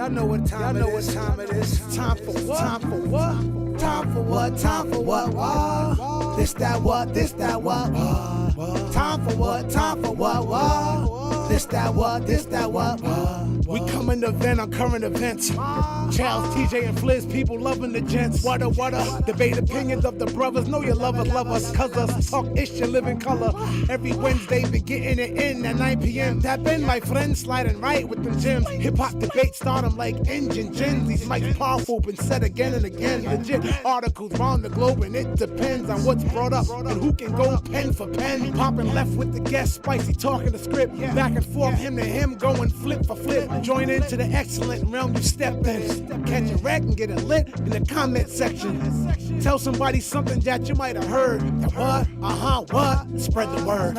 Y'all know what time it is. Time for what? Time for what? Time for what? Time for what? What? This that what? This that what? Time for what? Time for what? What? This that what? This that what? We coming to vent on current events. Charles, TJ, and Fliz, people loving the gents. What up? Debate opinions of the brothers. Know your lovers love us, cuz us. Talk ish, you live in color. Every Wednesday, be getting it in at 9 p.m. Tap in, my friends, sliding right with them gems. Hip hop debate start them like engine gens. These mics powerful, been said again and again. Legit articles round the globe, and it depends on what's brought up and who can go pen for pen. Popping left with the guest, spicy talking the script. Back and forth, him to him, going flip for flip. Join into the excellent realm you step in. Catch a wreck and get it lit in the comment section. Tell somebody something that you might have heard. The what? What? Spread the word.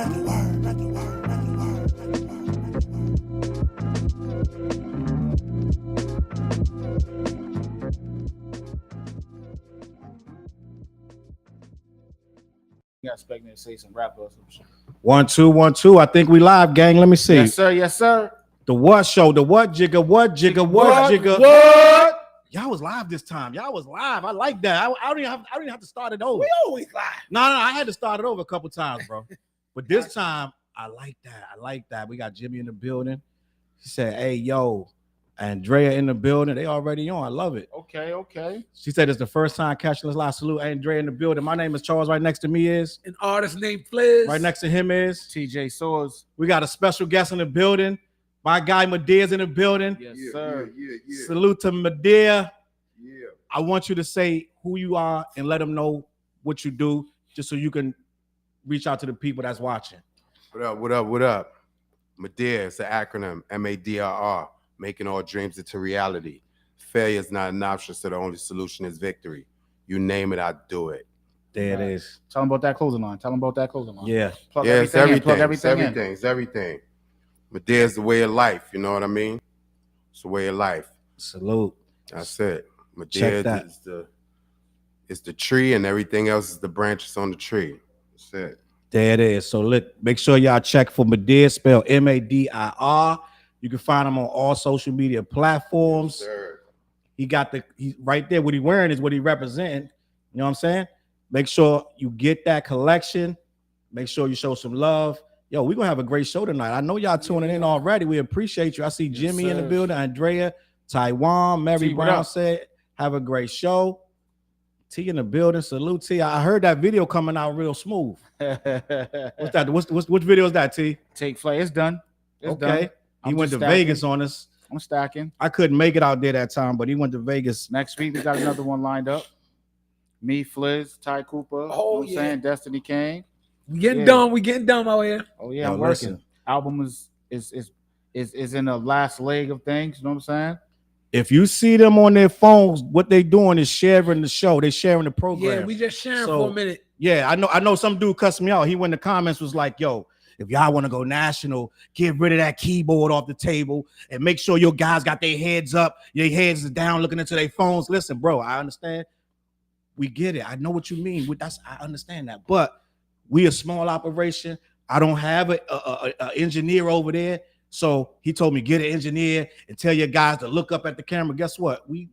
You expect me to say some rap or some shit. 1 2 1 2. I think we live, gang. Let me see. Yes, sir. Yes, sir. The what show? The what jigger? What jigger? What jigger? What? Y'all was live this time. Y'all was live. I like that. I don't even have to start it over. We always live. No, I had to start it over a couple times, bro. But this time, I like that. We got Jimmy in the building. She said, "Hey, yo, Andrea in the building. They already on. I love it." Okay. She said it's the first time catching this live. Salute, Andrea in the building. My name is Charles. Right next to me is An artist named Fliz. right next to him is TJ Swords. we got a special guest in the building. My guy Medea's in the building. Yes, sir. Salute to Medea. Yeah. I want you to say who you are and let them know what you do, just so you can reach out to the people that's watching. What up? Medea, it's an acronym, MADRR, making all dreams into reality. Failure is not an option, so the only solution is victory. You name it, I do it. There it is. Tell them about that closing line. Yeah. Plug Yeah, everything it's everything. Plug everything in. It's everything. Medea is the way of life, you know what I mean? It's the way of life. Salute. That's it. Check Medea that. is the tree, and everything else is the branches on the tree. That's it. There it is. So make sure y'all check for Medea, spelled MADIR. You can find him on all social media platforms. Sir. He right there. What he wearing is what he representing. You know what I'm saying? Make sure you get that collection. Make sure you show some love. Yo, we're gonna have a great show tonight. I know y'all tuning in already. We appreciate you. I see Jimmy in the building, Andrea, Taiwan, Mary Brown said, have a great show. T in the building. Salute T. I heard that video coming out real smooth. What's that? Which video is that, T? Take flight. It's done. It's okay. done. He went to Vegas on us. I'm stacking. I couldn't make it out there that time, but he went to Vegas. Next week we got another one lined up. Me, Fliz, Ty Cooper. Oh, you know what I'm saying? Destiny Kane. We getting done. We getting done out here. Oh yeah, Yo, I'm listen. working. Album is in the last leg of things. You know what I'm saying? If you see them on their phones, what they doing is sharing the show. They sharing the program. Yeah, we just sharing So, for a minute. Yeah, I know some dude cussed me out. He went in the comments was like, yo, if y'all want to go national, get rid of that keyboard off the table and make sure your guys got their heads up, your heads is down looking into their phones. Listen, bro, I understand. We get it. I know what you mean. I understand that. But we a small operation. I don't have a engineer over there. So he told me get an engineer and tell your guys to look up at the camera. Guess what? We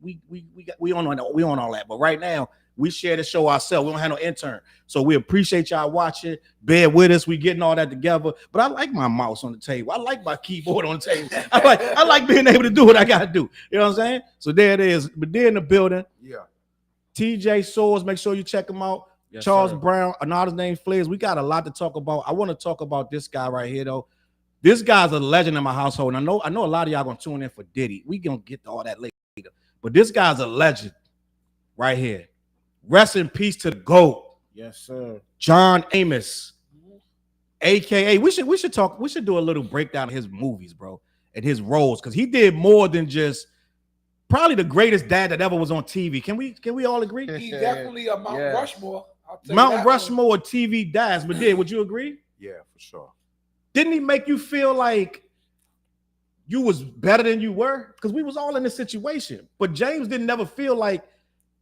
on all that. But right now we share the show ourselves. We don't have no intern. So we appreciate y'all watching. Bear with us. We getting all that together. But I like my mouse on the table. I like my keyboard on the table. I like being able to do what I gotta do. You know what I'm saying? So there it is. But they're in the building. Yeah. TJ Swords, make sure you check him out. Yes, Charles sir. Brown, another name Fliz. We got a lot to talk about. I want to talk about this guy right here, though. This guy's a legend in my household. And I know a lot of y'all gonna tune in for Diddy. We gonna get to all that later. But this guy's a legend right here. Rest in peace to the GOAT. Yes, sir. John Amos, aka we should do a little breakdown of his movies, bro, and his roles, because he did more than just probably the greatest dad that ever was on TV. Can we all agree? He definitely a Mount Rushmore. I'll tell you Mount that Rushmore TV dads, but would you agree? Yeah, for sure. Didn't he make you feel like you was better than you were? Because we was all in this situation. But James didn't never feel like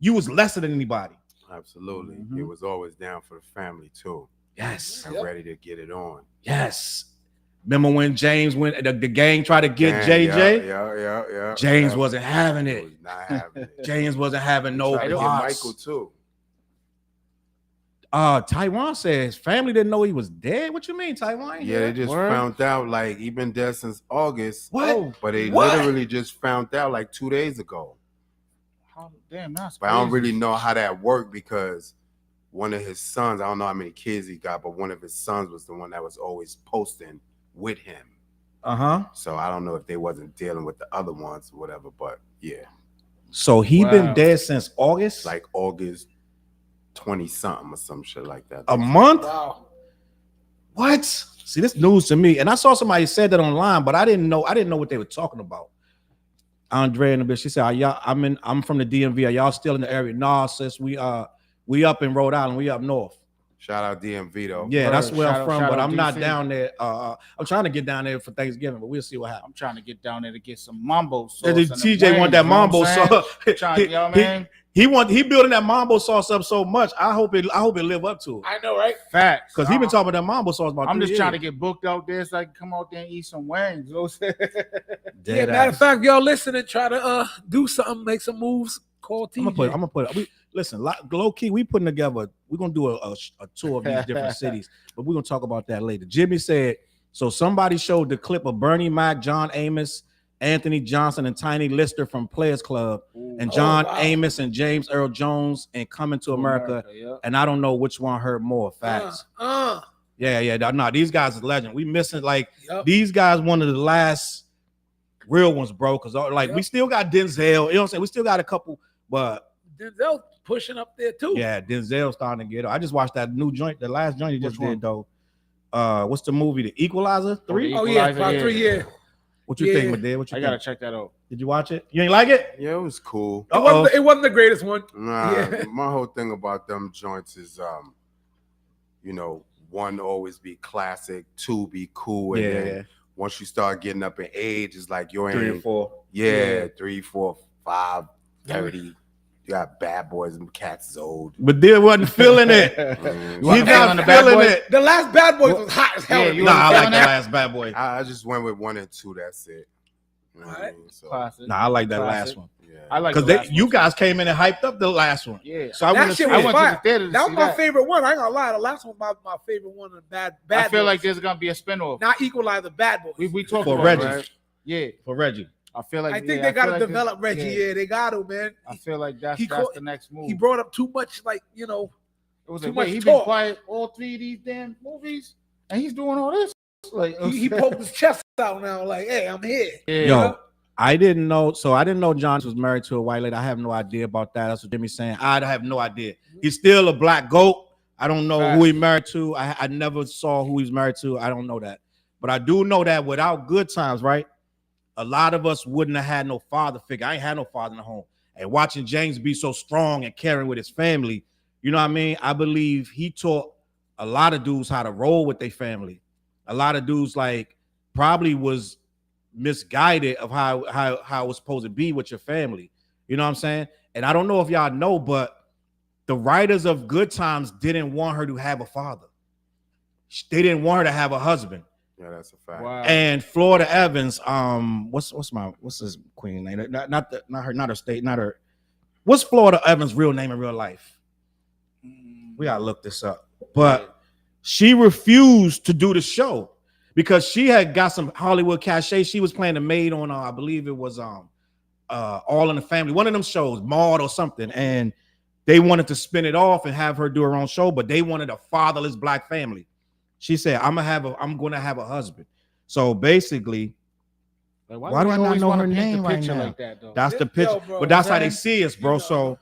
you was lesser than anybody. Absolutely. Mhm. He was always down for the family too. Yes. And ready to get it on. Yes. Remember when James went, the gang tried to get JJ? Yeah. James wasn't having it. Was not having it. James wasn't having no Tried to get pops. Michael too. Taiwan said his family didn't know he was dead. What you mean, Taiwan? Yeah, they just found out like he been dead since August. What? But they What? literally just found out like 2 days ago. Damn, that's But crazy. I don't really know how that worked because one of his sons, I don't know how many kids he got, but one of his sons was the one that was always posting with him. So I don't know if they wasn't dealing with the other ones or whatever, but yeah. So he been dead since August? Like August 20 something or some shit like that. A month? Wow. What? See, this news to me. And I saw somebody said that online, but I didn't know what they were talking about. Andre and the bitch, she said, I'm from the DMV. Are y'all still in the area? Nah, sis, we up in Rhode Island. We up north. Shout out DMV though. Yeah, that's where I'm from, but I'm not DC. down there. I'm trying to get down there for Thanksgiving, but we'll see what happens. I'm trying to get down there to get some mambo sauce. TJ want that mambo sauce. You know what I mean? He building that mambo sauce up so much. I hope it live up to it. I know, right? Facts. Because he been talking about that mambo sauce about I'm 3 just trying to years. get booked out there so I can come out there and eat some wings. You know what I'm saying? Yeah, matter of fact, y'all listen and try to do something, make some moves. Call TJ. I'm gonna put. Listen, low key, we putting together. We're gonna do a tour of these different cities, but we're gonna talk about that later. Jimmy said, so somebody showed the clip of Bernie Mac, John Amos, Anthony Johnson, and Tiny Lister from Players Club, and John Amos and James Earl Jones and Coming to America. Yeah. And I don't know which one hurt more. Facts. Yeah. No, these guys are legend. We missing these guys, one of the last real ones, bro. Because we still got Denzel. You know what I'm saying? We still got a couple, but Denzel pushing up there too. yeah, Denzel starting to get. I just watched that new joint, the last joint he just did though. What's the movie? The Equalizer 3? Oh yeah, about 3 years. What you think, Madea? What you I think? gotta check that out. Did you watch it? You ain't like it? Yeah, it was cool. It wasn't the greatest one. Nah, my whole thing about them joints is one always be classic, two be cool, and then once you start getting up in age, it's like you're 3 or 4. Yeah, 3, 4, 5, 30. You got Bad Boys and Cats is old. But Madea wasn't feeling it. He's not feeling it. The last Bad Boy was hot as hell. I like the last Bad Boy. I just went with 1 and 2. That's it. You know what I mean? So, Classic. I like that Classic. last one. yeah. I like Because you guys came in and hyped up the last one. Yeah. So I That went shit to was I went fire. to the theater to That was see my that. favorite one. I ain't gonna lie. The last one was my favorite one of Bad I feel Boys. like there's gonna be a spinoff. Not Equalizer, Bad Boys. We talked For about Reggie. it, right? Yeah. for Reggie. I feel like I think they gotta develop Reggie. Yeah, they got to, man. I feel like that's He caught- the next move. He brought up too much, It was too like, much wait, he been talk. quiet all 3 of these damn movies, and he's doing all this. Like he poked his chest out now, like, hey, I'm here. Yeah. Yo, I didn't know. So I didn't know John was married to a white lady. I have no idea about that. That's what Jimmy's saying. I have no idea. He's still a black goat. I don't know who he married to. I never saw who he's married to. I don't know that. But I do know that without Good Times, right? A lot of us wouldn't have had no father figure. I ain't had no father in the home. And watching James be so strong and caring with his family, you know what I mean? I believe he taught a lot of dudes how to roll with their family. A lot of dudes probably was misguided of how it was supposed to be with your family. You know what I'm saying? And I don't know if y'all know, but the writers of Good Times didn't want her to have a father. They didn't want her to have a husband. Yeah, that's a fact. Wow. And Florida Evans, what's his queen name? Not her state, not her. What's Florida Evans' real name in real life? We gotta look this up. But she refused to do the show because she had got some Hollywood cachet. She was playing the maid on I believe it was All in the Family, one of them shows, Maud or something, and they wanted to spin it off and have her do her own show, but they wanted a fatherless black family. She said, I'm gonna have a husband. So basically, why do I not know her name right now? Like that, though? That's the picture, bro, but that's how man. they see us, bro. You know. So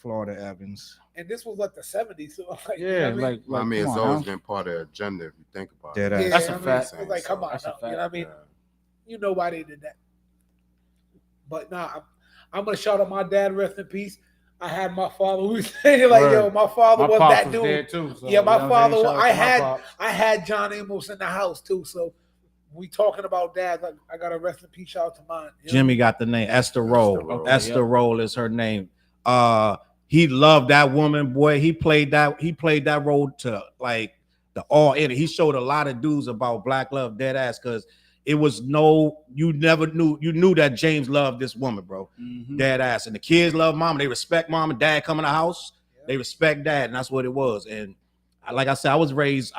Florida Evans. And this was like the 70s. So Yeah, like, I mean, it's always been part of the agenda if you think about it. Dead ass. That's a I mean, fact. It's like, come on, That's a now, you fact. know what I mean? You know why they did that. But nah, I'm gonna shout out my dad, rest in peace. I had my father who was saying like, yo, my father was pops that dude. dead too, so, Yeah, my you know what I'm saying? father. Shout out to my pops. I had John Amos in the house too. So we talking about dads. I got to rest in peace. Shout out to mine. You know? Jimmy got the name Esther Roll. Roll. Esther Roll is her name. He loved that woman, boy. He played that role to like the all in it. He showed a lot of dudes about black love, dead ass, because it was you knew that James loved this woman, bro. Dead ass. And the kids love mom. They respect mom and dad come in the house. They respect dad, and that's what it was. And like I said, I was raised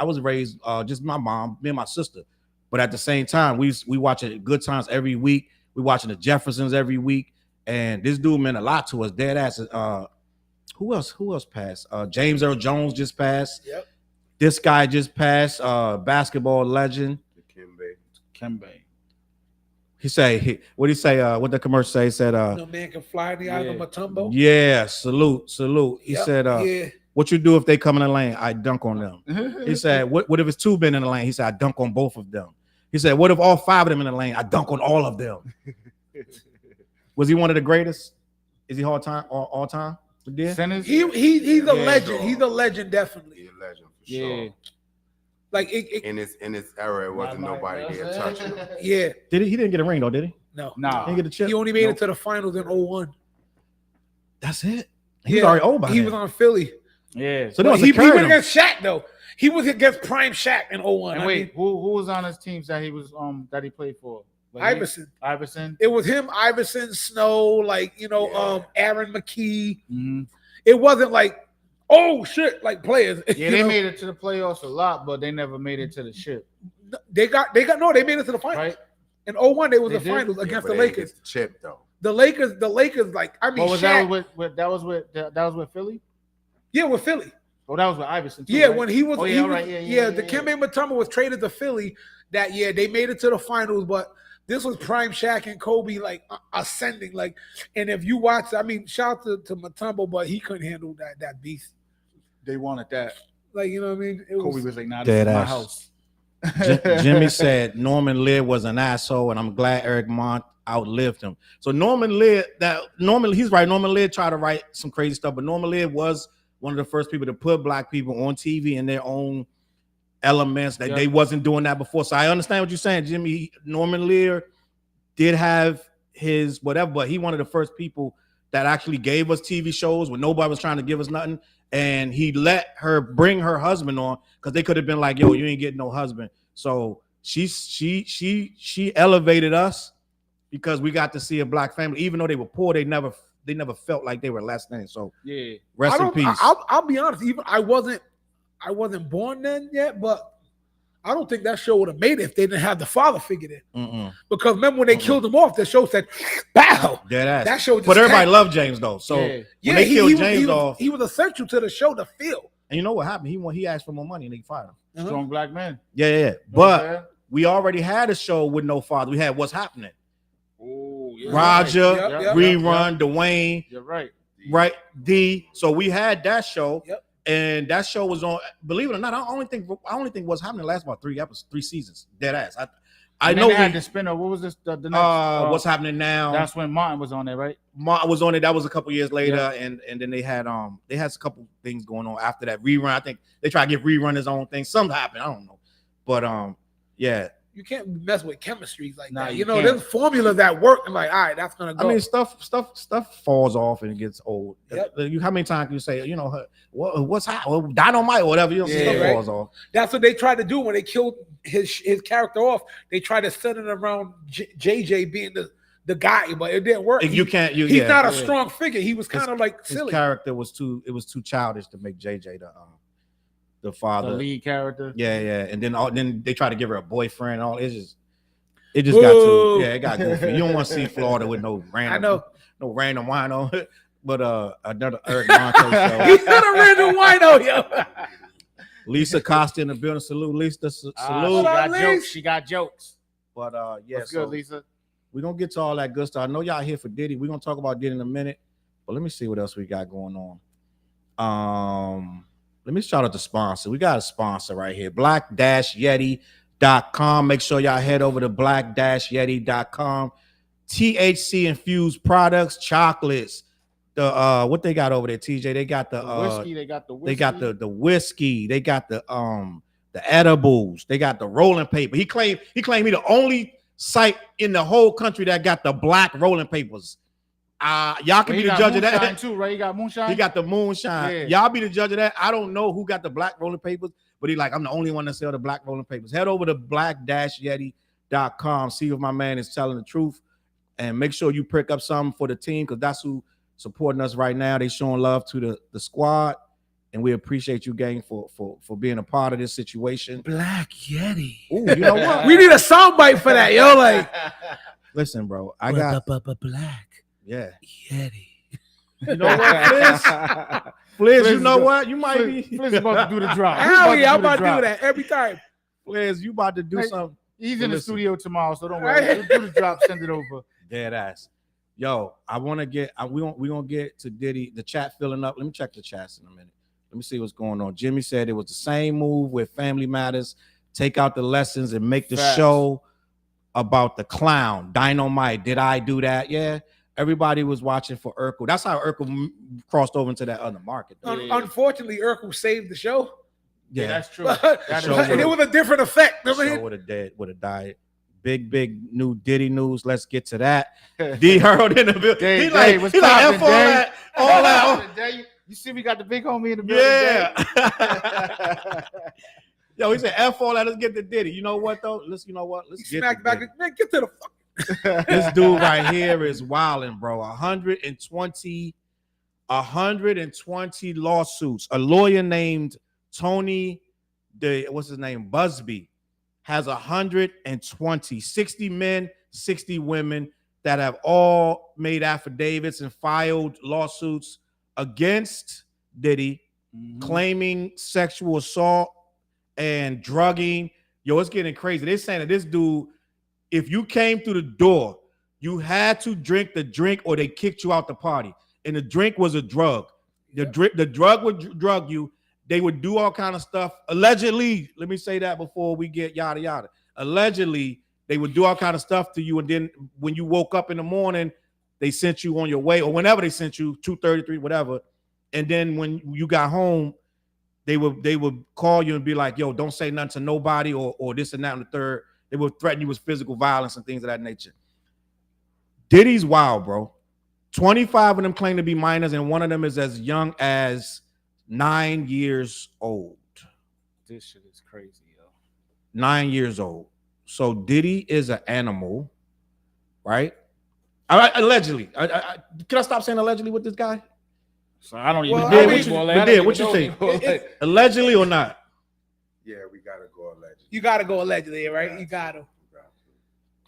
just my mom, me and my sister. But at the same time, we watching Good Times every week. We watching the Jeffersons every week. And this dude meant a lot to us, dead ass. Who else passed? James Earl Jones just passed. Yep. This guy just passed, basketball legend. Kembe. He say, what the commercial say? He said, no man can fly in the eye of Matumbo. Yeah, salute. He said, yeah. What you do if they come in the lane? I dunk on them. He said, what if it's two men in the lane? He said, I dunk on both of them. He said, what if all five of them in the lane? I dunk on all of them. Was he one of the greatest? Is he all time? Centers? He's a legend. He's a legend, definitely. He's a legend for sure. Like in his era, it wasn't nobody there touching him. Yeah. He didn't get a ring though, did he? No. He didn't get a chip. He only made it to the finals in 01. That's it. He was already old by He then. was on Philly. Yeah. So he went against Shaq though. He was against prime Shaq in 01. And wait, who was on his teams that he was that he played for? Iverson. Iverson. It was him, Iverson, Snow, Aaron McKee. Mm-hmm. It wasn't like, oh shit, like players. Yeah, they made it to the playoffs a lot, but they never made it to the ship. They made it to the finals. Right. In 01, they was They the did? finals against but the they didn't Lakers. get the chip though. The Lakers, What was Shaq, that was with Philly? yeah, with Philly. Oh, that was with Iverson too, Yeah, right? when he was, the Dikembe Mutombo was traded to Philly that year. They made it to the finals, but this was prime Shaq and Kobe ascending. And if you watch, shout out to Mutombo, but he couldn't handle that beast. They wanted that. You know what I mean? Kobe was like, nah, this is my house. Jimmy said Norman Lear was an asshole, and I'm glad Eric Mont outlived him. So Norman Lear, he's right. Norman Lear tried to write some crazy stuff, but Norman Lear was one of the first people to put black people on TV in their own elements that they wasn't doing that before. So I understand what you're saying, Jimmy. Norman Lear did have his whatever, but he one of the first people that actually gave us TV shows when nobody was trying to give us nothing. And he let her bring her husband on because they could have been like, yo, you ain't getting no husband. So she elevated us because we got to see a black family. Even though they were poor, they never felt like they were less than. So yeah, rest in peace. I'll be honest, even I wasn't born then yet, but I don't think that show would have made it if they didn't have the father figure in. Because remember when they killed him off, the show said, "Bow." Dead ass. That show just but everybody tanked. loved James though. So when they killed James off, he was essential to the show to feel. And you know what happened? He asked for more money and they fired him. Strong black man. Yeah. But we already had a show with no father. We had What's Happening. Oh, yeah. Rajah, Yep. Rerun, Dwayne. You're right. Right, D. So we had that show. Yep. And that show was on. Believe it or not, I only think What's Happening last about 3 seasons. Dead ass. I know they had the spinner. What was this? The next, What's Happening Now? That's when Martin was on there, right? Martin was on it. That was a couple years later, and then they had a couple things going on after that. Rerun. I think they tried to give Rerun his own thing. Something happened. I don't know, but yeah. You can't mess with chemistries like that. You there's formulas that work. I'm like, all right, that's gonna go. I mean, stuff falls off and it gets old. Yep. How many times can you say, what's happening? Dynamite or whatever? Stuff falls off. That's what they tried to do when they killed his character off. They tried to set it around JJ being the guy, but it didn't work. He's not a strong figure. He was kind of like silly. His character was too childish to make JJ the father, the lead character. Yeah, and then they try to give her a boyfriend. And all it just it got goofy. You don't want to see Florida with no random wino, but another Eric Monte show. He's not a random wino, yo. Lisa Costa in the building. Salute, Lisa. Salute. She got jokes. But What's good, Lisa? We're gonna get to all that good stuff. I know y'all here for Diddy. We're gonna talk about Diddy in a minute, but let me see what else we got going on. Let me shout out the sponsor. We got a sponsor right here, black-yeti.com. Make sure y'all head over to black-yeti.com. THC infused products, chocolates. What they got over there, TJ? They got the whiskey. They got the whiskey. They got the whiskey. They got the edibles. They got the rolling paper. He claimed he the only site in the whole country that got the black rolling papers. Y'all can be the judge of that too, right? He got moonshine. He got the moonshine. Yeah. Y'all be the judge of that. I don't know who got the black rolling papers, But he like, I'm the only one that sell the black rolling papers. Head over to black-yeti.com. See if my man is telling the truth. And make sure you pick up something for the team because that's who supporting us right now. They showing love to the squad. And we appreciate you, gang, for being a part of this situation. Black Yeti. Ooh, you know what? We need a soundbite for that, yo. Like, listen, bro, I got black Yeti. You know what, Fliz? Fliz, you know what? You might be. Fliz about to do the drop. Hell yeah, I'm about to do that every time. Fliz, you about to do something. He's in the studio tomorrow, so don't worry. We'll do the drop, send it over. Dead ass. Yo, I want to get. We gonna get to Diddy. The chat filling up. Let me check the chats in a minute. Let me see what's going on. Jimmy said it was the same move with Family Matters. Take out the lessons and make the show about the clown. Dynamite. Did I do that? Yeah. Everybody was watching for Urkel. That's how Urkel crossed over into that other market. Unfortunately, Urkel saved the show. Yeah, that's true. And it was a different effect. The show would have died. Big new Diddy news. Let's get to that. D Harold in the building. He like F all that. You see, we got the big homie in the building. Yeah. Yo, he said F all that. Let's get to Diddy. You know what though? Let's get back. Man, get to the fuck. This dude right here is wilding, bro. 120 lawsuits. A lawyer named Tony, what's his name? Busby has 120, 60 men, 60 women that have all made affidavits and filed lawsuits against Diddy, claiming sexual assault and drugging. Yo, it's getting crazy. They're saying that this dude, if you came through the door, you had to drink the drink or they kicked you out the party. And the drink was a drug. The drug would drug you. They would do all kind of stuff. Allegedly, let me say that before we get yada yada. Allegedly, they would do all kind of stuff to you. And then when you woke up in the morning, they sent you on your way, or whenever they sent you, 2:33, whatever. And then when you got home, they would call you and be like, yo, don't say nothing to nobody or this and that and the third. They would threaten you with physical violence and things of that nature. Diddy's wild, bro. 25 of them claim to be minors, and one of them is as young as 9 years old. This shit is crazy, yo. 9 years old. So Diddy is an animal, right? Allegedly. Can I stop saying allegedly with this guy? So I don't even know. What you think? Allegedly or not? Yeah, we gotta go allegedly. You gotta go allegedly, right? You gotta.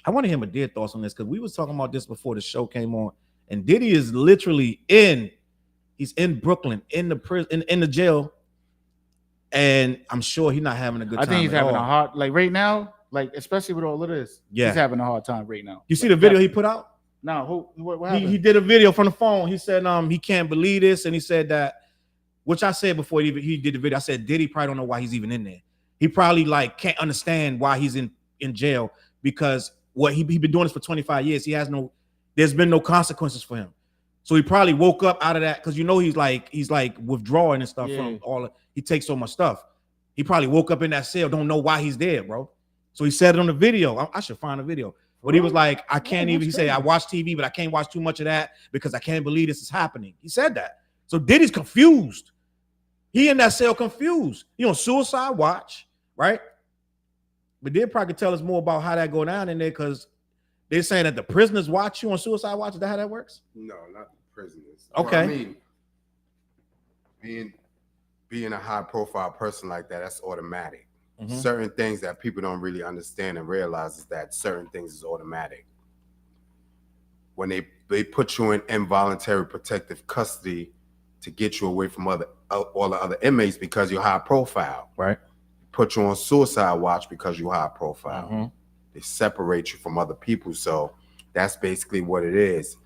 I want to hear Madea thoughts on this because we was talking about this before the show came on, and Diddy is literally he's in Brooklyn, in the prison, in the jail, and I'm sure he's not having a good time. I think he's having a hard, like right now, like especially with all of this. Yeah, he's having a hard time right now. You see the video he put out? No, what happened? He did a video from the phone. He said he can't believe this, and he said that, which I said before he did the video. I said Diddy probably don't know why he's even in there. He probably like can't understand why he's in jail because what he been doing this for 25 years. There's been no consequences for him. So he probably woke up out of that because he's like withdrawing and stuff from he takes so much stuff. He probably woke up in that cell, don't know why he's there, bro. So he said it on the video. I should find a video. But he was like, I can't even, he said, I watch TV, but I can't watch too much of that because I can't believe this is happening. He said that. So Diddy's confused. He in that cell confused. He on suicide watch, right? But they probably could tell us more about how that go down in there because they're saying that the prisoners watch you on suicide watch. Is that how that works? No, not the prisoners. Okay. Well, I mean, being a high profile person like that, that's automatic. Mm-hmm. Certain things that people don't really understand and realize is that certain things is automatic. When they put you in involuntary protective custody to get you away from all the other inmates because you're high profile. Right. Put you on suicide watch because you're high profile. Mm-hmm. They separate you from other people. So that's basically what it is.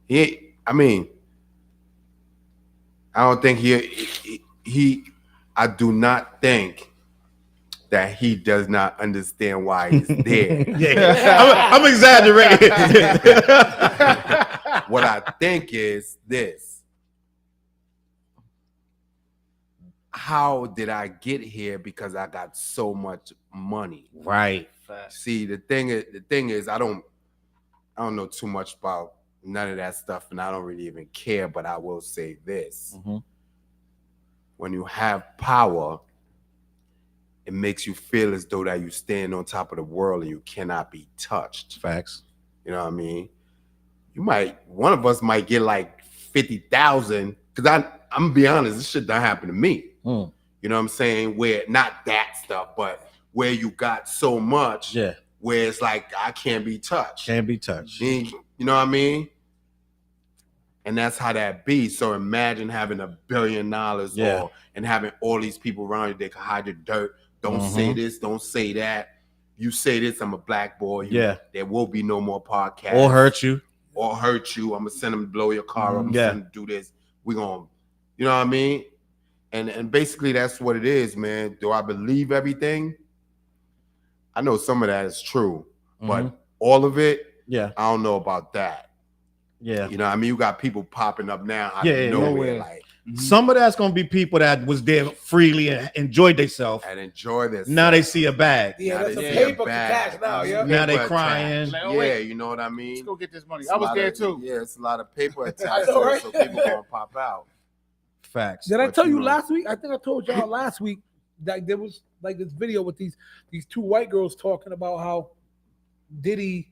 I don't think I do not think that he does not understand why he's there. I'm exaggerating. What I think is this. How did I get here? Because I got so much money. Right. See, the thing is I don't know too much about none of that stuff, and I don't really even care, but I will say this. Mm-hmm. When you have power, it makes you feel as though that you stand on top of the world and you cannot be touched. Facts. You know what I mean? One of us might get like 50,000, because I'm gonna be honest, this shit done happened to me. Mm. You know what I'm saying? Where not that stuff, but where you got so much, where it's like I can't be touched. Can't be touched. You know what I mean? And that's how that be. So imagine having $1 billion and having all these people around you that can hide your dirt. Don't say this, don't say that. You say this, I'm a black boy. There will be no more podcasts. Or hurt you. I'm gonna send them to blow your car up. I'm gonna send them to do this. We gonna, you know what I mean? And basically that's what it is, man. Do I believe everything? I know some of that is true, but all of it, I don't know about that. Yeah. You know what I mean? You got people popping up now out of nowhere. Like, some of that's gonna be people that was there freely and enjoyed themselves. And enjoy this. Now they see a bag. Yeah, that's a paper cash now, yeah. Now they crying. Like, oh, Yeah, wait, you know what I mean? let's go get this money. I was there too. Yeah, it's a lot of paper attached know, to right? it, so people gonna pop out. Facts. Did I But tell you you know. last week? I think I told y'all last week that there was like this video with these two white girls talking about how Diddy,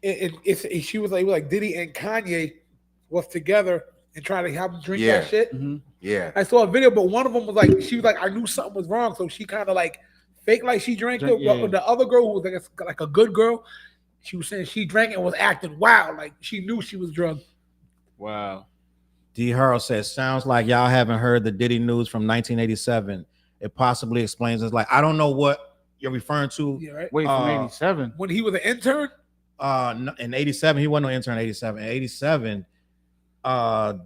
she was like Diddy and Kanye was together and trying to have them drink Yeah. that shit. Yeah. I saw a video, but one of them was like, she was like, I knew something was wrong, so she kind of like fake like she drank it. Yeah. But the other girl who was like a good girl, she was saying she drank and was acting wild, like she knew she was drunk. Wow. D. Hurl says, sounds like y'all haven't heard the Diddy news from 1987. It possibly explains. It's like, I don't know what you're referring to. Yeah, right. Wait, from 87. When he was an intern. In 87, he wasn't no intern in 87. In 87,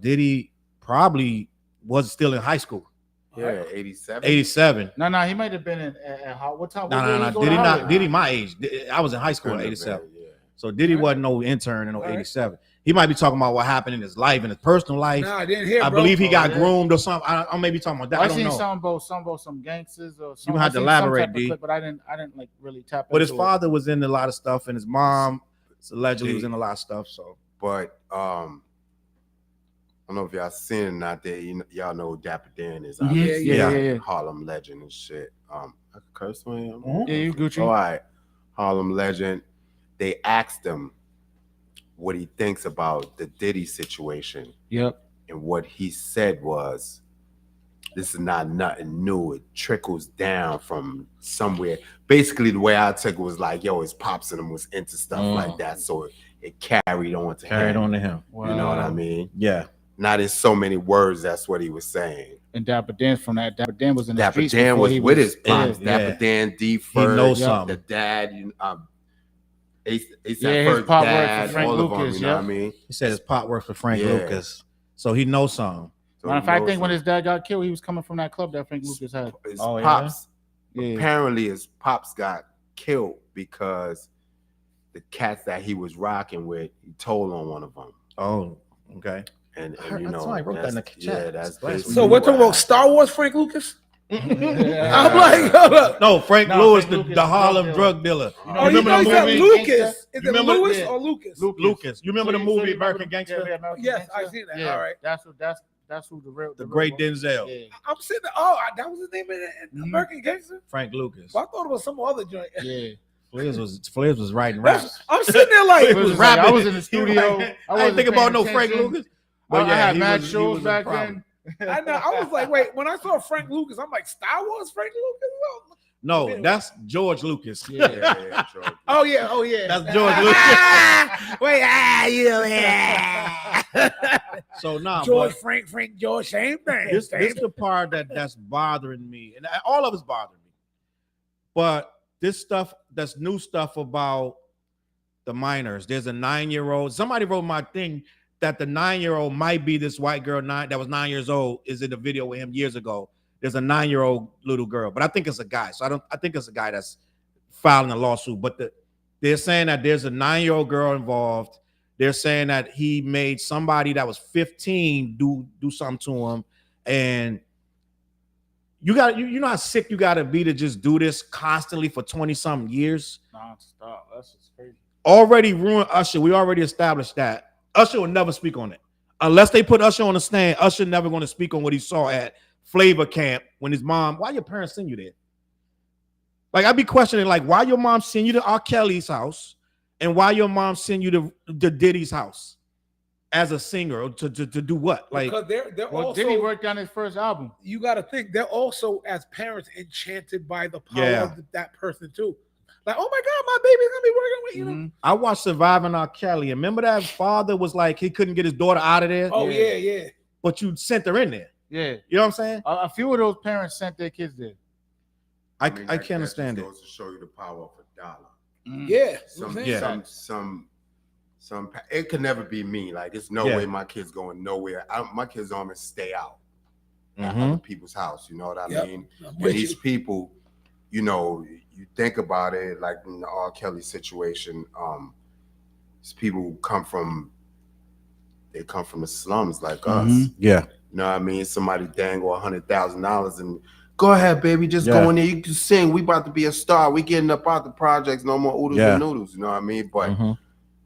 Diddy probably was still in high school. Yeah, 87. 87. No, he might have been at what time? No. Diddy my age. I was in high school in 87. Yeah. So Diddy wasn't no intern in 87. He might be talking about what happened in his life, in his personal life. No, I didn't hear. I believe he got groomed or something. I may be talking about that. I I don't seen know. something about some gangsters or something. You have to elaborate, D. Clip, but I didn't like really tap into But his it. father was in a lot of stuff, and his mom allegedly was in a lot of stuff. So, But I don't know if y'all seen it or not. That y'all know who Dapper Dan is. Yeah. Harlem legend and shit. I could curse on him. Yeah, you Gucci. All right, Harlem legend. They asked him what he thinks about the Diddy situation. Yep. And what he said was, this is not nothing new. It trickles down from somewhere. Basically, the way I took it was like, yo, his pops and him was into stuff like that. So it carried on to him. Wow. You know what I mean? yeah. Not in so many words, that's what he was saying. And Dapper Dan from that. Dapper Dan was in the Dapper streets Dan before was he with his pops. Yeah. Dapper Dan, D. He Ferg, knows the something. dad, Ace his Ferg's pop worked for dad, Frank all Lucas, of them, you know what I mean? He said his pot works for Frank Yeah. Lucas. So he knows something. So Matter of he fact, I knows think when him. his dad got killed, he was coming from that club that Frank Lucas had. His Oh, yeah? pops, Yeah. apparently his pops got killed because the cats that he was rocking with, he told on one of them. Oh, okay. And I you know, saw I wrote that in the that's- chat. yeah, that's Last week. basically So we're talking what about Star Wars, Frank Lucas. Yeah. I'm like, hold up. No, Frank No, Lewis, Frank Lucas, the Harlem drug drug dealer. Oh, you remember know the he's movie? Lucas. Is You it remember- Lewis yeah. or Lucas? Lucas. You remember the movie American Gangster? American Yes, Gangster? I've seen that. Yeah, All right. That's who the real The great real Denzel. Yeah. I'm sitting there. Oh, that was his name in American Gangster? Frank Lucas. Well, I thought it was some other joint. Yeah. Flares was writing raps. I'm sitting there like, Flares was rapping. I was in the studio. I wasn't ain't thinking about no paying Frank attention. Lucas. I had he mad was- he shows was a back problem. then. I know. I was like, wait, when I saw Frank Lucas, I'm like, Star Wars Frank Lucas? No, that's George Lucas. Yeah. George. Oh, yeah. Oh, yeah. That's George Lucas. Wait, yeah. So nah, George, but Frank, George, same thing. this Same is the part that's bothering me, and all of it's bothering me. But this stuff, that's new stuff about the minors. There's a 9-year-old. Somebody wrote my thing that the 9-year-old might be this white girl that was 9 years old. Is in a video with him years ago. There's a 9-year-old little girl, but I think it's a guy. So I think it's a guy that's filing a lawsuit. But they're saying that there's a 9-year-old girl involved. They're saying that he made somebody that was 15 do something to him, and you know how sick you got to be to just do this constantly for 20-something years. Non-stop. That's just crazy. Already ruined Usher. We already established that Usher will never speak on it unless they put Usher on the stand. Usher never going to speak on what he saw at Flavor Camp when his mom. Why your parents send you there? Like I'd be questioning, like, why your mom send you to R. Kelly's house, and why your mom send you to Diddy's house as a singer to do what? Like, because they're Well, also. Diddy worked on his first album. You got to think they're also as parents enchanted by the power Yeah. of that person too. Like, oh my God, my baby's gonna be working with you. Know? I watched Surviving R. Kelly, and remember that father was like he couldn't get his daughter out of there. Oh yeah. But you sent her in there. Yeah, You know what I'm saying? a few of those parents sent their kids there. I mean, can't that understand just it. goes to show you the power of a dollar. Yeah. Some it could never be me. Like it's no way my kids going nowhere. My kids don't even stay out at other people's house. You know what I mean? And these people, you know, you think about it, like in the R. Kelly situation, these people come from the slums like us. Yeah. You know what I mean? Somebody dangle $100,000 and go ahead, baby, just go in there. You can sing. We about to be a star. We getting up out the projects. No more oodles and noodles. You know what I mean? But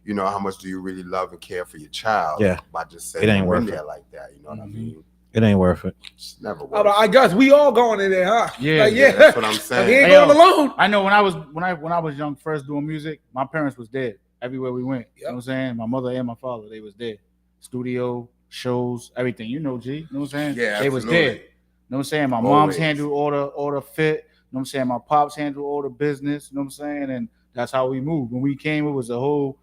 you know, how much do you really love and care for your child? Yeah. By just saying ain't in worth there it. like that. You know what I mean? It ain't worth it. It's never worth it. I guess we all going in there, huh? Yeah, like, Yeah, that's what I'm saying. He ain't Hey, going yo, alone. I know when I was young, first doing music, my parents was dead everywhere we went. You know what I'm saying? My mother and my father, they was dead. Studio, shows, everything. You know, G. You know what I'm saying? Yeah, they was absolutely. dead. You know what I'm saying? My Always. mom's handled all the fit. You know what I'm saying? My pops handled all the business. You know what I'm saying? And that's how we moved. When we came, it was the whole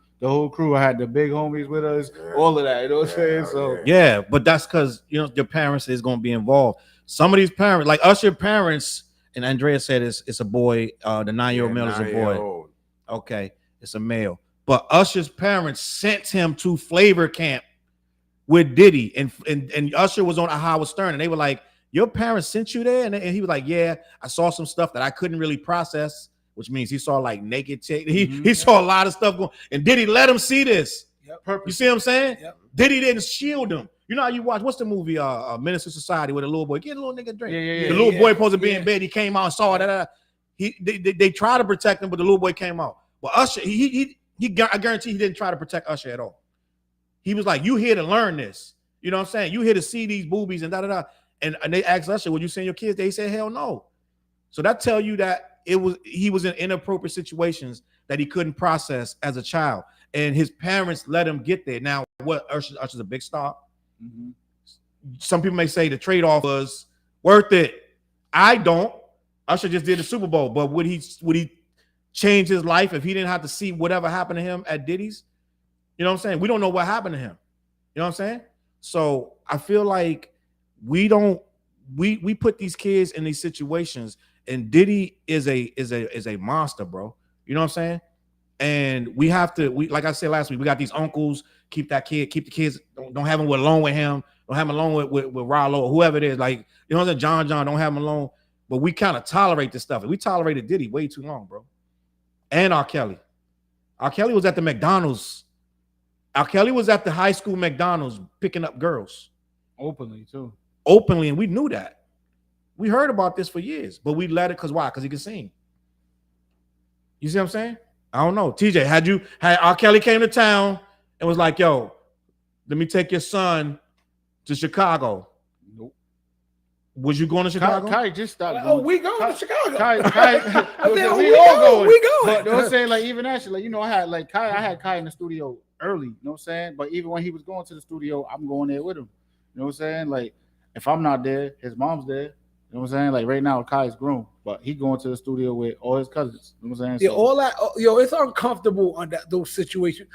crew. I had the big homies with us, all of that. You know what I'm saying? So Yeah, but that's because you know your parents is going to be involved. Some of these parents, like Usher parents, and Andrea said it's a boy. The 9-year-old male is a boy. 9-year-old. Okay, it's a male. But Usher's parents sent him to Flavor Camp with Diddy, and Usher was on a Howard Stern, and they were like, "Your parents sent you there," and he was like, "Yeah, I saw some stuff that I couldn't really process." Which means he saw like naked chick. He saw a lot of stuff going, and Diddy let him see this. You see what I'm saying? Diddy didn't shield him. You know how you watch what's the movie Menace to Society where the little boy get a little nigga a drink. Yeah. The little boy supposed to be in bed. He came out and saw that. They try to protect him, but the little boy came out. Well, Usher, I guarantee he didn't try to protect Usher at all. He was like, "You here to learn this? You know what I'm saying? You here to see these boobies and da da da." And they asked Usher, "Would you send your kids?" They said, "Hell no." So that tell you that he was in inappropriate situations that he couldn't process as a child, and his parents let him get there. Now, what Usher's a big star. Some people may say the trade-off was worth it. I don't. Usher just did the Super Bowl, but would he change his life if he didn't have to see whatever happened to him at Diddy's? You know what I'm saying? We don't know what happened to him. You know what I'm saying? So I feel like we put these kids in these situations. And Diddy is a monster, bro. You know what I'm saying? And we have to, like I said last week, we got these uncles, keep the kids, don't have them alone with him, don't have them alone with Rollo or whoever it is. Like, you know what I'm saying? John, don't have them alone. But we kind of tolerate this stuff. And we tolerated Diddy way too long, bro. And R. Kelly. R. Kelly was at the McDonald's. R. Kelly was at the high school McDonald's picking up girls. openly too. Openly, and we knew that. We heard about this for years, but we let it because why? Because he could sing. You see what I'm saying? I don't know. TJ, had R. Kelly came to town and was like, "Yo, let me take your son to Chicago." Nope. Was you going to Chicago? Kai just stopped. Oh, we going to Chicago. Kai, we all going. We going. But I'm saying, like, even actually, like, you know, I had Kai in the studio early. You know what I'm saying? But even when he was going to the studio, I'm going there with him. You know what I'm saying? Like, if I'm not there, his mom's there. You know what I'm saying? Like right now, Kai's grown, but he going to the studio with all his cousins. You know what I'm saying? Yeah, all that. Yo, it's uncomfortable on those situations.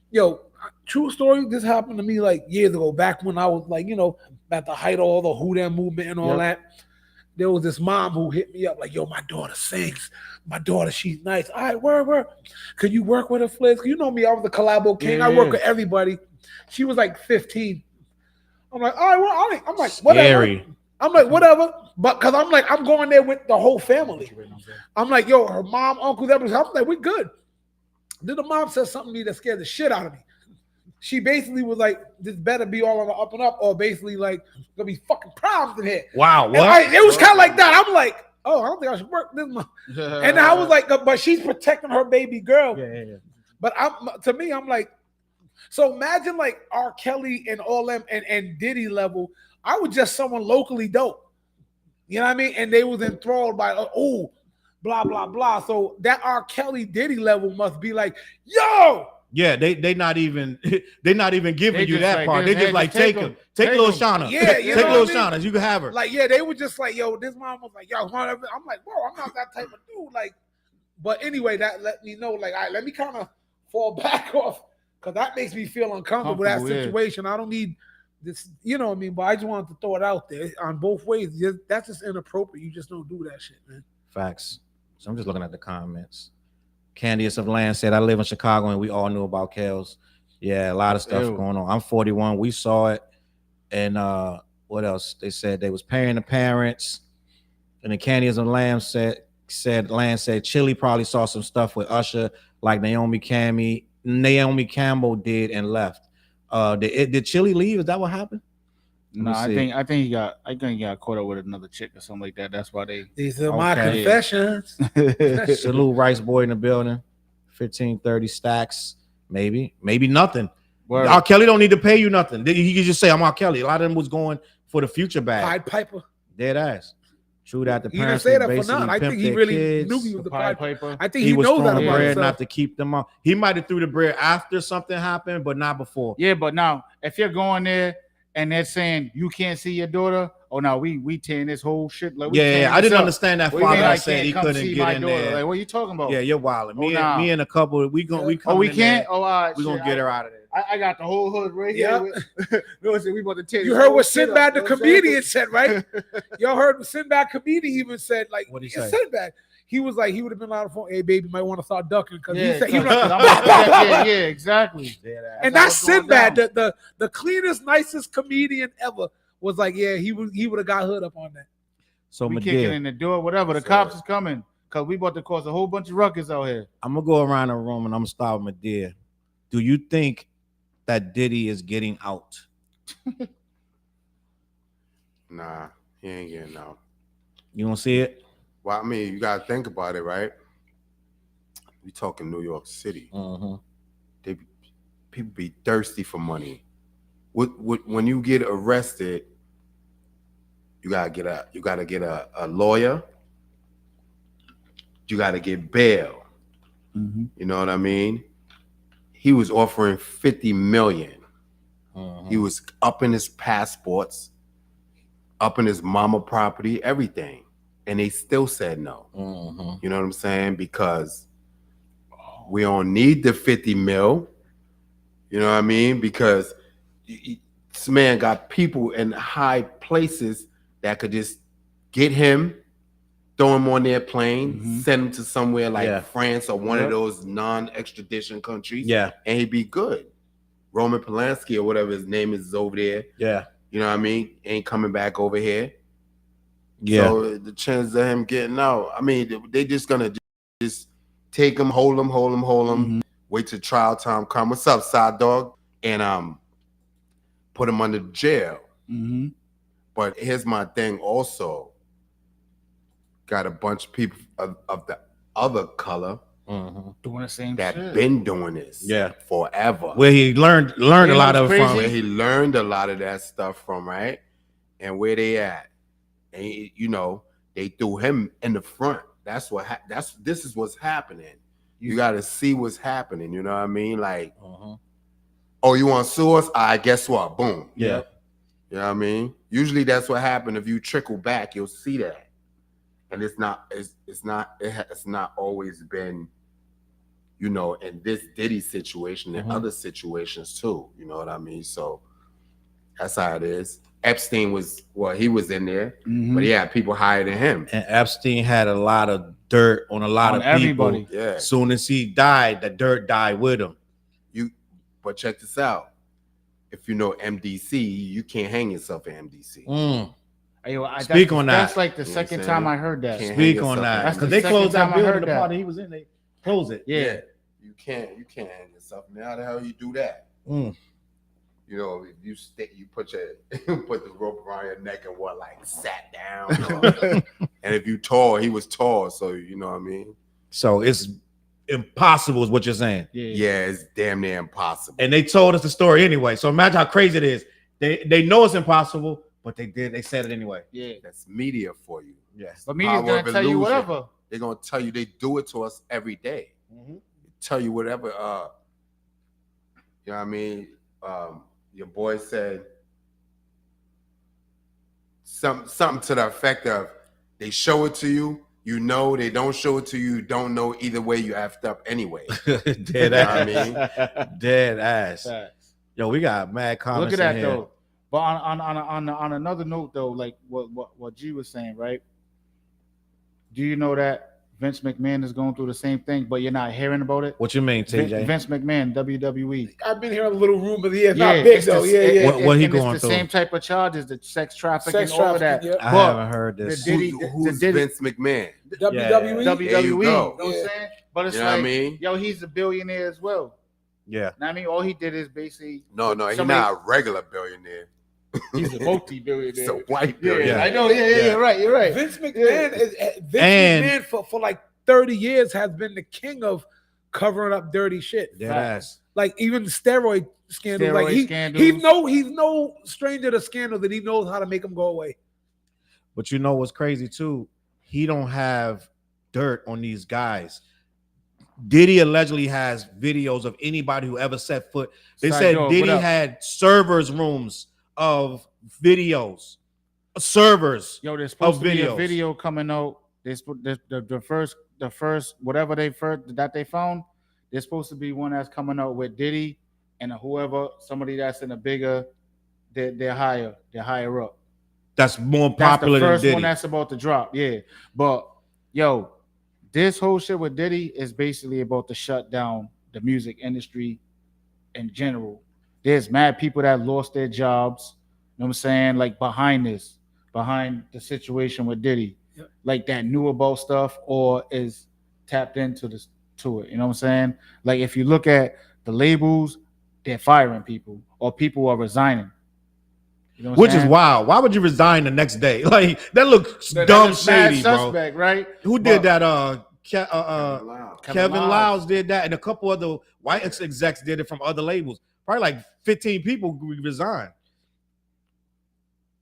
Yo, true story. This happened to me like years ago, back when I was like, you know, at the height of all the Who Dem movement and all that. There was this mom who hit me up like, "Yo, my daughter sings. My daughter, she's nice. All right, where? Could you work with her, Fliz? You know me, I was the collabo king. I work with everybody." She was like 15. I'm like, all right, well, all right. I'm like, whatever. Scary. I'm like, whatever. But because I'm like, I'm going there with the whole family. I'm like, yo, her mom, uncles, everything. I'm like, we're good. Then the mom said something to me that scared the shit out of me. She basically was like, this better be all on the up and up, or basically like, gonna be fucking problems in here. Wow, what? It was kind of like that. I'm like, oh, I don't think I should work this month. And I was like, but she's protecting her baby girl. Yeah. But to me, I'm like, so imagine like R. Kelly and all them and Diddy level. I was just someone locally dope. You know what I mean? And they was enthralled by, oh, blah blah blah. So that R. Kelly Diddy level must be like, yo. Yeah, they not even giving you just that like, part. they They just like take little Shauna. Yeah, you take know little what I mean? Shauna. You can have her. Like, yeah, they were just like, yo, this mom was like, yo, whatever. I'm like, bro, I'm not that type of dude. Like, but anyway, that let me know, like, all right, let me kind of fall back off because that makes me feel uncomfortable with that situation. I don't need this, you know what I mean? But I just wanted to throw it out there on both ways. That's just inappropriate. You just don't do that shit, man. Facts. So I'm just looking at the comments. Candice of Land said, I live in Chicago and we all knew about Kels. Yeah, a lot of stuff going on. I'm 41. We saw it. And what else? They said they was paying the parents. And the Candice of Land said Chili probably saw some stuff with Usher like Naomi Campbell did and left. Did Chili leave? Is that what happened? No, I think he got caught up with another chick or something like that. That's why These are my confessions. Salute Rice Boy in the building. 1530 stacks. Maybe nothing. Word. R. Kelly don't need to pay you nothing. He could just say I'm R. Kelly. A lot of them was going for the future bag. Pied Piper. Dead ass. True that the He didn't parents say that for basically nothing. I think pimped he their really kids. knew he was the Pied Piper. I think he he was knows that throwing about bread himself. not to keep them on. He might have threw the bread after something happened, but not before. Yeah, but now if you're going there and they're saying you can't see your daughter, oh no, we tearing this whole shit. Like, I didn't understand that father that said he couldn't get in there. Like, what are you talking about? Yeah, you're wild. Me and a couple, we can't. Oh, all right, we gonna get her out of there. I got the whole hood right here. Listen, we about to tear. You heard what Sinbad the comedian said, right? Y'all heard what Sinbad comedian even said. Like, what he said? Sinbad. He was like, he would have been on the phone. Hey, baby, might want to start ducking because he said, yeah, exactly. And that's Sinbad, the cleanest, nicest comedian ever. Was like, yeah, he would have got hood up on that. So we kicking in the door, whatever. The cops is coming because we about to cause a whole bunch of ruckus out here. I'm gonna go around the room and I'm gonna start with Madea. Do you think that Diddy is getting out? Nah, he ain't getting out. You don't see it? Well, I mean, you gotta think about it, right? We talking New York City. People be thirsty for money. When you get arrested, you gotta get a lawyer. You gotta get bail. You know what I mean? He was offering $50 million. He was up in his passports, up in his mama property, everything, and they still said no. You know what I'm saying? Because we don't need the 50 mil. You know what I mean? Because this man got people in high places that could just get him, throw him on their plane, send him to somewhere like France or one of those non-extradition countries. And he'd be good. Roman Polanski or whatever his name is over there. You know what I mean? Ain't coming back over here. So the chances of him getting out, I mean, they just gonna just take him, hold him, wait till trial time come. What's up, side dog? And put him under jail. But here's my thing also. Got a bunch of people of the other color doing the same that shit. Been doing this forever. Where he learned a lot of it from. Where he learned a lot of that stuff from, right? And where they at. And you know, they threw him in the front. That's what this is what's happening. You got to see what's happening, you know what I mean? Like, oh, you want to sue us? Guess what? Boom. You know what I mean? Usually that's what happens. If you trickle back, you'll see that. And it's not always been, you know, in this Diddy situation and other situations too. You know what I mean? So that's how it is. Epstein he was in there, but he had people higher than him. And Epstein had a lot of dirt on a lot of everybody. People. Yeah. Soon as he died, the dirt died with him. But check this out. If you know MDC, you can't hang yourself in MDC. Speak on that. That's like the second time I heard that. Speak on that. Because they closed that building, the party he was in, they closed it. Yeah. You can't hang yourself. Now how the hell you do that? You know, if you put the rope around your neck and sat down. And if you tall, he was tall, so you know what I mean? So it's impossible is what you're saying. Yeah, it's damn near impossible. And they told us the story anyway. So imagine how crazy it is. They know it's impossible, but they said it anyway. Yeah. That's media for you. Yes. But media's gonna tell you whatever. they're gonna tell you they do it to us every day. Tell you whatever. You know what I mean? Your boy said something to the effect of, they show it to you, you know. They don't show it to you, you don't know. Either way, you effed up anyway. Dead ass. Dead ass. Yo, we got mad comments. Look at that in here. though. But on another note though, like what G was saying, right? Do you know that Vince McMahon is going through the same thing, but you're not hearing about it? What you mean, TJ? Vince McMahon, WWE. I've been hearing a little rumor. Yeah, it's not big though. What he going it's through? the same type of charges, the sex trafficking, all of that. Yeah. I haven't heard this. Who's Vince McMahon? WWE. WWE. There you You know go. what I'm saying? But it's You know what I like, mean? yo, he's a billionaire as well. Yeah. You know what I mean? All he did is basically No, he's somebody- not a regular billionaire. he's a multi-billionaire. He's a white Yeah, billionaire. I know. Yeah, you're right. You're right. Vince McMahon And- McMahon for like 30 years has been the king of covering up dirty shit. Dead ass. Like even steroid scandals. Like Steroid he's no stranger to scandal, that he knows how to make them go away. But you know what's crazy too? He don't have dirt on these guys. Diddy allegedly has videos of anybody who ever set foot. They Side said door, Diddy what up? had servers rooms of videos, servers. Yo, there's supposed Of to be a videos. video coming out. The first whatever they found. There's supposed to be one that's coming out with Diddy and somebody that's in a bigger. They're higher up. That's more That's popular the first than Diddy. one that's about to drop. Yeah, but yo, this whole shit with Diddy is basically about to shut down the music industry in general. There's mad people that lost their jobs. You know what I'm saying? Like behind the situation with Diddy, like that knew about stuff or is tapped into it. You know what I'm saying? Like if you look at the labels, they're firing people or people are resigning. You know what I'm Which is saying? wild. Why would you resign the next day? Like that looks That dumb is mad shady, bro. suspect, right? Who did But- that? Kevin Lyles. Lyles did that, and a couple other white execs did it from other labels. Probably like 15 people resigned.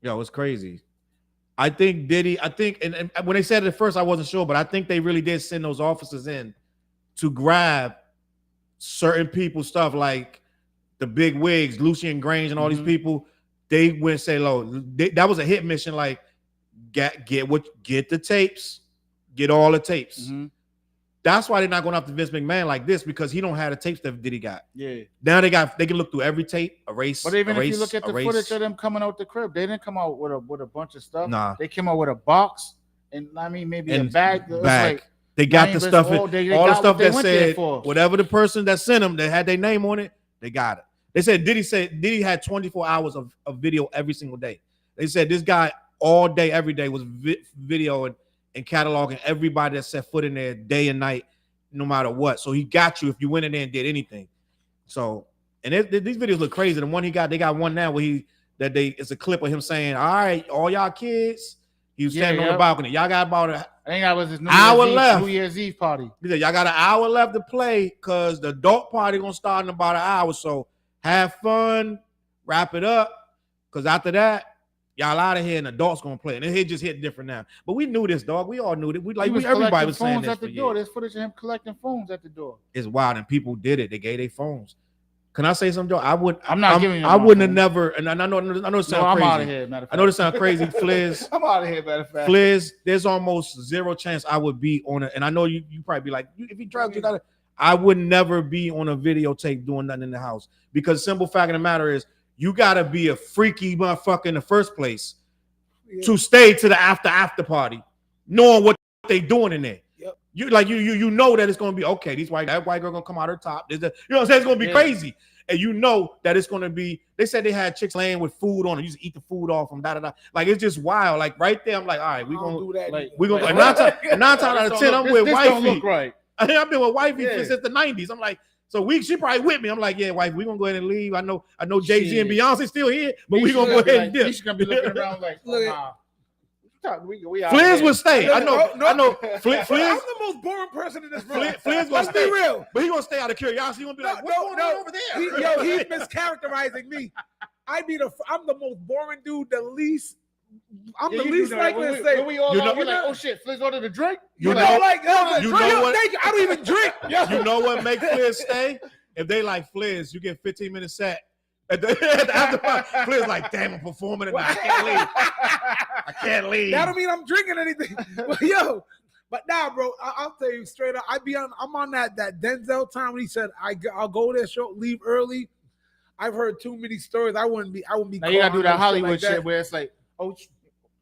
Yo, it's crazy. I think Diddy, and when they said it at first, I wasn't sure, but I think they really did send those officers in to grab certain people's stuff, like the big wigs, Lucian Grange, and all these people. They went and say, "Lo, that was a hit mission. Like, get the tapes, get all the tapes." Mhm. That's why they're not going after Vince McMahon like this, because he don't have the tapes that Diddy got. Yeah. Now they can look through every tape, erase. But even erase, if you look at the erase. footage of them coming out the crib, they didn't come out with a bunch of stuff. Nah. They came out with a box and I mean maybe And a bag. It was bag. like, They got I the mean, stuff, all the all the got stuff what they that went there said for. whatever the person that sent them that had their name on it, they got it. They said Diddy had 24 hours of video every single day. They said this guy all day, every day was video and cataloging everybody that set foot in there day and night, no matter what. So he got you if you went in there and did anything. So, and these videos look crazy. The one they got one now where it's a clip of him saying, "All right, all y'all kids." He was standing on the balcony. Y'all got about I think that was his New Year's Eve party. He said, y'all got an hour left to play because the adult party gonna start in about an hour. So have fun, wrap it up. Because after that, y'all out of here and adults gonna play. And it just hit different now. But we knew this, dog. We all knew it. Everybody was saying phones this at the for door. years. There's footage of him collecting phones at the door. It's wild, and people did it. They gave their phones. Can I say something, Joe? I'm not giving you I my wouldn't have phone. never, and I know it sounds No, I'm crazy. out of here. Matter of fact. I know this sounds crazy, Fliz. I'm out of here. Matter of fact. Fliz, there's almost zero chance I would be on it. And I know you probably be like, if you drugs, you gotta. I would never be on a videotape doing nothing in the house, because simple fact of the matter is, you gotta be a freaky motherfucker in the first place to stay to the after party, knowing what they doing in there. Yep. You know that it's gonna be okay. That white girl gonna come out her top. You know what I'm saying? It's gonna be crazy. And you know that it's gonna be. They said they had chicks laying with food on it. You just eat the food off from da. Like it's just wild. Like right there, I'm like, all right, I don't do that. like- we gonna. Like, And nine times out of 10, I'm with this wifey. don't look right. I've been with wifey Yeah. since the 90s. I'm like, so she probably with me. I'm like, yeah, wife, we gonna go ahead and leave. I know Jay-Z and Shit. Beyonce still here, but we gonna go ahead and dip. He's gonna be looking around like, Look at- nah. We out Fliz here. would stay. I know. No. I know. I'm Fliz, the most boring person in this room. Fliz gonna Let's stay. be real. But he gonna stay out of curiosity. He gonna be like, what's going on over there? He's mischaracterizing me. I'm the most boring dude, the least I'm Yeah, the you least do know that. likely to say. When we all You out, know- we're like, oh shit, Fliz ordered a drink. You You know- know, like, yo, you yo, know what? thank you. I don't even drink. Yo. You know what make Fliz stay? If they like Fliz, you get 15-minute set. At the after party, Fliz like, damn, I'm performing and I can't leave. I can't leave. That don't mean I'm drinking anything. But yo, but nah, bro, I'll tell you straight up. I'm on that Denzel time when he said I'll go there, leave early. I've heard too many stories. I wouldn't be. Now you gotta do calling that no Hollywood like shit that. where it's like, oh,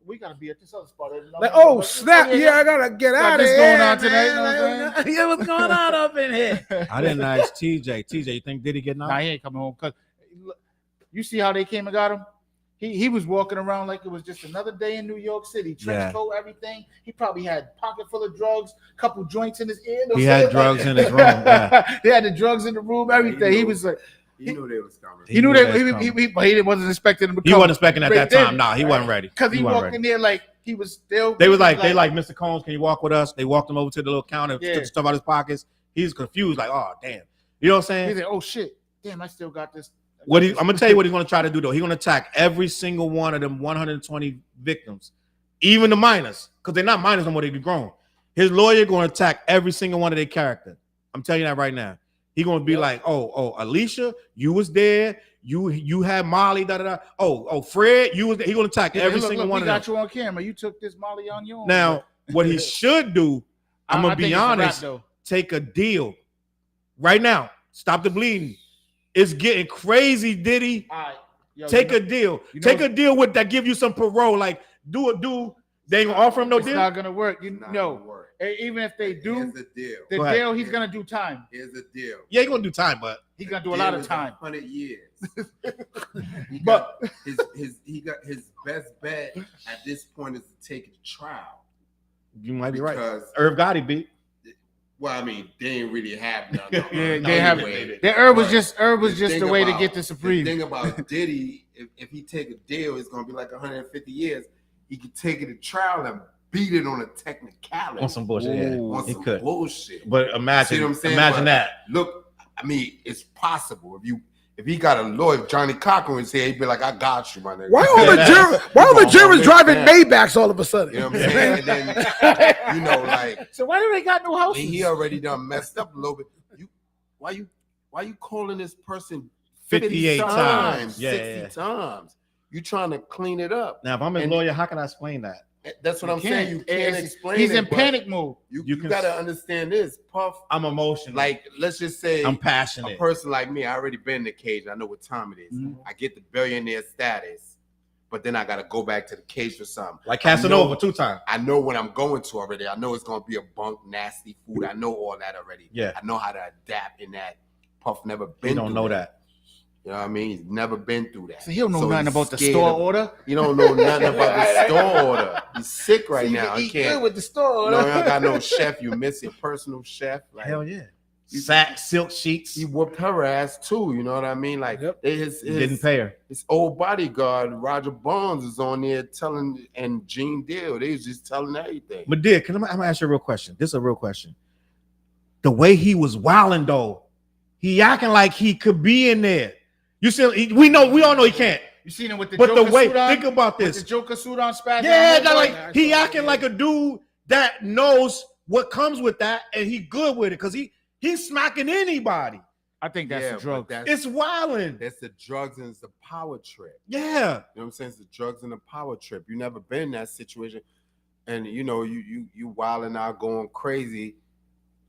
we gotta be at this other spot. Like, oh snap! Yeah, I gotta get out of this here. going on tonight, man. you know what I'm Like, yeah, what's going on up in here? I didn't ask TJ. TJ, you think Diddy getting out? Nah, he ain't coming home because you see how they came and got him. He was walking around like it was just another day in New York City. Trench coat, everything. He probably had a pocket full of drugs, couple joints in his ear. He had drugs in his room. Yeah. They had the drugs in the room, everything. He was like, He knew they was coming. he knew but he wasn't expecting him to come. He wasn't expecting at that Right time. then, Nah, he wasn't ready. Because he wasn't walked ready. in there like he was still. They was like, Mr. Combs, can you walk with us? They walked him over to the little counter, Yeah. took stuff out of his pockets. He's confused, like, oh damn. You know what I'm saying? He's like, oh shit, damn, I still got this. I'm gonna tell you what he's gonna try to do though. He's gonna attack every single one of them 120 victims, even the minors, because they're not minors no more, they be grown. His lawyer gonna attack every single one of their character. I'm telling you that right now. He gonna be like, oh, Alicia, you was there. You had Molly, da da da. Oh, Fred, you was there. He gonna attack every single one of them. We got you on camera. You took this Molly on your own. Now, what he should do, I'm gonna I be think it's a wrap, honest, though. take a deal right now. Stop the bleeding. It's getting crazy, Diddy. All right. Yo, Take a deal. you know- Take a deal with that. Give you some parole. Like do a do. They ain't gonna offer him no It's deal. not gonna work. You Not know, gonna work. even if they do, Here's the deal. the Go ahead. deal, he's gonna do time. Here's the deal. Yeah, he gonna do time, but He's gonna do a lot of time. 100 years. But- He got his best bet at this point is to take it to trial. you might be right. Because, Irv Gotti beat. well, I mean, they ain't really have none. Yeah, No, they have anyway. it. The Herb was But just the the thing way to about- get the Supreme. The thing about Diddy, if he take a deal, it's gonna be like 150 years. He could take it to trial and beat it on a technicality. On some bullshit. Yeah, Ooh. he could. Bullshit. But See imagine, what I'm saying? imagine But that. Look, I mean, it's possible. If he got a lawyer, Johnny Cochran was here, he'd be like, I got you, my nigga. Why all the Germans driving Maybachs all of a sudden? You know what I'm saying? And then, you know, like, So why do they got no houses? he already done messed up a little bit. Why you calling this person 58 times. Yeah, 60 yeah. times? You trying to clean it up. Now, if I'm his And- lawyer, how can I explain that? That's what I'm saying. You can't explain He's it. in but panic mode. You can- got to understand this. Puff, I'm emotional. like, let's just say I'm a passionate. person like me, I already been in the cage. I know what time it is. Mhm. I get the billionaire status, but then I got to go back to the cage for something. Like Casanova 2 times. I know what I'm going to already. I know it's going to be a bunk, nasty food. I know all that already. Yeah. I know how to adapt in that. Puff never been He don't through know that. You know what I mean? He's never been through that. So he don't know nothing he's about the scared store of- order. You don't know nothing about the store order. He's sick right So now. You He can eat can't. good with the store No, order. you don't got no chef. You miss your personal chef. Like, Hell yeah. Sack, silk sheets. he whooped her ass too. You know what I mean? Like Yep. Didn't pay her. his old bodyguard Roger Barnes is on there telling, and Gene Deal. They was just telling everything. But Dick, I'm gonna ask you a real question. This is a real question. The way he was wilding though, he acting like he could be in there. You see, we all know he can't. You seen him with the But Joker the way, suit on? think about With the this. Joker suit on, spaz. Yeah, on, that, homeboy? like he acting like a dude that knows what comes with that, and he good with it because he's smacking anybody. I think that's Yeah, the but drug. It's wilding. That's the drugs and it's the power trip. Yeah. You know what I'm saying? It's the drugs and the power trip. You never been in that situation, and you know you wilding out, going crazy.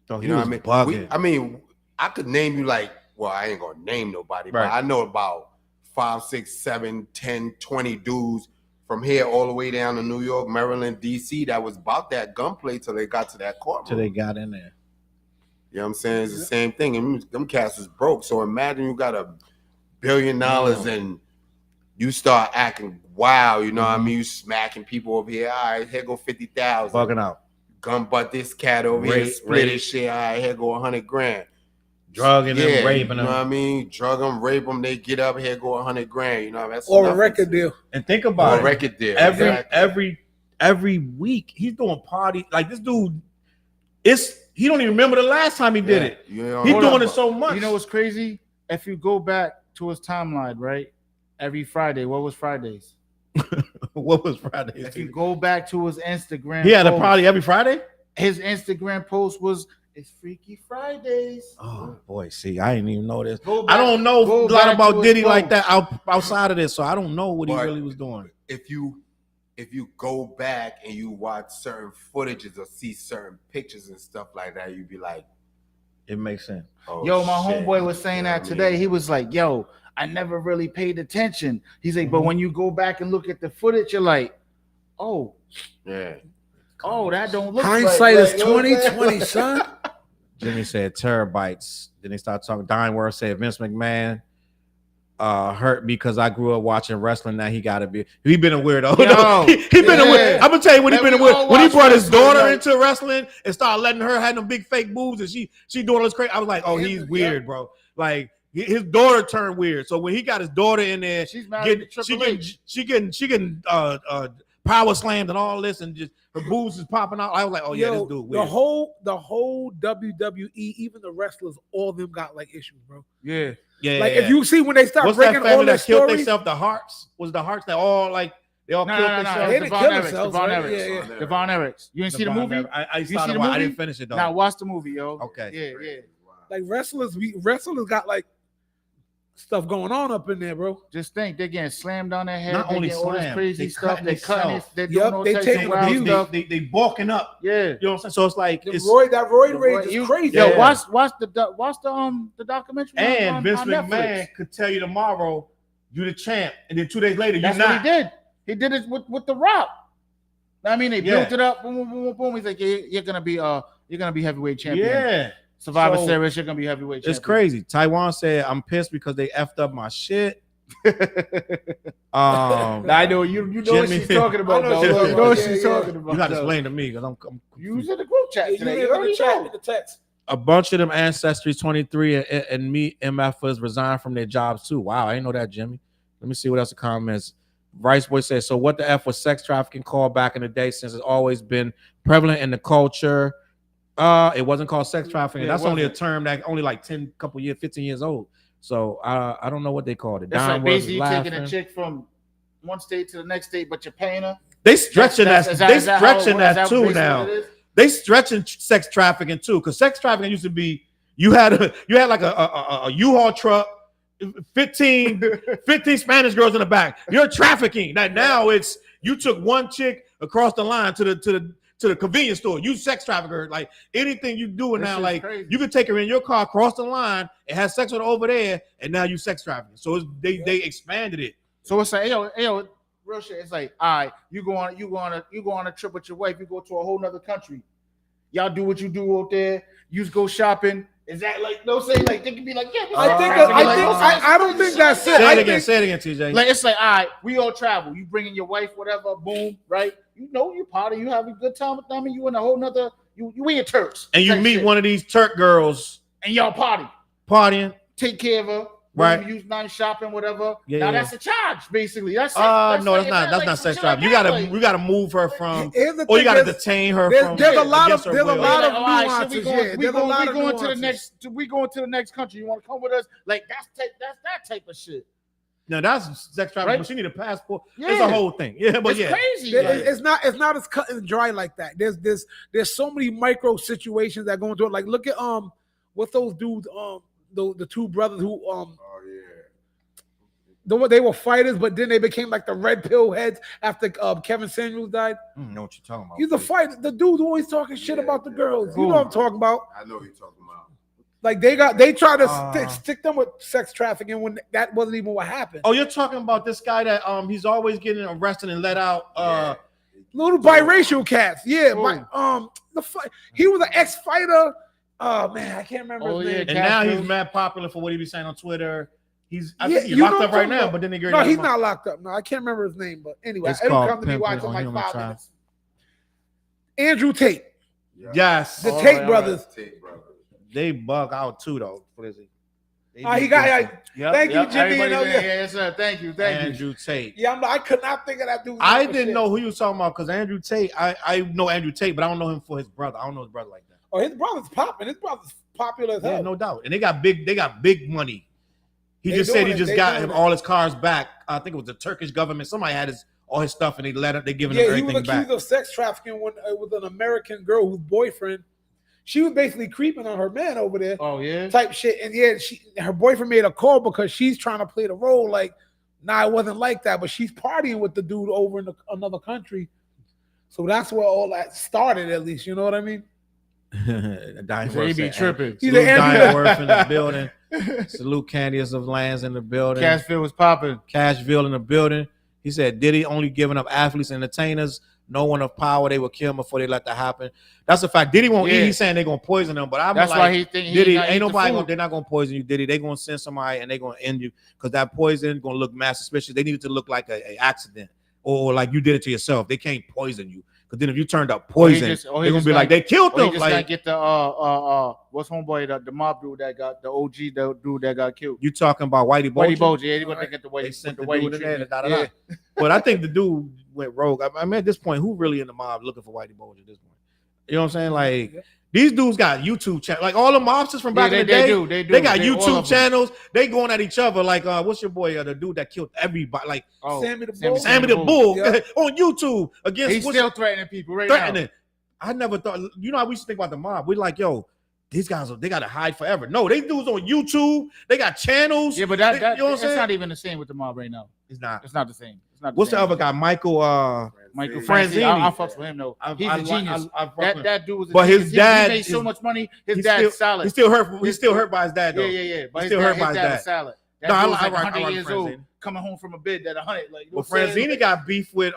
So You know what I mean? bugging. I could name you like, well, I ain't gonna name nobody, but Right. I know about 5, 6, 7, 10, 20 dudes from here all the way down to New York, Maryland, DC that was about that gunplay till they got to that courtroom. Till they got in there. You know what I'm saying? It's the same thing. And them cats is broke. So imagine you got $1 billion and you start acting wild. You know what I mean? You smacking people over here. All right, here go 50,000. Bugging out. Gun butt this cat over here. Rape, Split rape. his shit. All right, here go 100 grand. Drugging them, raping You know what them. I mean? Drug them, rape them. They get up here, go 100 grand. You know that's Or a nothing. record deal. And think Or about a it. record deal. Every week he's doing party. Like this dude, he don't even remember the last time he did it. You know, He's hold doing up. it so much. You know what's crazy? If you go back to his timeline, right? Every Friday, what was Fridays? What was Friday? If you go back to his Instagram, He had a post, party every Friday. his Instagram post was "It's Freaky Fridays." Oh boy, see, I didn't even know this. Go back- I don't know go a lot back about to his Diddy like post. that outside of this, so I don't know what he But really was doing. If you go back and you watch certain footages or see certain pictures and stuff like that, you'd be like, It makes sense. oh, Yo, my shit. homeboy was saying You know that what I today. mean? He was like, "Yo, I never really paid attention." He's like, "But Mhm. when you go back and look at the footage, you're like, oh, Yeah. that don't look." Hindsight right, is you know what I'm saying? 20/20, son. Jimmy said terabytes. Then he started talking. Dying Word said Vince McMahon hurt me because I grew up watching wrestling. Now he gotta be. He been a weirdo. Yo, No, he been a weird. I'm gonna tell you when he Man, been a we weird. all When he watch brought his wrestling, daughter like- into wrestling and started letting her have them big fake boobs and she doing all this crazy. I was like, oh, he's weird, bro. Like his daughter turned weird. So when he got his daughter in there, She's married to she Triple H. getting power slammed and all this and just her boobs is popping out. I was like, oh yeah, Yo, this dude weird. the whole WWE, even the wrestlers, all of them got like issues, bro. Yeah, yeah, Like yeah. if you see when they start What's that breaking all family their that killed stories, themselves? The Hearts was the Hearts that all like they all no, killed no, no, themselves. They no. didn't Devon kill Eric's. themselves, Devon right? Eric's. Yeah, yeah. Devon Eric's. You didn't see the movie? I You started see the I movie? didn't finish it though. Now watch the movie, yo. Okay. Yeah. like wrestlers got like stuff going on up in there, bro. Just think, they're getting slammed on their head. Not they only getting all this slammed, crazy they stuff. cutting They cutting it. themselves. They're Yup, doing all they types taking of wild abuse. stuff. They bulking up. Yeah. You know what I'm saying? So it's like That it's roid rage is crazy. Yo, Yeah. watch the documentary. and on Vince Netflix. McMahon could tell you tomorrow you the champ, and then 2 days later That's you're what not. he did. He did it with the Rock. I mean, they Yeah. built it up. Boom, boom, boom, boom. He's like, you're gonna be heavyweight champion. Yeah, Survivor So, Series, you're gonna be heavyweight champion. it's crazy. Taiwan said I'm pissed because they effed up my shit. I know you know what Jimmy- she's talking about. I know Though. she's You know what talking she's about. talking about. You got to though. explain to me because I'm Use in the group chat You today. live You in the already chat know. with the text. a bunch of them Ancestry 23 and me MFers resigned from their jobs too. Wow, I didn't know that, Jimmy. Let me see what else the comments. Rice Boy says, so what the F was sex trafficking called back in the day since it's always been prevalent in the culture? It wasn't called sex trafficking. Yeah, it That's only a wasn't. term that only like 10 couple years, 15 years old. So I don't know what they called it. That's Don like was basically you taking a laughing. chick from one state to the next state, but you're paying her. They stretching that. Is They is how it stretching works? Is that too basically now. what it is? They stretching sex trafficking too, because sex trafficking used to be you had like a U-Haul truck, 15 Spanish girls in the back. You're trafficking. Now it's you took one chick across the line to the convenience store. You sex trafficker. Like anything you do This now, is like crazy. you could take her in your car, cross the line, and have sex with her over there, and now you sex trafficking. So they expanded it. So it's like, yo, real shit. It's like, all right, you go on a trip with your wife. You go to a whole nother country. Y'all do what you do out there. You just go shopping. Is that like no say like they can be like yeah? I don't think that's it. Say it again. Say it again, TJ. Like it's like all right, we all travel. You bringing your wife, whatever, boom, right? You know you party, you have a good time with them, and you in a whole nother you in your Turks, and you type meet shit. one of these Turk girls and y'all party, partying. take care of her, Right. whatever, use nice shopping, whatever. Yeah, now yeah. that's a charge, basically. That's No, like, that's not sex trafficking. You gotta move her from, Here's the or you thing, gotta there's- detain her there's- from. there's a lot against of- her there's a will. lot of all right, nuances, shit, yeah. we There's a going lot of to the nuances. next. We going to the next country. You want to come with us? Like that's that type of shit. No, that's sex trafficking. Right? But she need a passport. Yeah. It's a whole thing. Yeah, but It's yeah, crazy. There- like, It's not as cut and dry like that. There's so many micro situations that go into it. Like look at what those dudes the two brothers who Oh yeah. they were fighters, but then they became like the red pill heads after Kevin Samuels died. I don't know what you're talking about. He's a fighter. The dude who always talking shit Yeah, about the yeah, girls. yeah. You know what I'm talking about? I know who you're talking about. Like they tried to Uh. stick them with sex trafficking when that wasn't even what happened. Oh, you're talking about this guy that he's always getting arrested and let out. Yeah. Little biracial cats. Yeah, Who? he was an ex-fighter. Oh man, I can't remember Oh, his yeah, name. And now Castro. he's mad popular for what he be saying on Twitter. I Yeah, think he's you know locked what up I'm right talking now, about. but then he No, he's not locked up. No, I can't remember his name, but anyway, It's it'll called come to me Pimping watching on like Human 5 Trial. minutes. Andrew Tate. Yes, The All Tate right, brothers. Tate brothers. they bug out too though. What is he? He got. Thank you, Jimmy. Everybody You know, there, yeah. yes, sir. Thank you. Andrew Tate. Yeah, I could not think of that dude. I didn't know who you was talking about because Andrew Tate. I know Andrew Tate, but I don't know him for his brother. I don't know his brother like that. Oh, his brother's popping. His brother's popular as Yeah, hell. no doubt. And they got big money. He They just said doing he it. just They got doing him it. all his cars back. I think it was the Turkish government. Somebody had all his stuff, and they giving him Yeah, he everything was accused back. of sex trafficking when with an American girl whose boyfriend. She was basically creeping on her man over there. Oh yeah. Type shit. And yeah, her boyfriend made a call because she's trying to play the role like, nah, it wasn't like that. But she's partying with the dude over in another country. So that's where all that started, at least. You know what I mean? They be tripping. He's Salute an Diane Worth in the building. Salute Candice of Lands in the building. Cashville was popping. Cashville in the building. He said, Diddy only giving up athletes and entertainers. No one of power, they will kill him before they let that happen. That's a fact. Diddy won't eat. He's saying they're gonna poison him, but I'm That's like, why he think Diddy ain't nobody. they're not gonna poison you, Diddy. They're gonna send somebody and they're gonna end you because that poison gonna look mass suspicious. They need it to look like a accident or like you did it to yourself. They can't poison you because then if you turned up poison, they're gonna be like they killed them. He just like gotta get the what's homeboy the mob dude that got the OG dude that got killed. you talking about Whitey Bulger? Whitey Bulger, yeah, they gonna get the Whitey. They sent the Whitey dude in there. treatment. Yeah. But I think the dude went rogue. I mean, at this point, who really in the mob looking for Whitey Bulger at this point? You know what I'm saying? Like these dudes got YouTube channels. Like all the mobsters from back in the day, they got YouTube channels. They going at each other. Like what's your boy? The dude that killed everybody. Like Sammy the Bull. Sammy the Bull on YouTube against. He's still threatening people right threatening. now. I never thought. You know how we used to think about the mob. We're like, yo, these guys they gotta hide forever. No, they dudes on YouTube. They got channels. Yeah, but you know what I'm that's saying? not even the same with the mob right now. It's not. It's not the same. It's not. What's the other guy? Michael Franzini. I fucks with him though. He's a genius. That dude was. But his dad he made so much money. His dad's solid. He's still hurt. He's still hurt by his dad though. Yeah. But he's still hurt by his dad. Solid. That No, dude was I like like 100 years old, Franzini. coming home from a bid at 100. Like, Well, Franzini got beef with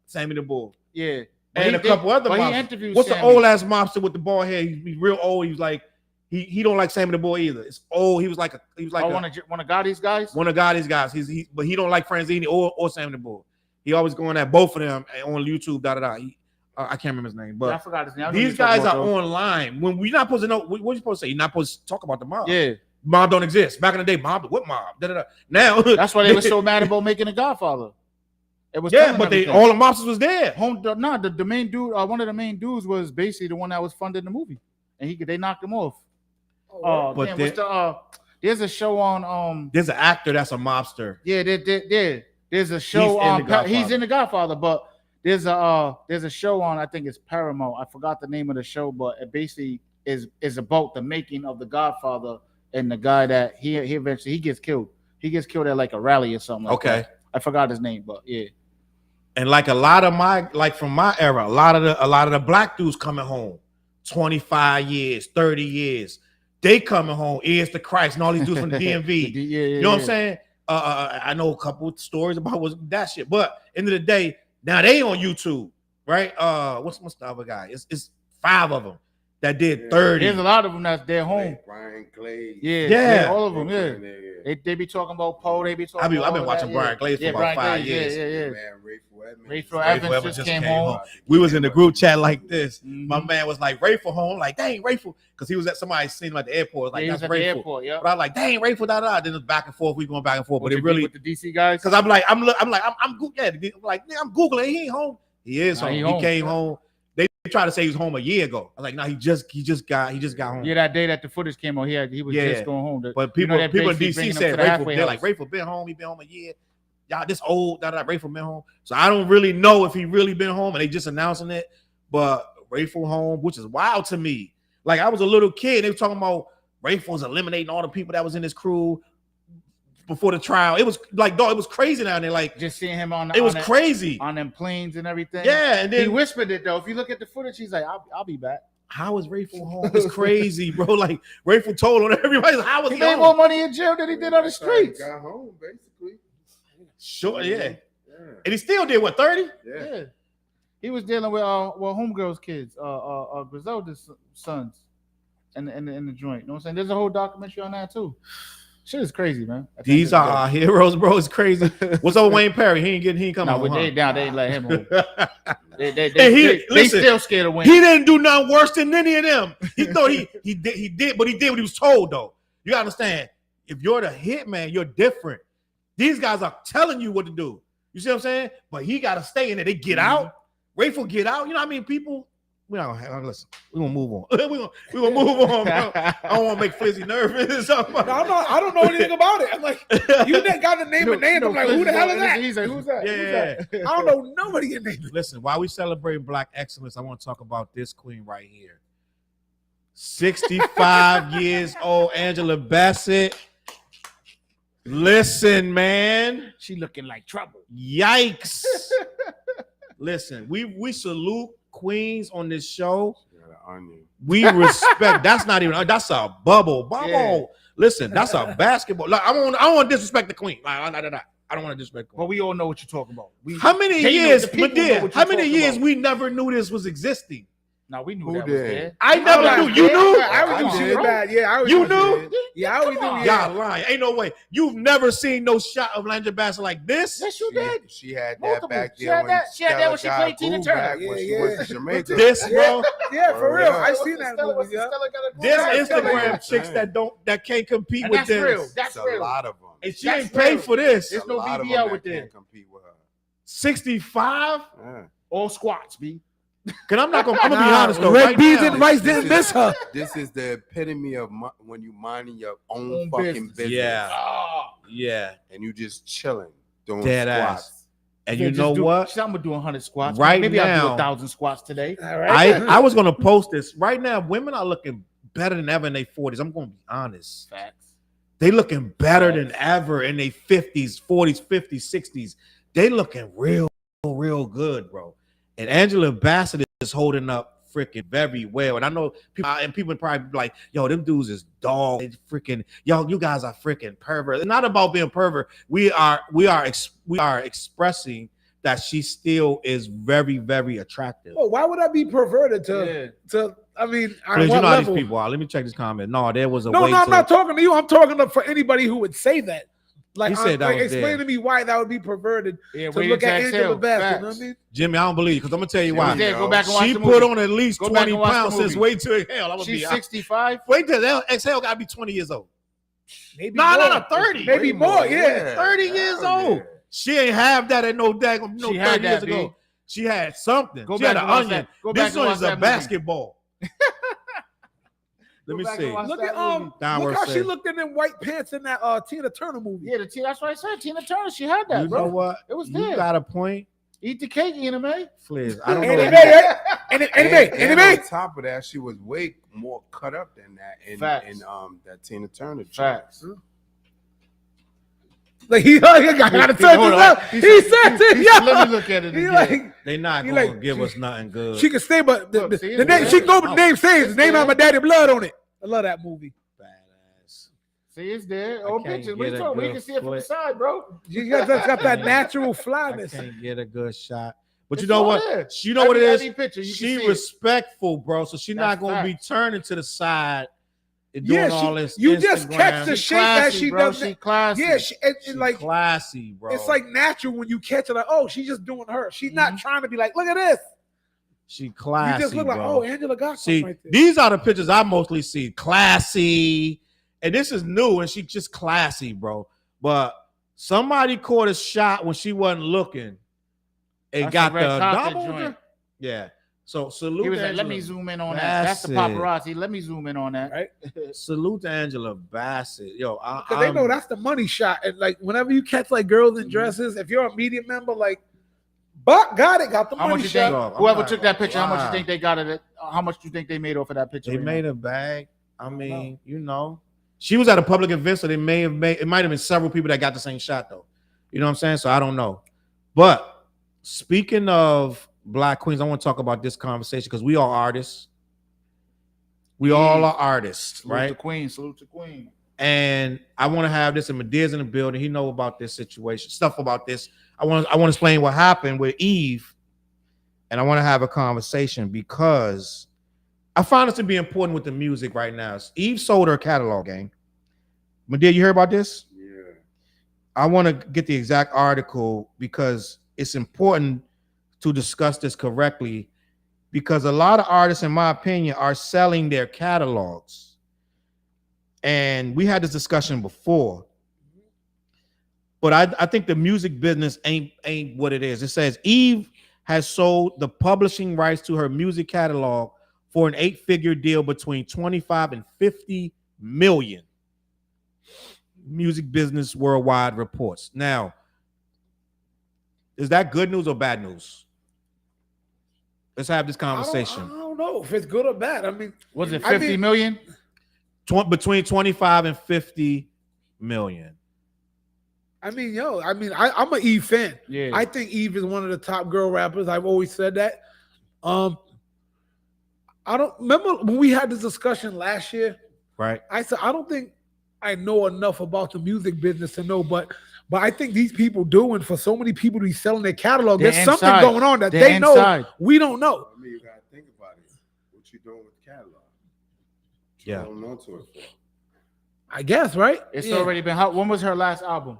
Sammy the Bull. Yeah. And a couple other but he mobsters. interviewed What's Sammy. the old ass mobster with the bald hair? He's real old. He was like, he don't like Sammy the Bull either. It's old. He was like one of Gotti's guys. One of Gotti's guys. But he don't like Franzini or Sammy the Bull. He always going at both of them on YouTube. I can't remember his name, but I forgot his name. These guys are online. When we're not supposed to know, what are you supposed to say? You're not supposed to talk about the mob. Yeah. Mob don't exist. Back in the day, mob, what mob? Now that's why they were so mad about making a Godfather. It was but all the mobsters was there. The main dude, one of the main dudes was basically the one that was funding the movie, and they knocked him off. There's a show on There's an actor that's a mobster. Yeah, there's a show on. He's in the Godfather, but there's a show on. I think it's Paramount. I forgot the name of the show, but it basically is about the making of the Godfather and the guy that he eventually gets killed. He gets killed at like a rally or something. Like that. I forgot his name, but yeah. And like a lot of from my era, a lot of the black dudes coming home, 25 years, 30 years, they coming home, ears to Christ, and all these dudes from the DMV. You know what I'm saying? I know a couple of stories about that shit, but end of the day, now they on YouTube, right? What's the other guy? It's 5 of them that did 30. There's a lot of them that's their home. Brian Clay. Yeah, all of them. Yeah. They be talking about Poe. They be talking. I've been watching Brian Clay for about 5 years. Yeah. Man, Rayful Evans just came home. We was in the group chat like this. My man was like, Rayful home. Like, dang, Rayful. Because he was at somebody's scene like the airport. Like, that's Rayful. But I was like, dang, Rayful, Then it's back and forth. We going back and forth. But it really with the DC guys. Because I'm Googling. He ain't home. He is home. He came home. They tried to say he was home a year ago. I was like, no, he just got home. Yeah, that day that the footage came on, he was just going home. But people in DC said Rayful. They're like, Rayful been home. He been home a year. Y'all, this old, Rayful been home. So I don't really know if he really been home and they just announcing it. But Rayful home, which is wild to me. Like I was a little kid. They were talking about Rayful's eliminating all the people that was in his crew before the trial. It was like, dog, it was crazy down there. Like just seeing him on. It was crazy on them planes and everything. Yeah, and then he whispered it though. If you look at the footage, he's like, "I'll be back." How is Rayful home? It's crazy, bro. Like Rayful told on everybody. How was he made more money in jail than he did on the streets? Got home basically. Sure, yeah. And he still did what 30? Yeah. He was dealing with homegirls' kids, Griselda's sons, in the joint. You know what I'm saying? There's a whole documentary on that too. Shit is crazy, man. These are our heroes, bro. It's crazy. What's up with Wayne Perry? He ain't coming. No, they ain't let him home. They still scared of Wayne. He didn't do nothing worse than any of them. He thought he did, but he did what he was told though. You gotta understand, if you're the hitman, you're different. These guys are telling you what to do. You see what I'm saying? But he gotta stay in there. They get out. Rayful get out. You know what I mean? People we don't listen. We're gonna move on. we're gonna move on, bro. I don't want to make Flizzy nervous. No, I don't know anything about it. I'm like, you got to name a name. I'm like, who the hell is that? He's like, who's that? Yeah. I don't know nobody in name. Listen, while we celebrate Black excellence, I want to talk about this queen right here. 65 years old, Angela Bassett. Listen, man. She looking like trouble. Yikes. Listen, we salute queens on this show. We respect. That's not even. That's a bubble. Yeah. Listen, that's a basketball. Like, I don't want to disrespect the queen. Like, I don't want to disrespect the queen. But we all know what you're talking about. How many years, Madea? How many years we never knew this was existing? No, we knew Who that did? was there. I never knew. You knew? I always knew she was bad. Yeah, I always You knew. knew? Yeah, I always knew. Y'all Yeah. lying. Ain't no way. You've never seen no shot of Angela Bassett like this? Yes, you did. She had that Multiple. back She there had that- she had that when she Stella played got Tina groove Turner. back when she Yeah, went yeah. to Jamaica. This, bro. Yeah, for real. Yeah. I seen that movie. Yeah. There's Stella Instagram got- chicks that can't compete And with that's this. real. That's It's a real. lot of them. And she That's ain't paid real. for this. There's no A lot of BBL them with that that. can't compete with her. 65? Yeah. All squats, B. Cause I'm gonna be honest though. Red Right beans now, and rice didn't miss her. This is the epitome of when you minding your own Own fucking business. business. Yeah. Ah. yeah. And you just chilling doing Dead squats. ass. And you know what? I'm gonna do 100 squats. Right Maybe I'll do now- 1,000 squats today. All right. I was gonna post this right now. Women are looking better than ever in their 40s. I'm gonna be honest. Facts. They looking better than ever in their 50s, 40s, 50s, 60s. They looking real good, bro. And Angela Bassett is holding up freaking very well. And I know people probably be like, yo, them dudes is dog. They freaking, yo, you guys are freaking pervert. It's not about being pervert. We are expressing that she still is very, very attractive. Oh, why would I be perverted to I mean, on Please, what you know how these level? people are. Let me check this comment. No, there was a No, way I'm to- not talking to you. I'm talking for anybody who would say that. Like, He said that was explain there. to me why that would be perverted Yeah, to waiting look to at exhale. Angela Bassett. You know Facts. what I mean? Jimmy, I don't believe you because I'm gonna tell you She was why. there. Go back and watch She the put movie. on at least Go back 20 and watch the pounds since movie. way to exhale. I'm gonna She's be 65. wait till exhale gotta be 20 years old. Maybe No, more. no, 30. Maybe Way more, yeah. 30 years Hell old. yeah. She ain't have that at no daggone no She 30 had years that, ago. B. She had something. Go She back had an and watch onion. that. Go back This and one watch is that a movie. basketball. Let Go me back see. and watch Look that at movie. Downward look how she Save. looked in them white pants in that Tina Turner movie. Yeah, that's what I said. Tina Turner, she had that, You bro. know what? It was You there. got a point, Eat the cake, anime. Fliz. I don't know. Anime, if you- right? Anime. And on top of that, she was way more cut up than that in Facts. that Tina Turner. joint. Facts. Like he gotta touch Hold this on. up. He said it, He said, let yeah. me look at it He again. like They not He gonna like- give us nothing good. she can stay, but the Look, see, name it's she can go with there. the name says the name there. had my daddy blood on it. I love that movie. Badass. See, it's there. I Old can't pictures. What get you a talking? We good can see it from the flick. side, bro. You got that natural I flyness. can't get a good shot. But you It's know all what? there. You know what it Every is? picture, you can She see it. respectful, bro. So she's not That's gonna be facts. turning to the side and doing Yeah, all this. you just Instagram. catch the She shape that classy, she bro. does. She classy. Yeah, and She like classy, bro. it's like natural when you catch it. Like, oh, she's just doing her. She's Mm-hmm. not trying to be like, look at this. she classy, You just look like, bro. oh, Angela got See, something right there. these are the pictures I mostly see. Classy. And this is new, and she just classy, bro. But somebody caught a shot when she wasn't looking. And That's got the red the carpet double. joint. Yeah. So salute. He was like, let Angela me zoom in on that. That's the Bassett. paparazzi. Let me zoom in on that. Right? Salute to Angela Bassett. Yo, Because they know that's the money shot. And like whenever you catch like girls in dresses, if you're a media member, like Buck got the How much money you shot. think? I'm Whoever not took that gonna picture, how much lie. you think they got it? How much you think they made off of that picture? They right made now? a bag. I mean, you know, she was at a public event, so they may have made it might have been several people that got the same shot, though. You know what I'm saying? So I don't know. But speaking of Black queens, I want to talk about this conversation because we are artists. We all are artists, Salute right? to Queen. Salute to Queen. And I want to have this, and Medea's in the building. He know about this situation, stuff about this. I want to explain what happened with Eve, and I want to have a conversation because I find this to be important with the music right now. Eve sold her catalog, gang. Medea, you heard about this? Yeah. I want to get the exact article because it's important to discuss this correctly because a lot of artists, in my opinion, are selling their catalogs. And we had this discussion before. But I think the music business ain't what it is. It says Eve has sold the publishing rights to her music catalog for an 8-figure deal between 25 and 50 million. Music Business Worldwide reports. Now, is that good news or bad news? Let's have this conversation. I don't know if it's good or bad. I mean, was it 50 million? Between 25 and 50 million. I mean, I'm an Eve fan. Yeah. I think Eve is one of the top girl rappers. I've always said that. I don't remember when we had this discussion last year. Right. I said I don't think I know enough about the music business to know, but I think these people do, and for so many people to be selling their catalog, there's something going on that they know we don't know. I mean, you gotta think about it. What you doing with the catalog? Yeah. Holding on to it for. I guess, right? It's already been. When was her last album?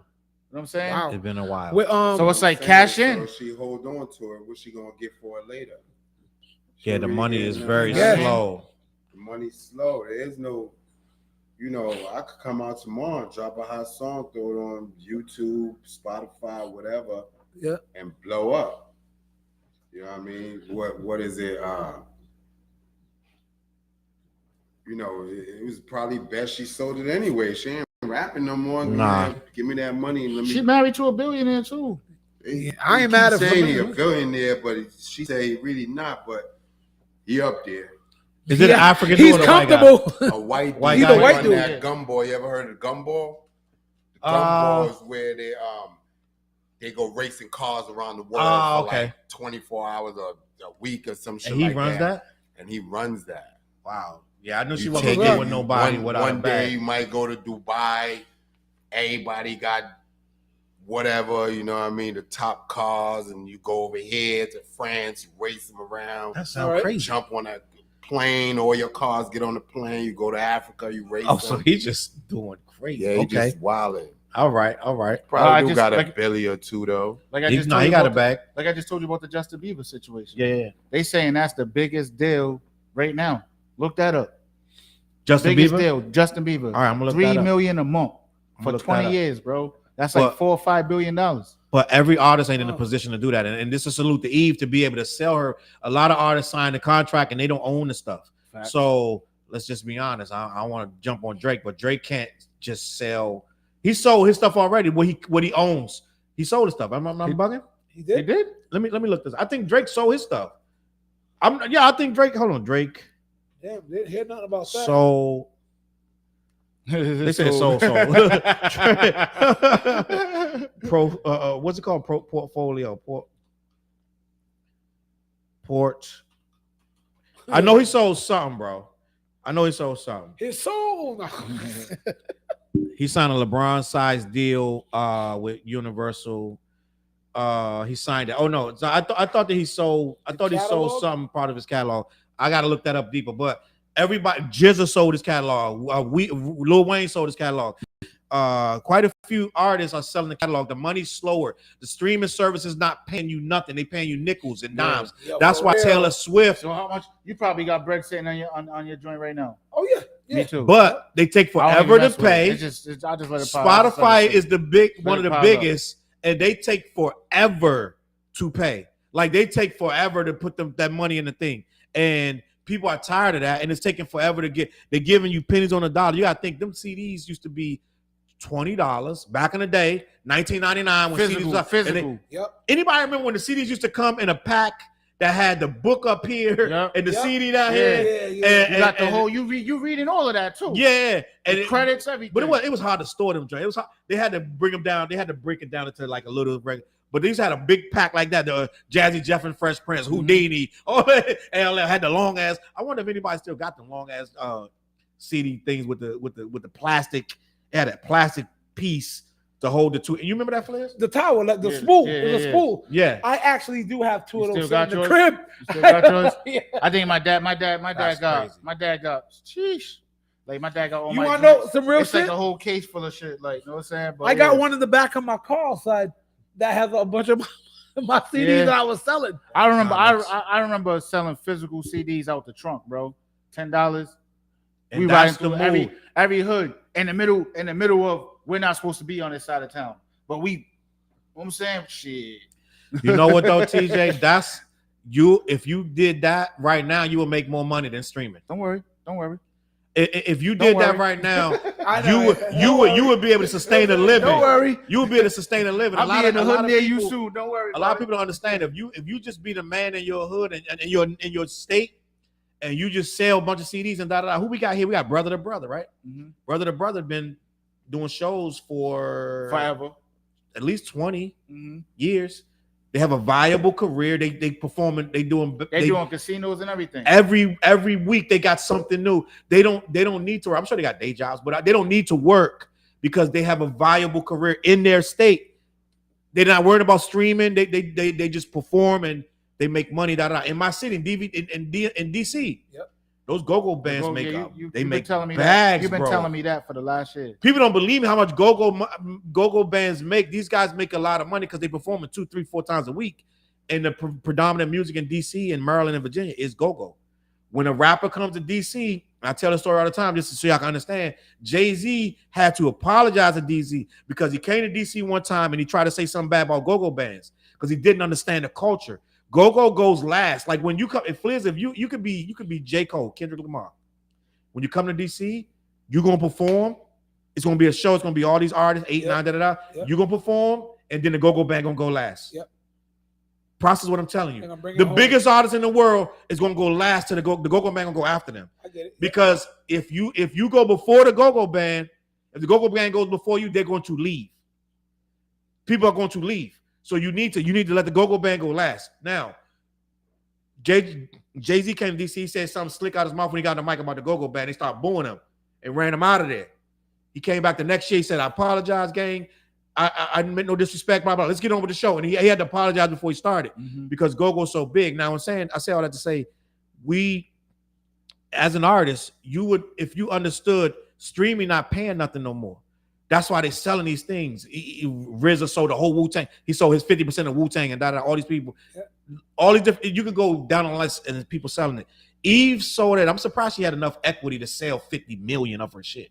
You know what I'm saying? Wow. It's been a while. So it's like cash in. So she hold on to it. What she gonna get for it later? Yeah, the really money get is nothing. very Yeah. slow. The money's slow. There is no, I could come out tomorrow and drop a hot song, throw it on YouTube, Spotify, whatever, Yeah. and blow up. You know what I mean? What is it? It was probably best she sold it anyway. She ain't rapping no more. Nah. Give me that money and let me. She married to a billionaire too. I ain't mad at saying he a him. billionaire, but she say he really not. But he up there. Is it an African He's dude or a white guy? comfortable. A white White dude. guy. He's a white Run dude. that gumball. You ever heard of gumball? The gumball is where they go racing cars around the world for okay. like 24 hours a week or some shit. And he like runs that? And he runs that. Wow. Yeah, I knew she You wasn't take gonna it, get with nobody without a one day you bag. might go to Dubai. Everybody got whatever, you know what I mean, the top cars, and you go over here to France, you race them around. That sounds Right. crazy. Jump on a plane, all your cars get on the plane, you go to Africa, you race Oh, them. so he's just doing crazy. Yeah, he Okay. just wilding. All right. Probably I got a just- billy or two though. Like I He just told you got about a bag. Like I just told you about the Justin Bieber situation. Yeah. They saying that's the biggest deal right now. Look that up. Justin Biggest Bieber. deal, Justin Bieber. All right, I'm gonna look 3 that up. million a month I'm for gonna look that 20 up. years, bro. That's But- like $4 or $5 billion. But every artist ain't in a position to do that. And this is a salute to Eve to be able to sell her. A lot of artists sign the contract and they don't own the stuff. Facts. So let's just be honest. I want to jump on Drake, but Drake can't just sell. He sold his stuff already. What he owns, he sold his stuff. I'm bugging. He They did. did? Let me look this. I think Drake sold his stuff. I think Drake. Hold on, Drake. Damn, didn't hear nothing about that. So they said sold. What's it called? Portfolio. Port. I know he sold something, bro. I know he sold something. His soul. He signed a LeBron size deal with Universal. He signed it. Oh no, so I thought that he sold. I thought he sold catalog? some part of his catalog. I got to look that up deeper. But everybody, Jizza sold his catalog. Lil Wayne sold his catalog. Quite a few artists are selling the catalog. The money's slower. The streaming service is not paying you nothing. They paying you nickels and dimes. Yo, That's for why real. Taylor Swift. So how much? You probably got bread sitting on your joint right now. Oh yeah. Me too. But they take I don't forever even to mess with it. pay. I just let it pile. I just let Spotify it sit. is one Let of it the pile up. biggest, and they take forever to pay. Like they take forever to put that money in the thing, and people are tired of that, and it's taking forever to get. They're giving you pennies on the dollar. You gotta think them CDs used to be $20 back in the day, 1999 when CDs was physical. Yep. Anybody remember when the CDs used to come in a pack that had the book up here Yep. and the Yep. CD down Yeah. here? Yeah. You got the whole. You reading all of that too. Yeah, and The credits, everything. But it was hard to store them. It was hard. They had to bring them down. They had to break it down into like a little regular. But these had a big pack like that. The Jazzy Jeff and Fresh Prince, Houdini, and had the long ass. I wonder if anybody still got the long ass CD things with the plastic. It had a plastic piece to hold the two. You remember that, Flares? The tower, like the Yeah, spool. yeah, It was a yeah. spool. Yeah. I actually do have two You of those still in got the yours? crib. You still got yours? Yeah. I think my dad That's got crazy. sheesh. Like my dad got all You my want to know joints. some real It's shit? like a whole case full of shit. Like, you know what I'm saying? But I got yeah. one in the back of my car side that has a bunch of my CDs Yeah. that I was selling. I remember. Nah, that's- I remember selling physical CDs out the trunk, bro. $10. And We that's riding the through move. every hood in the middle of we're not supposed to be on this side of town, but we. You know what I'm saying? Shit. You know what though, TJ? That's you. If you did that right now, you would make more money than streaming. Don't worry. If you Don't did that worry. right now, I know you would be able to sustain a living. Don't worry. You would be able to sustain a living. I'll be in the hood near you people, soon. Don't worry. a lot of people don't understand if you just be the man in your hood and in your state, and you just sell a bunch of CDs and da. Who we got here? We got Brother to Brother, right? Mm-hmm. Brother to Brother been doing shows for Forever. at least 20 years. They have a viable career. They performing. They doing casinos and everything. Every week they got something new. They don't need to work. I'm sure they got day jobs, but they don't need to work because they have a viable career in their state. They're not worried about streaming. They just perform and they make money. In my city, in DC, yep. Those go-go bands they make bags. You've been telling me that for the last year. People don't believe me how much go-go bands make. These guys make a lot of money because they perform it 2, 3, 4 times a week. And the predominant music in DC and Maryland and Virginia is go-go. When a rapper comes to DC, I tell the story all the time just so y'all can understand. Jay-Z had to apologize to DC because he came to DC one time and he tried to say something bad about go-go bands because he didn't understand the culture. Go-go goes last. Like when you come, if you could be J. Cole, Kendrick Lamar. When you come to DC, you're gonna perform. It's gonna be a show. It's gonna be all these artists, 8, 9, Yep. You're gonna perform, and then the go-go band gonna go last. Yep. Process what I'm telling you. The biggest artist in the world is gonna go last to the go-go band gonna go after them. I get it. Because if you go before the go-go band, if the go-go band goes before you, they're going to leave. People are going to leave. So you need to let the go-go band go last. Now, Jay-Z came to DC, he said something slick out his mouth when he got on the mic about the go-go band. They started booing him and ran him out of there. He came back the next year, he said, I apologize, gang. I meant no disrespect, blah, blah. Let's get on with the show. And he had to apologize before he started because go-go's so big. Now, I say all that to say, we, as an artist, if you understood streaming not paying nothing no more. That's why they're selling these things. RZA sold the whole Wu-Tang. He sold his 50% of Wu-Tang and all these people. All these different, you could go down on the list and people selling it. Eve sold it. I'm surprised she had enough equity to sell 50 million of her shit.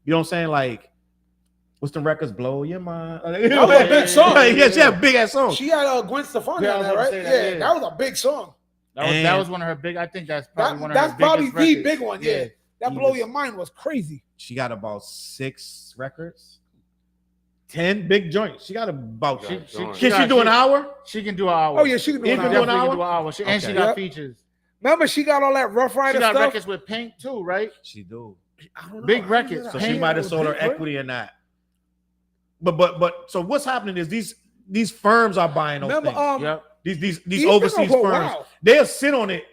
You know what I'm saying? Like, what's the records blow your mind? That was a big song. Yeah, she had a big ass song. She had Gwen Stefani on that, right? Yeah, that was a big song. That was one of her big. I think that's probably one of her biggest probably the records. big one. Yeah. That Blow Your Mind was crazy. She got about 6 records, 10 big joints. She got about. Can she do an hour? She can do an hour. Oh yeah, she can do an hour. Can do an hour. And she got features. Remember, she got all that Rough Rider stuff. She got records with Pink too, right? She do. I don't know. Big records. So she might have sold her equity in that. But so what's happening is these firms are buying those things. These overseas firms. Wow. They'll sit on it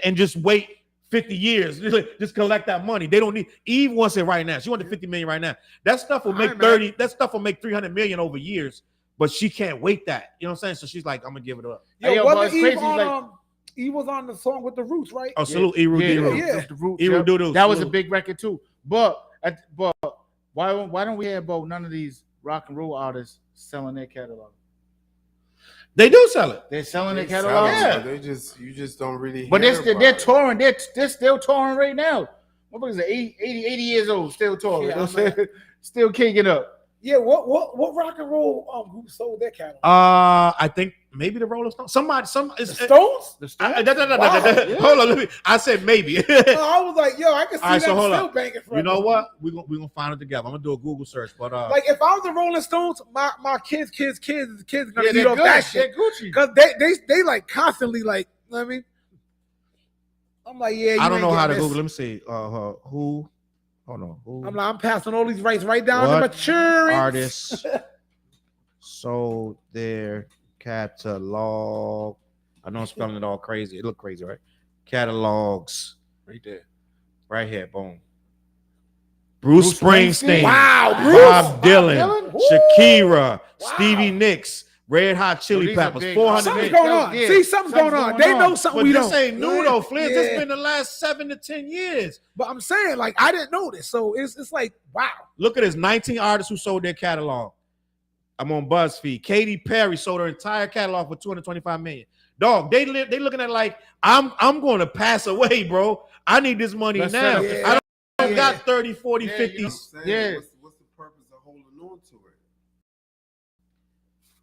and just wait 50 years, just collect that money. They don't need. Eve wants it right now. She wants the 50 million right now. That stuff will make 30. That stuff will make 300 million over years. But she can't wait that. You know what I'm saying? So she's like, I'm gonna give it up. Wasn't Eve on? Eve was on the song with the Roots, right? Oh, salute Eru. That was a big record too. But why don't we hear about none of these rock and roll artists selling their catalog? They do sell it. They're selling their catalog. Yeah, you just don't really. But they're touring. They're still touring right now. What is it? 80 years old, still touring. Yeah, still kicking up. Yeah. What rock and roll who sold their catalog? I think maybe the Rolling Stones. The Stones. The Stones. Wow. Hold on. I said maybe. I was like, yo, I can see that still banging. You know what? We're gonna find it together. I'm gonna do a Google search. But like if I was the Rolling Stones, my kids gonna eat off that shit because they like constantly like. You know what I mean, I'm like, yeah. I don't know how to Google. Let me see. Who? Hold on. Who? I'm passing all these rights right down to maturity. Artists sold their catalog. I know I'm spelling it all crazy. It look crazy, right? Catalogs. Right there. Right here. Boom. Bruce Springsteen. Wow. Bob Dylan. Shakira. Stevie Nicks. Red Hot Chili Peppers. 400 Something's going on. See, something's going on. They know something we don't. But this ain't new though, Flint. This been the last 7 to 10 years. But I'm saying, like, I didn't know this. So it's like, wow. Look at this. 19 artists who sold their catalog. I'm on BuzzFeed. Katy Perry sold her entire catalog for $225 million. Dog, they looking at like, I'm going to pass away, bro. I need this money now. I don't got 30, 40, 50. What's the purpose of holding on to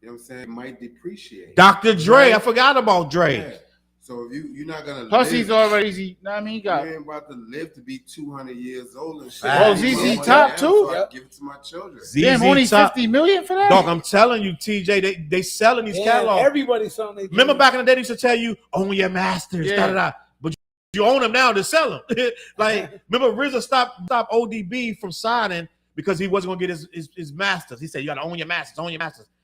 it? know what I'm saying, might depreciate. Dr. Dre, I forgot about Dre. Yeah. So if you're not gonna Plus, live, he's already. You know what I mean, he got. you ain't about to live to be 200 years old and shit. Oh, ZZ Money Top now, too? So I give it to my children. Damn, only 50 million for that. Dog, I'm telling you, TJ, they selling these catalogs. Everybody's selling these. Remember back in the day, they used to tell you, own your masters, Yeah. but you own them now to sell them. Like, remember RZA stopped ODB from signing because he wasn't gonna get his masters. He said, you gotta own your masters,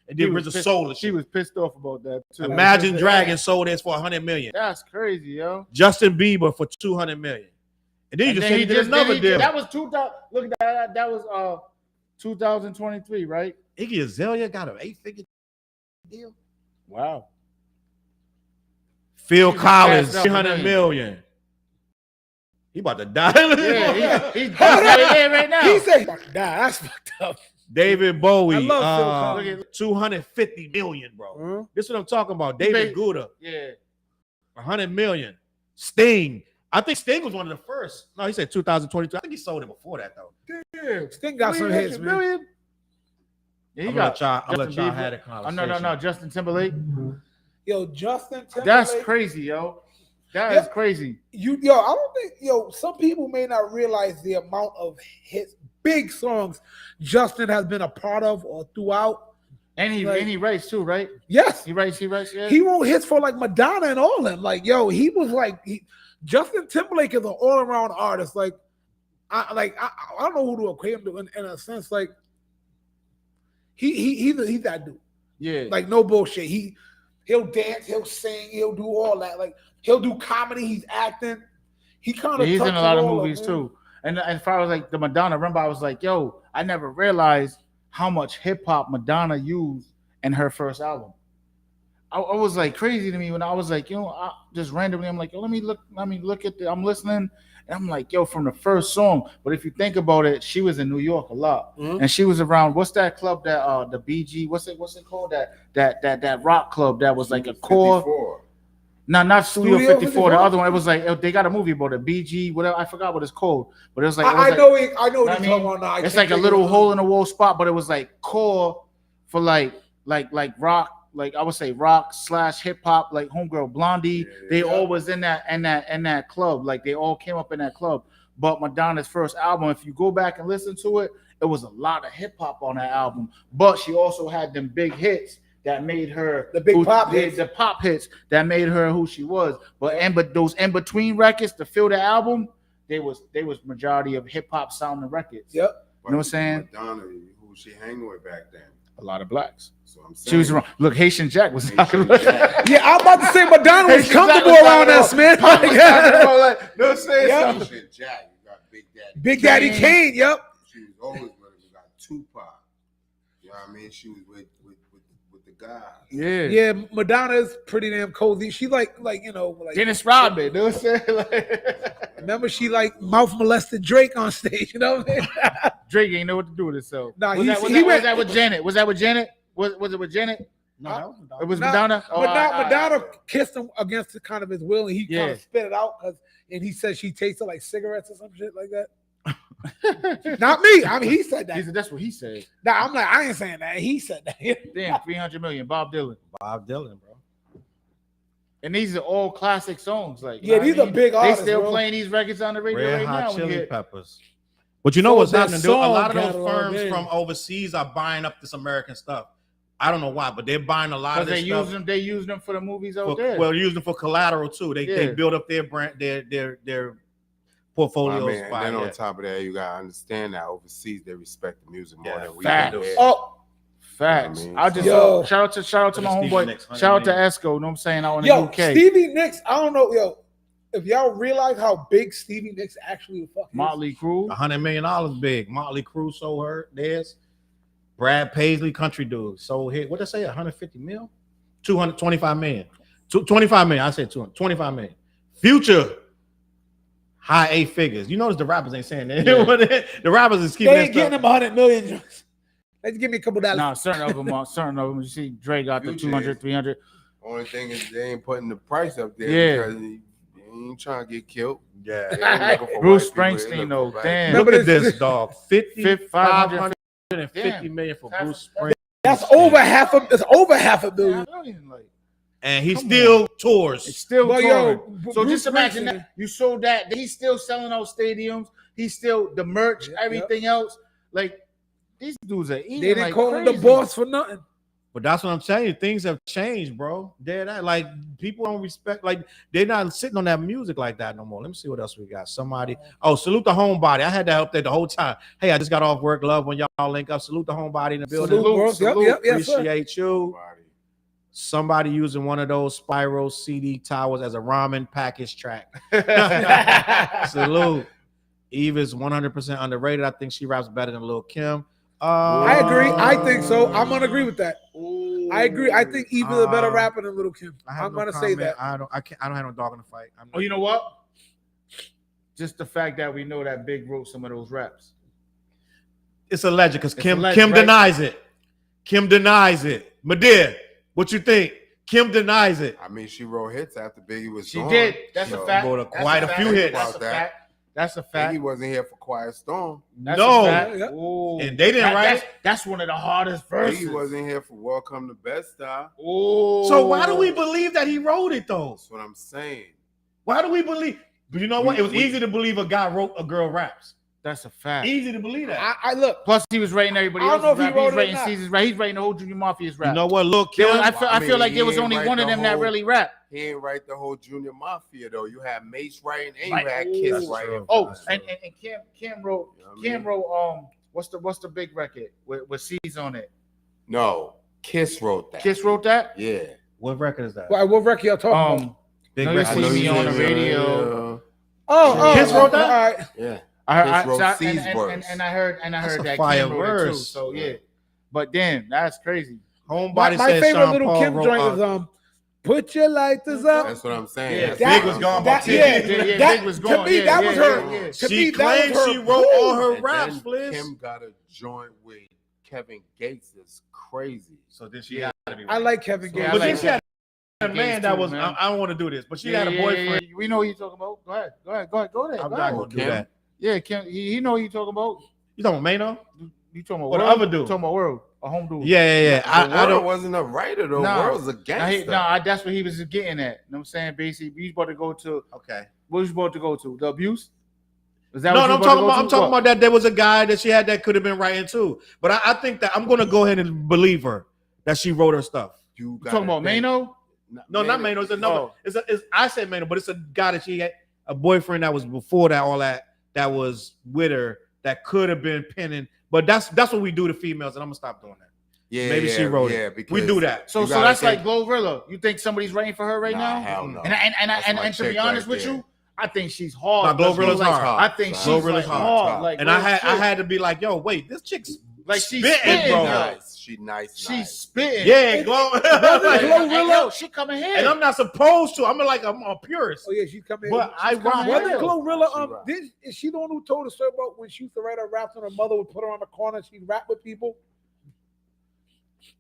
And then RZA sold it. She was pissed off about that too. Imagine Dragons sold this for $100 million. That's crazy, yo. Justin Bieber for $200 million. And then you just said he did another deal. That was 2000. Look at that. That was 2023, right? Iggy Azalea got an 8-figure deal. Wow. Phil He was Collins, passed up $300 million. He about to die. Yeah, he's dead right now. He said, "Nah, that's fucked up." David Bowie, I love Phil Collins. $250 million, bro. Huh? This is what I'm talking about. David Guetta, Yeah. $100 million. Sting. I think Sting was one of the first. No, he said 2022. I think he sold it before that, though. Yeah. Sting got some hits, man. Million. Yeah, he I'm got. gonna let y'all Bieber. have a Oh, conversation. no. Justin Timberlake. Yo, Justin Timberlake. That's crazy, yo. That is crazy. I don't think, some people may not realize the amount of hits, big songs Justin has been a part of or throughout. And he writes too, right? Yes. He writes, yeah. He wrote hits for like Madonna and all them. Like, he was like, Justin Timberlake is an all-around artist. Like, I don't know who to equate him to in a sense. Like, he's that dude. Yeah. Like, no bullshit. He'll dance, he'll sing, he'll do all that. Like, he'll do comedy, he's acting. He kind of he's in a lot of movies too. And as far as like the Madonna, remember I was like, yo, I never realized how much hip hop Madonna used in her first album. I was like crazy to me when I was like, just randomly, I'm like, yo, let me look at I'm listening. And I'm like, yo, from the first song. But if you think about it, she was in New York a lot. Mm-hmm. And she was around, what's that club that the BG, what's it called? That rock club that was like a core. 54. No, not Studio 54. 54. The other one, it was like they got a movie about it, BG, whatever. I forgot what it's called, but it was like I know what you're talking about now. It's like a little hole in the wall spot, but it was like core for like rock, like I would say rock / hip hop, like Homegirl Blondie. They all was in that club, like they all came up in that club. But Madonna's first album, if you go back and listen to it, it was a lot of hip hop on that album. But she also had them big hits that made her the pop hits that made her who she was. But those in between records to fill the album, they was majority of hip hop sounding records. Yep. You know what I'm saying? Madonna, who was she hanging with back then? A lot of blacks. So I'm saying, She was wrong. Look, Haitian Jack was Haitian Jack. Yeah, I'm about to say Madonna was Haitian comfortable Jack was around talking us, man. Pop was talking about, like, no saying Yeah. something. Haitian Jack, you got Big Daddy. Big Daddy Kane, yep. She was always with him. You got Tupac. You know what I mean? She was with the guys. Yeah. Yeah, Madonna's pretty damn cozy. She like Dennis Rodman. You know what I'm saying? Like, remember she like mouth molested Drake on stage, you know what I mean? Drake ain't know what to do with himself. Nah, was that with Janet? Was that with Janet? Was it with Janet? No, It was Madonna. Madonna kissed him against the kind of his will, and he kind Yeah. of spit it out and he said she tasted like cigarettes or some shit like that. Not me. I mean, he said that. That's what he said. Nah, I'm like, I ain't saying that. He said that. Damn, 300 million. Bob Dylan. Bob Dylan, bro. And these are all classic songs. Like, Yeah, these are big artists, They still bro. playing these records on the radio Red right Hot now. when you Chili get- Peppers. But you know So what's that happening, dude? A song lot of those catalog, firms yeah. from overseas are buying up this American stuff. I don't know why, but they're buying a lot of Because this stuff. they use them for the movies out there. Well, using them for collateral too. They Yeah. build up their brand, their portfolios. I mean, and by then on that. top of that, you gotta understand that overseas they respect the music more Yeah, than we facts. do. Oh, Facts. I mean, I just Yo. shout out to my Stevie homeboy. Nicks, 100 Shout out to million. Esco. You know what I'm saying? Out in the yo, UK. Stevie Nicks. I don't know, yo. If y'all realize how big Stevie Nicks actually fucking is. Motley Crue. $100 million big. Motley Crue sold her theirs. Brad Paisley, country dude, sold hit. What did I say? 150 mil? 225 million. 25 million. I said 225 million. Future, high 8 figures. You notice the rappers ain't saying that. Yeah. The rappers is keeping They that ain't getting stuff. them 100 million. Let's give me a couple dollars. Nah, certain of them are. Certain of them. You see, Dre got the Future 200, 300. Only thing is they ain't putting the price up there Yeah. because he ain't trying to get killed. Yeah. They ain't looking for Bruce white people, they Springsteen, looking though. for black Damn. Look Remember at this, dog. 550 550 million for Damn. Bruce Springsteen. That's over half a. It's over half a billion. Like, and he still tours. it's still But touring. yo, So Bruce just imagine Springsteen- that you sold that. He's still selling out stadiums. He's still the merch, everything else. Like these dudes are eating. They didn't like call crazy. him the boss for nothing. But that's what I'm saying. Things have changed, bro. Like people don't respect. Like they're not sitting on that music like that no more. Let me see what else we got. Somebody. Oh, salute the homebody. I had that up there the whole time. Hey, I just got off work. Love when y'all link up. Salute the homebody in the building. Salute, bro. Yep, sir. Appreciate you. Somebody using one of those spiral CD towers as a ramen package track. Salute. Eve is 100% underrated. I think she raps better than Lil' Kim. I agree. I think so. I'm gonna agree with that. I agree. I think Eve is a better rapper than Lil' Kim. I'm gonna say that. I don't have no dog in the fight. Oh, you know what? Just the fact that we know that Big wrote some of those raps. It's alleged because Kim alleged, Kim right? denies it. Kim denies it. Madea, what you think? Kim denies it. I mean, she wrote hits after Biggie was She gone. did. That's So, a fact. wrote That's quite a fact. few hits. That's a fact. That's a fact. Biggie wasn't here for Quiet Storm. That's No. a fact. Yeah. Ooh. And they didn't write it. That's one of the hardest verses. Biggie wasn't here for Welcome to Bed-Stuy. Ooh. So why do we believe that he wrote it though? That's what I'm saying. Why do we believe? But you know what? It was easy to believe a guy wrote a girl raps. That's a fact. Easy to believe that. I look. Plus, he was writing everybody I don't else's know if rap. he He's wrote it or writing not. Caesar's rap. He's writing the whole Junior Mafia's rap. You know what? Lil' Kim. I feel like there was he only ain't one of write them the that whole- really rap. He ain't write the whole Junior Mafia though. You had Mace writing and Right. you had Ooh. Kiss That's writing. true. Oh, That's and true. Cam wrote. You know what I Cam mean? wrote. What's the big record with C's on it? No, Kiss wrote that. Kiss wrote that. Yeah. What record is that? What record y'all talking about? Big No, you record. see me on the said, radio. Kiss wrote that? All right. Yeah. I Kiss wrote so I- C's and verse. I heard That's a that fire Cam wrote it too. verse. So yeah, but damn, that's crazy. Homebody My said favorite Sean Little Paul Kim wrote, joint is Put Your Lighters Up. That's what I'm saying. Yeah, That's Big what was I'm gone saying. by 10 Yeah, years. Big was to gone. me, Yeah, that yeah, was yeah, her. yeah. To She me, that was claims her. she wrote all her And raps, then Fliz. Kim got a joint with Kevin Gates that's crazy. So then she Yeah. had to be I like Kevin Yeah, Gates. I But like then she had a Gates man that too, was, man. I don't want to do this, but she Yeah, had a yeah, boyfriend. yeah. We know who you talking about. Go ahead. Go there. I'm Go not ahead. going to do Kim? that. Yeah, Kim. He know who you talking about. You talking about Mano? You talking about Or the World? other dude? You talking about World? A home dude. Yeah. I I don't. wasn't a writer though. Nah. World's a gangster. That's what he was getting at. You know what I'm saying? Basically, we about to go to. Okay. What was you about to go to? The abuse? Is that No, what you I'm about to talking go about. to? I'm talking What? about that there was a guy that she had that could have been writing too. But I think that I'm gonna go ahead and believe her that she wrote her stuff. You talking about Mano? No, not Mano. It's another. Oh. It's I said Mano, but it's a guy that she had a boyfriend that was before that, all that was with her that could have been penning. But that's what we do to females, and I'm gonna stop doing that. Yeah, Maybe she wrote it. because We do that. So you so gotta that's think- like Glorilla. You think somebody's writing for her right Nah, now? hell no. And That's my and to chick be honest right with there. you, I think she's hard. Nah, Glorilla's Like, hard. I think she's Glorilla's like hard. hard. Like And real I shit. had to be like, yo, wait, this chick's like she's spitting, spitting, bro. yo. Nice. She nice. She's spitting. yeah, Glow. Like, Glorilla. hey, yo, she coming here. And I'm not supposed to. I'm a purist. Oh yeah, she's coming. But I rock. coming Wasn't in. Glorilla? She Is she the one who told us about when she used to write her raps and her mother would put her on the corner? She'd rap with people.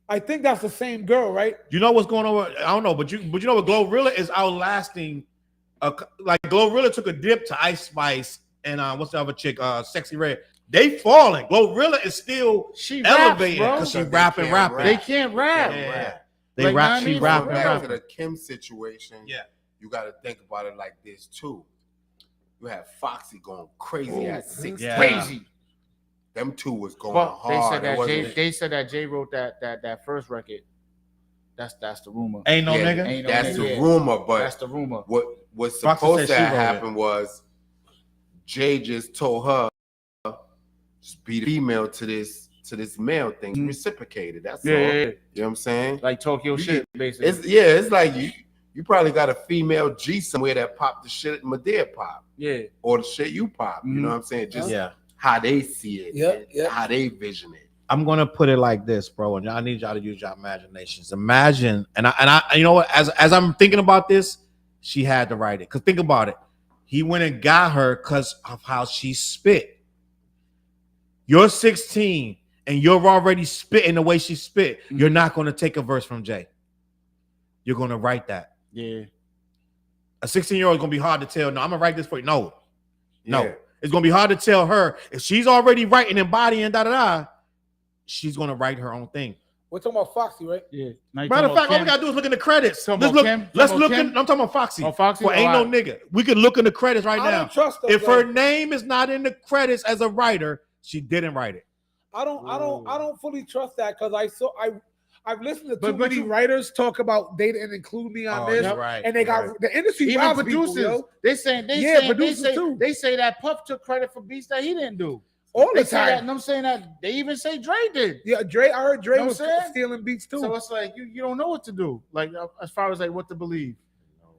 I think that's the same girl, right? You know what's going on? I don't know, but you know what? Glorilla is outlasting. Like Glorilla took a dip to Ice Spice and what's the other chick? Sexy Red. They falling. Glorilla is still She elevated raps, because she Because they rapping. can't rap. They can't rap. Yeah. They Like, rap. nah, I She mean, rapping. for Back real. to the Kim situation. Yeah. You got to think about it like this too. You had Foxy going crazy at 16. Yeah. Crazy. Them two was going But they hard. said It that wasn't- they said that Jay wrote that first record. That's the rumor. Ain't no Yeah, nigga. Ain't no That's nigga. the Yeah. rumor, but That's the rumor. what's Foxy supposed said to she wrote it. happen was Jay just told her just be the female to this male thing. Mhm. Reciprocated. That's Yeah, all. yeah, yeah. You know what I'm saying? Like Tokyo You shit, basically. It's like you probably got a female G somewhere that popped the shit Madea pop Yeah. or the shit you pop. You Mhm. know what I'm saying? Just Yeah. how they see it, Yeah, and yeah. how they vision it. I'm gonna put it like this, bro, and I need y'all to use your imaginations. Imagine, and I, you know what? As I'm thinking about this, she had to write it. Cause think about it. He went and got her because of how she spit. You're 16 and you're already spitting the way she spit. Mm-hmm. You're not gonna take a verse from Jay. You're gonna write that. Yeah. A 16-year-old is gonna be hard to tell. No, I'm gonna write this for you. No, Yeah. it's gonna be hard to tell her if she's already writing and bodying she's gonna write her own thing. We're talking about Foxy, right? Yeah. Now you Matter of talking fact, all we about gotta do is look in the credits. Talking Let's about look. Kim? Let's Talking look about in. Kim? I'm talking about Foxy. Oh, Foxy? For ain't no Alright. nigga. We can look in the credits right I now. don't trust them. If bro. her name is not in the credits as a writer, she didn't write it. I don't fully trust that because I've listened to too But many you- writers talk about they didn't include me on this, right. and they got the industry Even robs producers, people, yo. they too. They say that Puff took credit for beats that he didn't do. All They the say that, time. and I'm saying that they even say Dre did. Yeah, Dre. I heard Dre Know what was I'm saying? stealing beats too. So it's like you don't know what to do. Like as far as like what to believe.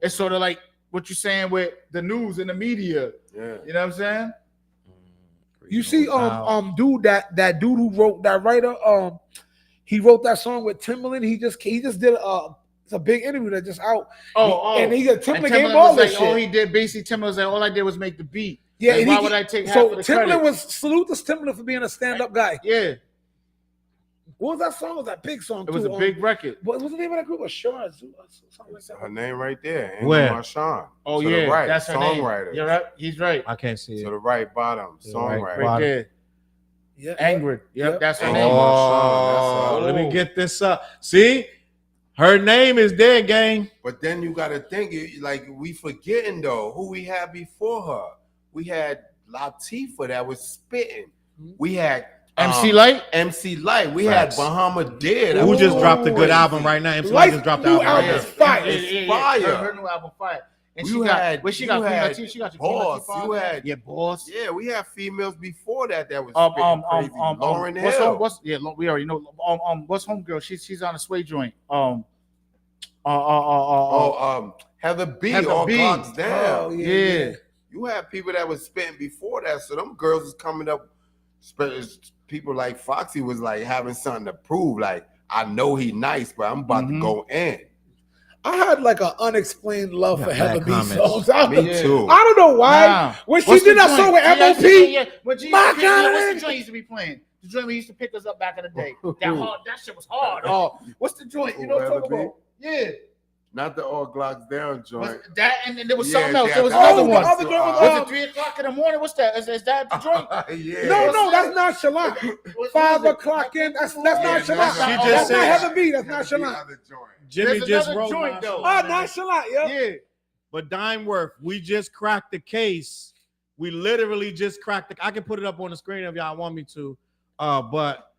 It's sort of like what you're saying with the news and the media. Yeah. You know what I'm saying? You see, dude, that dude who wrote that writer, he wrote that song with Timbaland. He just did it's a big interview that just out. And he got Timbaland gave him all was this like, shit. all he did basically Timbaland was like, all I did was make the beat. Yeah, Like, and why would I take half so of the Timbaland credit? was salute to Timbaland for being a stand-up guy. Yeah, What was that song? It was that big song it was too. a big record. What was the name of that group? Sean, something like that. Her name right there. Where? Marshawn. Oh To the yeah, right. that's her Songwriter. name. You're right. He's right. I can't see To it. the right bottom. To the right Songwriter. Right bottom. there. Yeah, Angry. Yep, Yep. that's her Oh. name. Oh, That's let me Oh. get this up. See, her name is there, gang. But then you got to think, like, we forgetting, though, who we had before her. We had Latifah that was spitting. We had MC Light. MC Light. We Facts. had Bahama Dead. Who just dropped a good crazy. album right now? MC Light just dropped the New album. Right album now. is fire. It's fire. Her new album fire. And You she got had- where she you got Queen had Latifah. She got your Boss. Queen Latifah. You had- yeah, Boss. Yeah, we had females before that was spitting crazy. Lauryn what's Hill. we already know. What's homegirl? She's on a sway joint. Heather B. Heather all B. clocks down. Oh, Yeah. You had people that was spitting before that, so them girls is coming up. People like Foxy was like having something to prove. Like, I know he nice, but I'm about to go in. I had like an unexplained love for Yeah, Heather bad B comments. songs. I Me too. don't know why. Nah. When she What's did the that joint? song with Yeah, M.O.P., yeah. But she My used to pick- God. what's the joint used to be playing? The joint we used to pick us up back in the day. That shit was hard. Oh, what's the joint? You know what I'm talking about? Yeah. Not the all Glocks down joint. That and then there was Yeah, something else. yeah, There was that- another Oh, the one. other joint was, Was it 3:00 in the morning? What's that? Is that the joint? Yeah. No, that's nonchalant. What 5 was it? o'clock in. That's Yeah, nonchalant. she That's just not said- Heather B. That's That's the nonchalant. other joint. Jimmy There's just another wrote joint, though. Nonchalant, yeah. Yeah. But Dimeworth, we just cracked the case. We literally just cracked the. I can put it up on the screen if y'all want me to. But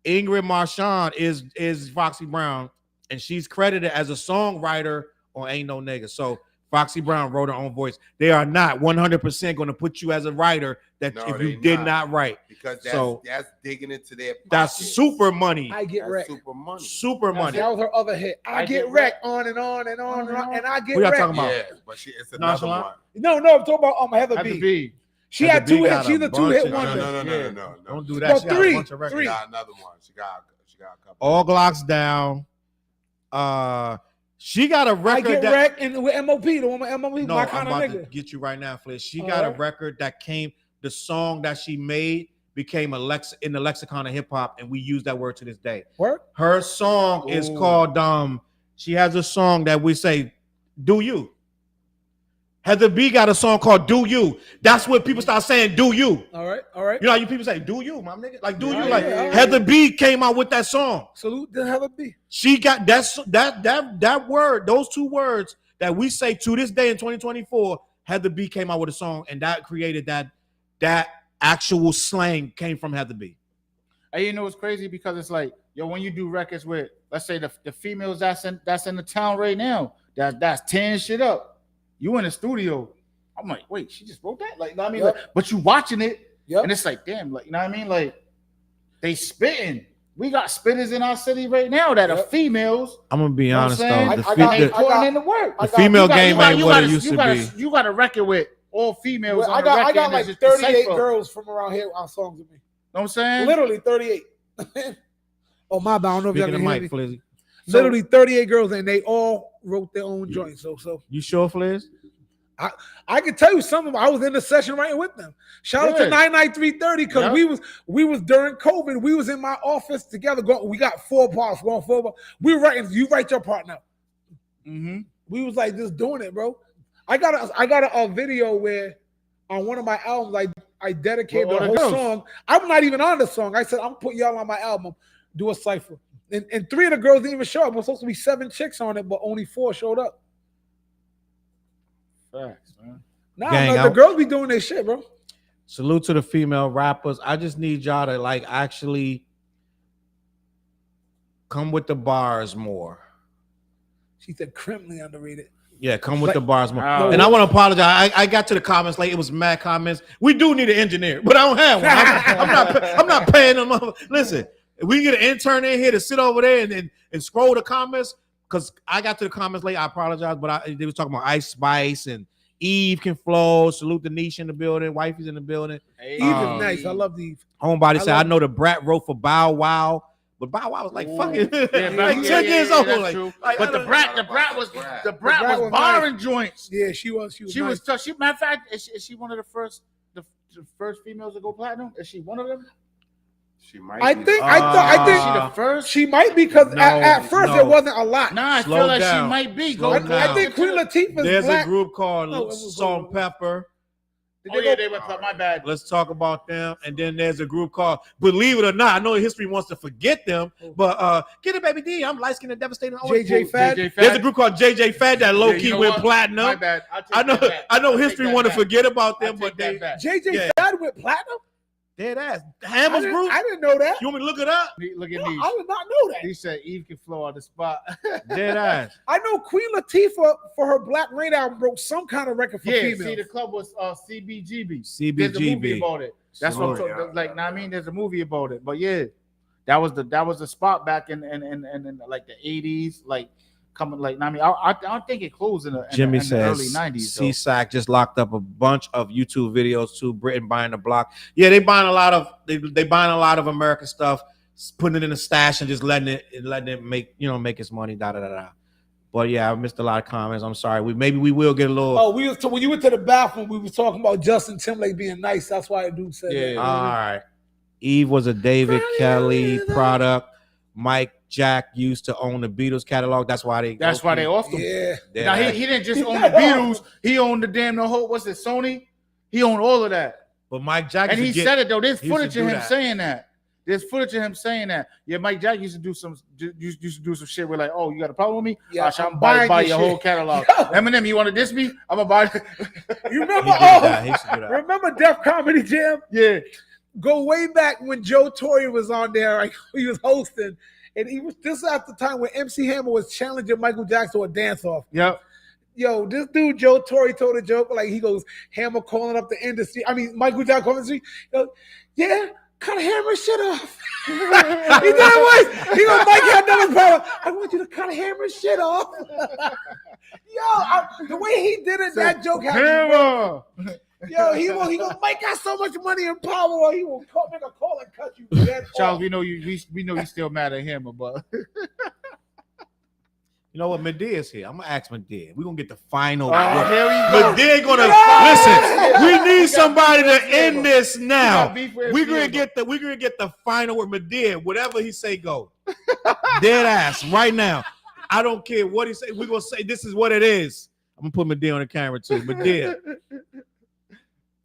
Ingrid Marchand is Foxy Brown, and she's credited as a songwriter on Ain't No Nigga. So Foxy Brown wrote her own voice. They are not 100% going to put you as a writer that No, if they you did not. not write. Because So- that's digging into their That's pockets. super money. I get That's wrecked. super money. Super money. That was her other hit. I get wrecked on and on and on and on. And I get Who y'all wrecked. talking about? Yeah, but it's another Nonchalant? one. No, I'm talking about Heather Had to B. be. She Heather had B 2 got hits. She's a a bunch 2-hit of- wonder. No. Don't do that. No, She got a three. bunch of records. Three. She got another one. She got a couple. All Glocks down. She got a I record get that. wrecked and with M.O.P. The one with M.O.P. No, my I'm kind about of to nigga. get you right now, Fliss. She All got a right. record that came. The song that she made became in the lexicon of hip hop, and we use that word to this day. Work? Her song is Ooh. called. She has a song that we say, "Do You." Heather B got a song called "Do You." That's what people start saying. "Do you?" All right. All right. You know how you people say, "Do you, my nigga?" Like, "Do Yeah, you?" Like yeah, Heather B came out with that song. Salute to Heather B. She got that word, those 2 words that we say to this day in 2024. Heather B came out with a song, and that created that actual slang came from Heather B. And you know it's crazy because it's like, yo, when you do records with, let's say the females that's in the town right now, that's tearing shit up. You in the studio, I'm like, wait, she just wrote that? Like, you know what I mean? Yep. Like, but you watching it, Yep. and it's like, damn, like, you know what I mean? Like, they spitting. We got spitters in our city right now that are Yep. females. I'm gonna be You know what I'm honest saying? though. Ain't putting in the work. The female game ain't what it used to be. You got a record with all females Well, on I the got record. and like it's just the 38 cypher. girls from around here on songs with me. Know what I'm saying? Literally 38. Oh my bad. I don't know if y'all Speaking can of hear Mike, me. Flizzy. Literally 38 girls, and they all wrote their own joints. So You sure, Fliz? I can tell you some of them. I was in the session writing with them. Shout out to Yeah. 99330 because Yep. we was during COVID. We was in my office together. We got 4 parts going forward. We writing. You write your part now. Mm-hmm. We was like just doing it, bro. I got a video where on one of my albums I dedicated Well, the all the whole girls. song. I'm not even on the song. I said I'm putting y'all on my album. Do a cipher. And 3 of the girls didn't even show up. It was supposed to be 7 chicks on it, but only 4 showed up. Facts, man. Nah, Gang, no, the girls be doing their shit, bro. Salute to the female rappers. I just need y'all to like actually come with the bars more. She said criminally underrated. Yeah, come with the bars more. Wow. And I want to apologize. I got to the comments late. It was mad comments. We do need an engineer, but I don't have one. I'm not paying them. Listen, if we can get an intern in here to sit over there and scroll the comments, because I got to the comments late. I apologize, but they was talking about Ice Spice and Eve can flow. Salute the niche in the building. Wifey's in the building. Hey, Eve is nice. I love Eve. Homebody said, I know the brat wrote for Bow Wow. But Bow Wow was like fucking like 10 years old. That's Like, true. like, But the brat was was barring nice. joints. Yeah, she was. She was. She nice. was tough. Matter of fact, is she one of the first females to go platinum? Is she one of them? She might. I be. think. I think. She the first. She might be because No, at first no. there wasn't a lot. Nah, I Slow feel like down. she might be. Slow Go down. I think Queen Latifah's there's black. a group called No, it was Salt and over. Pepper. Oh yeah, they went. My bad. Let's talk about them. And then there's a group called, believe it or not, I know history wants to forget them, but get it, baby D. I'm light skinned and devastating. JJ Fad. There's a group called JJ Fad that low key you know went what? platinum. My bad. I'll take I know. that back. I know I'll history take that want to back. forget about I'll them, but take they that back. JJ Yeah. Fad with platinum. dead ass. Hammer's group. I didn't know that. You want me to look it up? Look at No, these. I did not know that. He said Eve can flow on the spot. Dead ass. I know Queen Latifah for her Black Rain album broke some kind of record for Yeah, females. see, the club was CBGB. There's a CBGB. movie about it. That's what I'm Oh, talking. yeah. Like, I mean, there's a movie about it. But yeah, that was the spot back in like the 80s, like coming like. I mean, I don't think it closed in the Jimmy in the says early 90s. though. CSAC just locked up a bunch of YouTube videos too. Britain buying the block. Yeah, they buying a lot of they buying a lot of American stuff, putting it in a stash and just letting it make make its money. Da da da da. But yeah, I missed a lot of comments. I'm sorry. Maybe we will get a little. Oh, when you went to the bathroom, we was talking about Justin Timberlake being nice. That's why I do say that. Yeah. All right. Eve was a David Kelly product. Mike Jack used to own the Beatles catalog. That's why they offed him. Yeah. Now he didn't just own the Beatles. He owned the whole. What's it? Sony. He owned all of that. But Mike Jack And he said it though. There's he used to footage of do him that. saying that. There's footage of him saying that. Yeah, Mike Jack used to do some shit where like, oh, you got a problem with me? Yeah, I'm buy buying your your whole shit. catalog. Yo. Eminem, you want to diss me? I'm gonna buy. You remember? He did that. He used to do that. Remember Def Comedy Jam? Yeah. Go way back when Joe Torre was on there. Like, he was hosting, and this is at the time when MC Hammer was challenging Michael Jackson to a dance off. Yep. Yo, this dude Joe Torre told a joke like he goes Hammer calling up the industry. I mean Michael Jackson calling the industry. Yeah, cut Hammer shit off. He did it once. He goes, Mike had another problem. I want you to cut Hammer shit off. Yo, the way he did it, that joke had me. Hammer. Yo, he goes, Mike got so much money and power, he will make a call and cut you dead Charles, off. we know you still mad at Hammer, but You know what? Medea's here. I'm gonna ask Medea. We're gonna get the final. here we go. Medea gonna Yeah. listen. We need somebody to end this now. got beef with We're MC gonna get the final word. Medea, whatever he say, go. Dead ass right now. I don't care what he say. We're gonna say this is what it is. I'm gonna put Medea on the camera too. Medea,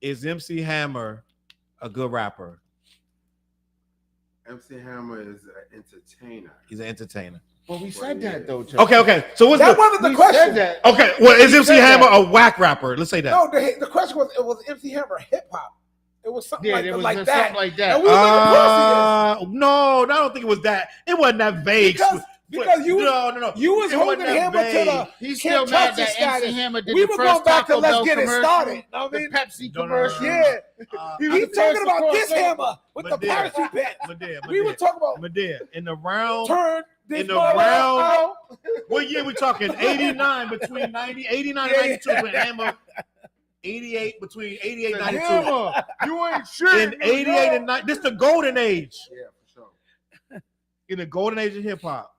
is MC Hammer a good rapper? MC Hammer is an entertainer. He's an entertainer. But we said that though, Chuck. Okay. So what's That the wasn't the We question. said that. okay? Well, is We MC said Hammer that. a whack rapper? Let's say that. No, the question was, it was MC Hammer hip hop. It was something Yeah, like, there was like just that. something like that. And we was like, of course No, I don't think it was that. It wasn't that vague. Because you was- no. you was It wasn't holding that Hammer to vague. the He's Can't still mad touch that this guy. MC Hammer did We the were first going back to Taco let's Bell get it commercial, started. I the mean, Pepsi No. commercial. yeah. He He's was talking the about first this one. Hammer with the Medea. parachute pants. Medea. We were talking about Medea in the round. turn this In the mother round- out. What year we talking? 89 between 89 and 92 with Hammer. 88 between 88 and 92. Hammer, you ain't shit. In 88 and 90, this the golden age. Yeah, for sure. In the golden age of hip hop.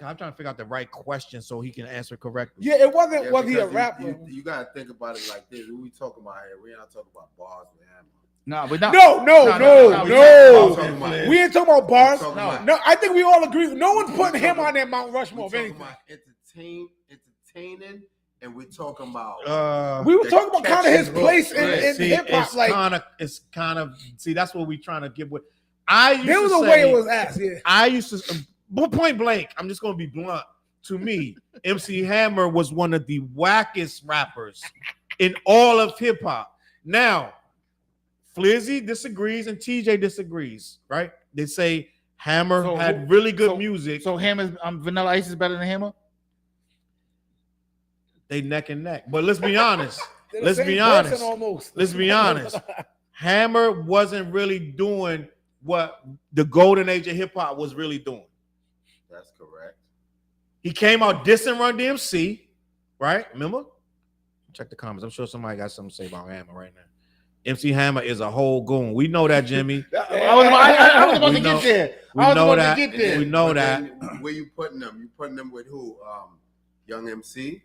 I'm trying to figure out the right question so he can answer correctly. Yeah, it wasn't. Yeah, Was he a because rapper? You gotta think about it like this. What we talking about here? We're not talking about bars with Hammer. Nah, but not. No. no. We ain't talking about bars. We're talking about- No, I think we all agree. No one's putting him on that Mount Rushmore We're of talking anything. about entertaining, and we're talking about We were talking about kind of his place in see, hip hop. Like it's kind of see, that's what we trying to get with. I used there was to a say, way it was asked. Yeah, I used to point blank, I'm just gonna be blunt. To me, MC Hammer was one of the wackest rappers in all of hip hop. Now, Flizzy disagrees and TJ disagrees, right? They say Hammer had really good music. So Hammer's Vanilla Ice is better than Hammer? They neck and neck. But let's be honest. They're Let's the be same honest. person almost. Let's be honest. Hammer wasn't really doing what the golden age of hip hop was really doing. That's correct. He came out dissing Run DMC, right? Remember? Check the comments. I'm sure somebody got something to say about Hammer right now. MC Hammer is a whole goon. We know that, Jimmy. I was about to get there. We know that. We know that. Where you putting them? You putting them with who? Young MC?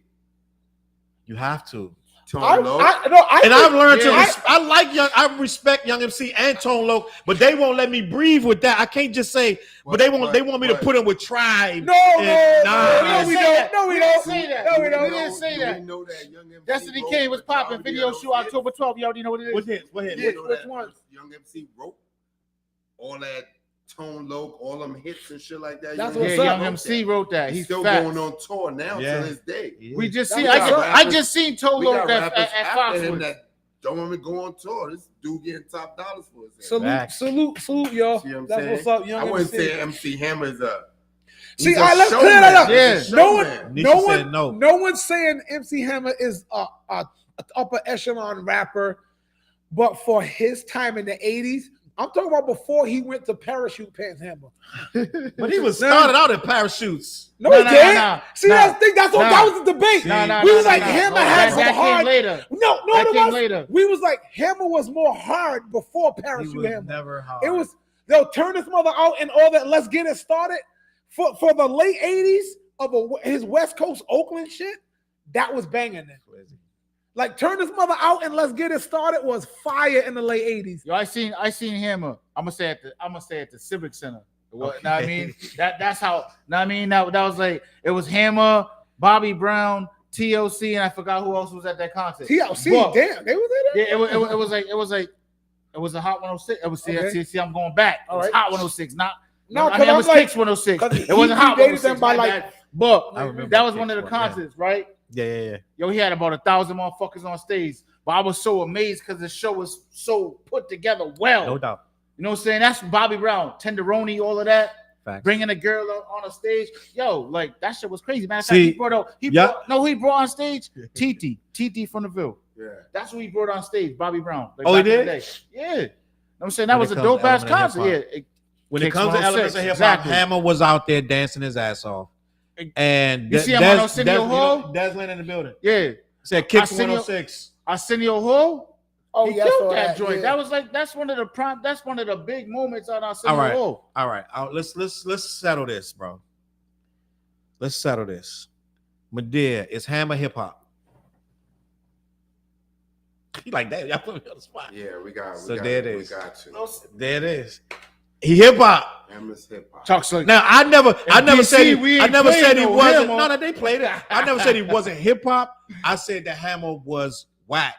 You have to. Tone Loc? I've learned to. I respect Young MC and Tone Loc, but they won't let me breathe with that. I can't just say. But they want me to put him with Tribe. No, we don't. We didn't say that. We know that Young MC. Destiny Kane was popping. Video shoot October 12th. You already know what it is. What hit? Which one? Young MC wrote all that Tone Loc, all them hits and shit like that. That's Yeah, what's up. Young MC wrote that. He's He's still fat. going on tour now to this day. We just That's see. what's up. I just seen Tone We Loc got rappers at after him Foxwoods. that don't want me to go on tour. This dude getting top dollars for his Salute, y'all. See what I'm That's saying? what's up, Young I wouldn't MC. say MC Hammer is a. See, he's a all right, let's showman. clear that up. Yeah. He's a No showman. one, no one's saying MC Hammer is a upper echelon rapper, but for his time in the 80s, I'm talking about before he went to parachute pants Hammer. But he was started out in parachutes. No, he didn't. See, that was the debate. We was like, Hammer had some that hard. came later. No, That it came was later. We was like, Hammer was more hard before He parachute was Hammer. never hard. It was they'll turn his mother out and all that. Let's get it started for the late 80s of his West Coast Oakland shit. That was banging then. Like turn his mother out and let's get it started was fire in the late 80s. Yo, I seen Hammer. I'm gonna say at the Civic Center. What know what I mean? That's how. Know what I mean? That was like it was Hammer, Bobby Brown, TLC, and I forgot who else was at that concert. TLC, But- damn, they was in there. Yeah, it was a Hot 106. It was see, I'm going back. It All was right. Hot 106, not No, I mean, it was Kicks 106. It wasn't Hot dated them 106 by my like. bad. But I remember that was Kicks one of the one, yeah. concerts, right? Yeah. Yo, he had about 1,000 motherfuckers on stage. But I was so amazed because the show was so put together well. No doubt. You know what I'm saying? That's Bobby Brown, Tenderoni, all of that. Facts. Bringing a girl on a stage. Yo, like that shit was crazy. Matter of fact, See, he brought on stage TT from the Ville. Yeah. That's what he brought on stage, Bobby Brown. Like Oh, he back in the did? day. Yeah. You know what I'm saying? That When was it a comes to dope ass element of concert. hip-hop. Yeah. When it Kicks comes to 106, elements of hip hop, exactly. Hammer was out there dancing his ass off. And You see him on Arsenio Hall? Desmond in the building. Yeah. Said Kicks Arsenio- 106. Arsenio Hall. Oh He yeah, killed so that joint. yeah. That was like that's one of the big moments on Arsenio All right. Hall. All right. Let's settle this, bro. Let's settle this. Madea, is Hammer hip hop? You like that? Y'all put me on the spot. Yeah, we got. So we got, there it we is. got to. There it is. He hip hop. Hammer's hip hop. Talk so Now I never DC, said we I ain't never said playing he no wasn't. Hammer. No, they played it. I never said he wasn't hip hop. I said that Hammer was whack.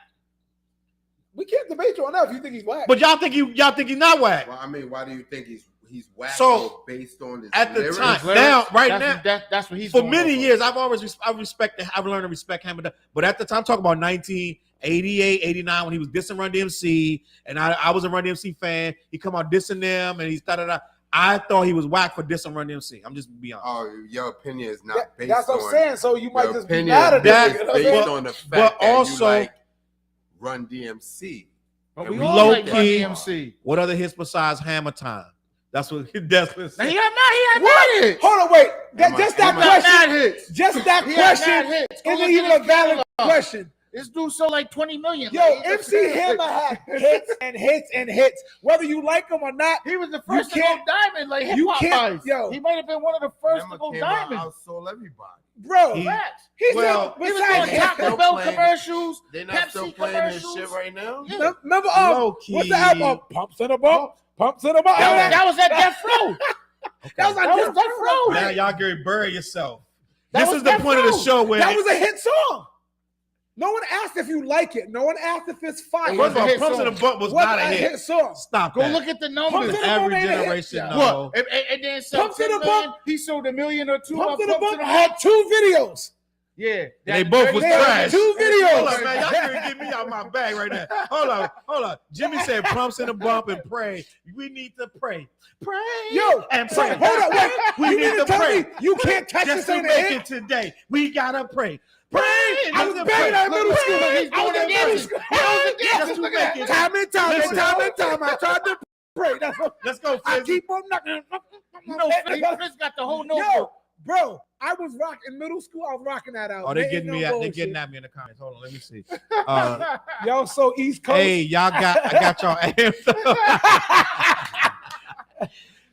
We can't debate you on that if you think he's whack. But y'all think he's not whack. Well, I mean, why do you think he's whack? So, based on his at the lyrics? time, Lyrics, now, right that's what he's for going many off of. years, I've learned to respect Hammer. But at the time, talking about 1988, 89, when he was dissing Run DMC, and I was a Run DMC fan. He come out dissing them, and he's da-da-da. I thought he was whack for dissing Run DMC. I'm just being honest. Oh, your opinion is not based That's what I'm on. saying. So you might Your just be opinion mad at is that, that. You know what I'm based saying? on the fact but that also- you like Run DMC. But we And all low like Run key- DMC. What other hits besides Hammer Time? That's what Desmond Now, said. he had mad What? hits. Hold on, wait. Am I- Just that am I- Mad question. hits. Just that He had mad question hits. Go isn't look even at a valid his catalog. question. This dude sold like 20 million. Yo, Like, MC Hammer had hits and hits and hits. Whether you like him or not, He was the first to go can't- diamond, like hip you hop can't- guys. yo. He might have been one of the first Hammer to go came out, diamond. outsold everybody. bro, He- Facts. he's well, not. He was besides doing him- Taco Still Bell playing. commercials. They're not Pepsi still playing this commercials. shit right now. Yeah. Remember, Low-key. what's the album? Pumps in a bump. Pumps in a bump. That was at Death Row. That was That like was Death Death Row. Row. Now y'all Gary bury yourself. That This was is the Death point of the Row. show where That was a hit song. No one asked if you like it. No one asked if it's fire. First of all, hit Pumps in song. the Bump was What not a hit. song. Stop Go that. look at the Pumps numbers. in the Every Bump ain't a hit. generation Yeah. knows. What? And then sold Pumps in 10 the million, Bump. he sold $1 million or two. Pumps in the Pumps Bump had 2 videos. Yeah. They both was They had trash. 2 videos. Hold on, man. Y'all can't get me out my bag right now. Hold on. Jimmy said Pumps in the Bump and pray. We need to pray. Pray. Yo, and so pray. hold on, wait. We You need mean to to tell pray. me you can't catch Just this to ain't a make hit? it today. We gotta pray. Pray. I was banging that in middle school. He's I was doing in it middle again. school. Just to make it. Time and time and Listen. time and time. I tried to pray. That's what Let's go, I Fizz. keep on knocking. You know, Chris got the whole Yo, notebook. bro, I was rocking in middle school. I was rocking that out. Oh, they Ain't getting no me at bullshit. me in the comments. Hold on, let me see. Yo, so East Coast. Hey, I got y'all amped up.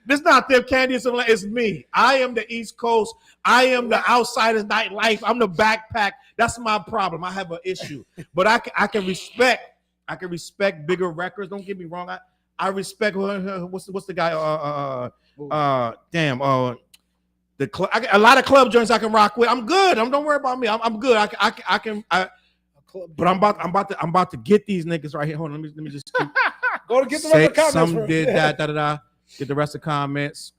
This not them candy, it's me. I am the East Coast. I am the outsiders nightlife. I'm the backpack. That's my problem. I have an issue. But I can respect bigger records. Don't get me wrong. I respect what's the guy? A lot of club joints I can rock with. I'm good. Don't worry about me. I'm good. I can. But I'm about to get these niggas right here. Hold on. Let me just Go to get the rest of the comments. Some first. did that. Get the rest of the comments.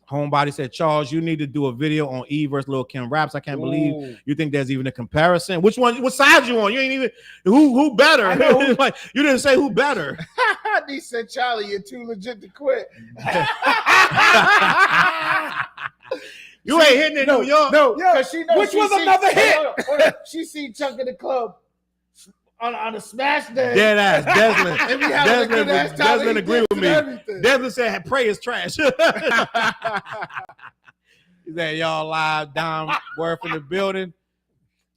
Homebody said, Charles, you need to do a video on Eve versus Lil Kim raps. I can't believe you think there's even a comparison. Which side you on? You ain't even who better? Like, you didn't say who better. He said, Charlie, you're too legit to quit. You ain't hitting in New York. No, because she knows. Which was another hit. Hold on. She seen Chunk in the club on a smash day. Dead ass. Desmond. And we having a good ass time. Desmond He agree with me. everything. Desmond said, pray is trash. He said, y'all live down, word from the building.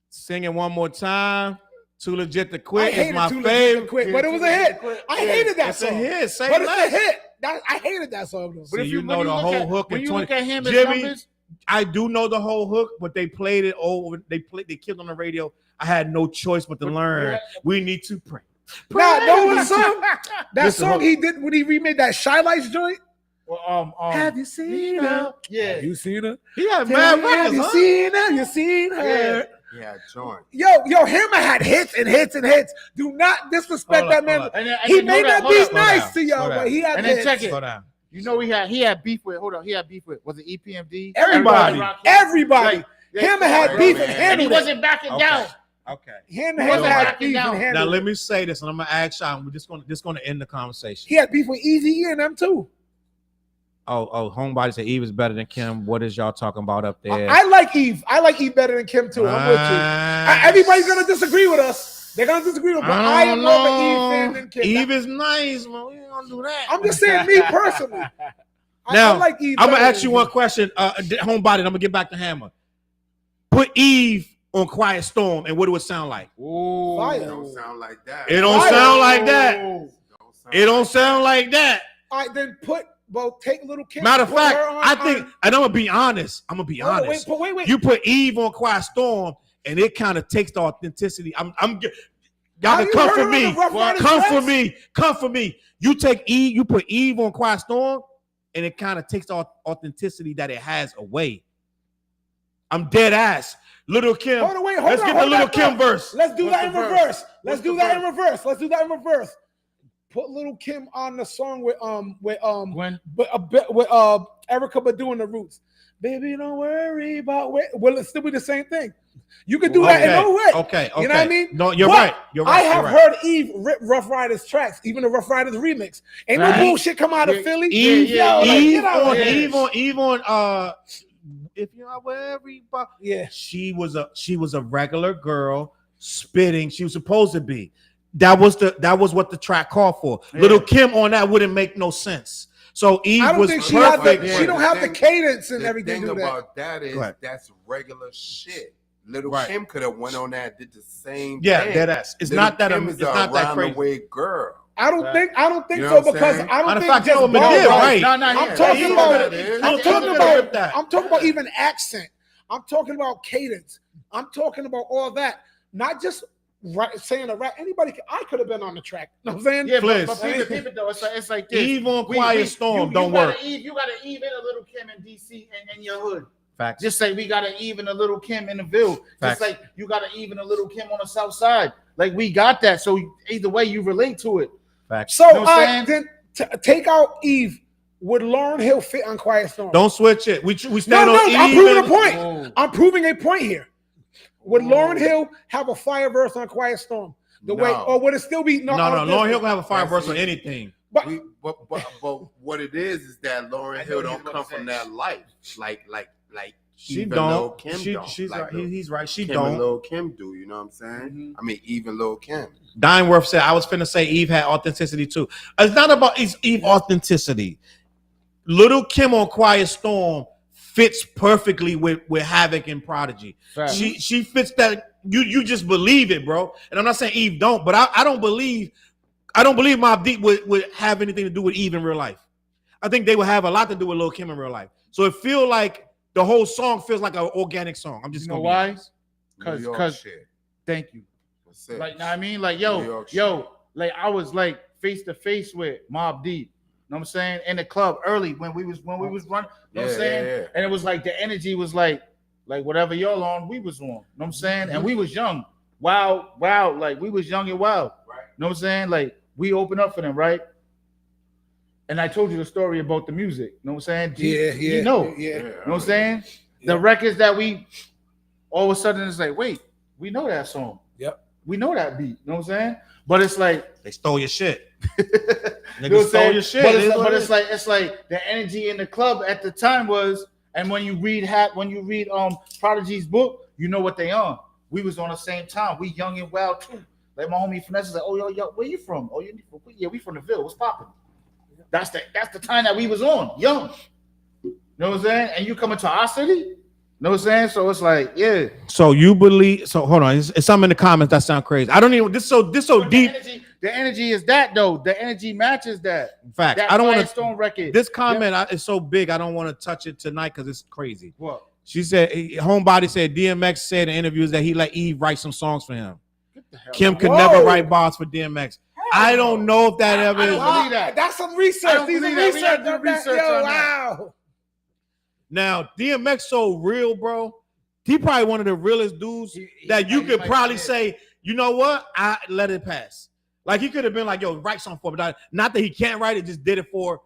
Singing one more time. Too legit to quit. It's my favorite. But it was a hit. I hated that It's song. a hit. Say But less. it's a hit. I hated that song though. See, you know the whole hook. When you look at him as Jimmy, numbers, I do know the whole hook, but they played it over. They killed on the radio. I had no choice but to learn. We need to pray. Nah, know what song? That Listen, song he did when he remade that Shy Lights joint. have you seen her? Yeah. Have you seen her? He had mad records, Have you huh? seen her? You seen her? Yeah, joint. Yo, Hammer had hits and hits and hits. Do not disrespect Hold that up, man. hold up. And He then may not hold be up. nice to y'all, Slow down. but he had And then hits. check it. Slow down. You know he had beef with. Hold on, he had beef with. Was it EPMD? Everybody. Like, Hammer had beef and and he handled it. wasn't backing down. Okay. Hammer wasn't had backing beef down. and Now handled let it. me say this, and I'm gonna ask y'all. And we're just gonna end the conversation. He had beef with Easy and them too. Oh, homebody said Eve is better than Kim. What is y'all talking about up there? I like Eve. I like Eve better than Kim too. I'm with you. Everybody's gonna disagree with us. They're gonna disagree with us, but I am more of an Eve fan than Kim. Eve is nice, man. We ain't gonna do that. I'm just saying, me personally. Now, I like Eve. I'm gonna better ask you than one Eve. question, homebody. And I'm gonna get back to Hammer. Put Eve on Quiet Storm, and what do it sound like? Fire. It don't sound like that. It don't Fire. sound like that. It don't like sound like that. All right, then take Little Kim. Matter of put fact, her on- I think, and I'm gonna be honest. Wait. You put Eve on Quiet Storm, and it kind of takes the authenticity. Y'all Have can you come heard for her in me. the Rough Riders Come for Rex? me. Come for me. You take Eve, you put Eve on Quiet Storm, and it kind of takes the authenticity that it has away. I'm dead ass. Little Kim. Hold on, wait, Let's get the Little Kim verse. Let's do What's that in the verse? reverse. Let's What's do the that in reverse. Let's do that in reverse. Put Little Kim on the song with Gwen. with Erica Badu and the Roots. Baby, don't worry about where. Well, it'll still be the same thing. You could do that in no way. Okay. You know what I mean? No, you're But right. You're right. I have you're right. heard Eve rip Rough Riders tracks, even the Rough Riders remix. Ain't no Right. bullshit come out of Yeah. Philly. Eve, Yo, like, Eve get out on of here. Eve on if you're worried about, Yeah. she was a regular girl spitting. She was supposed to be. That was what the track called for. Yeah. Little Kim on that wouldn't make no sense. So Eve I don't was think she had perfect. the, she don't have the cadence and The everything. thing To do that. about that is Go ahead. that's regular shit. Little Right. Kim could have went on that, did the same Yeah, thing. dead ass. It's Little not that Kim it's is a not that around crazy. the way girl. I don't think You know so what I'm because saying? I don't Matter of think fact, you just know what Madea, bars. right? No, I'm yeah. talking Yeah, about. it is. I'm Yeah, talking yeah, about. that. I'm talking about even accent. I'm talking about cadence. I'm talking about all that. Not just saying a rap. I could have been on the track. You know what I'm saying? Yeah, Fliss. but peep it though. It's like this. Eve on Quiet Storm don't work. You got to Eve in a Little Kim in DC and in your hood. Facts. Just like we got to even a little Kim in the Ville. Facts. Just like you got to even a little Kim on the South Side. Like we got that. So either way, you relate to it. Facts. So You know what I'm then take out Eve. Would Lauryn Hill fit on Quiet Storm? Don't switch it. We stand No, on Eve. I'm proving a point. Whoa. I'm proving a point here. Would Lauryn Hill have a fire verse on Quiet Storm? No. Way, or would it still be No. Lauryn Hill can have a fire That's verse on it. anything. But But what it is that Lauryn Hill don't come from that life. Like She even Lil' don't. Kim She's like right. Lil' He's right. She Kim and don't. Lil' Kim do, you know what I'm saying? Mhm. I mean, even Lil' Kim. Dineworth said, I was finna say Eve had authenticity too. It's not about Eve authenticity. Little Kim on Quiet Storm fits perfectly with Havoc and Prodigy. Facts. She fits that. You just believe it, bro. And I'm not saying Eve don't, but I don't believe Mobb Deep would have anything to do with Eve in real life. I think they would have a lot to do with Lil' Kim in real life. So it feel like the whole song feels like an organic song. I'm just You know gonna be why? honest. New York Because shit. thank you. That's it. Like, know what I mean? Like, New York yo, like I was like face to face with Mobb Deep. Know what I'm saying? In the club early when we was running. You know what I'm saying? Yeah. And it was like the energy was like whatever y'all on, we was on. You know what I'm saying? And we was young. Wow, like we was young and wild. Right. You know what I'm saying? Like we opened up for them, right? And I told you the story about the music. You know what I'm saying? You know. yeah. You know what I'm saying? The records that we all of a sudden it's like, wait, we know that song. Yep. We know that beat. You know what I'm saying? But it's like They stole your shit. you know what Niggas I'm stole saying? your shit. But It is what it is. it's like the energy in the club at the time was, and when you read Prodigy's book, you know what they on. We was on the same time. We young and wild too. Like my homie Finesse is like, oh yo, where you from? Oh, we from the Ville. What's popping? That's the time that we was on, young. You know what I'm saying? And you coming to our city? You know what I'm saying? So it's like, yeah. So you believe? So hold on. It's something in the comments that sound crazy. I don't even. This so But deep. The energy is that though. The energy matches that. In fact, That I don't want Quiet to. Storm record. This comment is so big. I don't want to touch it tonight because it's crazy. What? She said, Homebody said DMX said in interviews that he let Eve write some songs for him. Get the hell Kim out. could Whoa. never write bars for DMX. I don't know if that ever I is. don't believe that. That's some I research. don't These are believe that. We gotta research do on that. research Yo, on that. wow. Now, DMX so real, bro. He probably one of the realest dudes that you could might probably be it. say, you know what? I let it pass. Like he could have been like, yo, write something for me. Not that he can't write it, just did it for.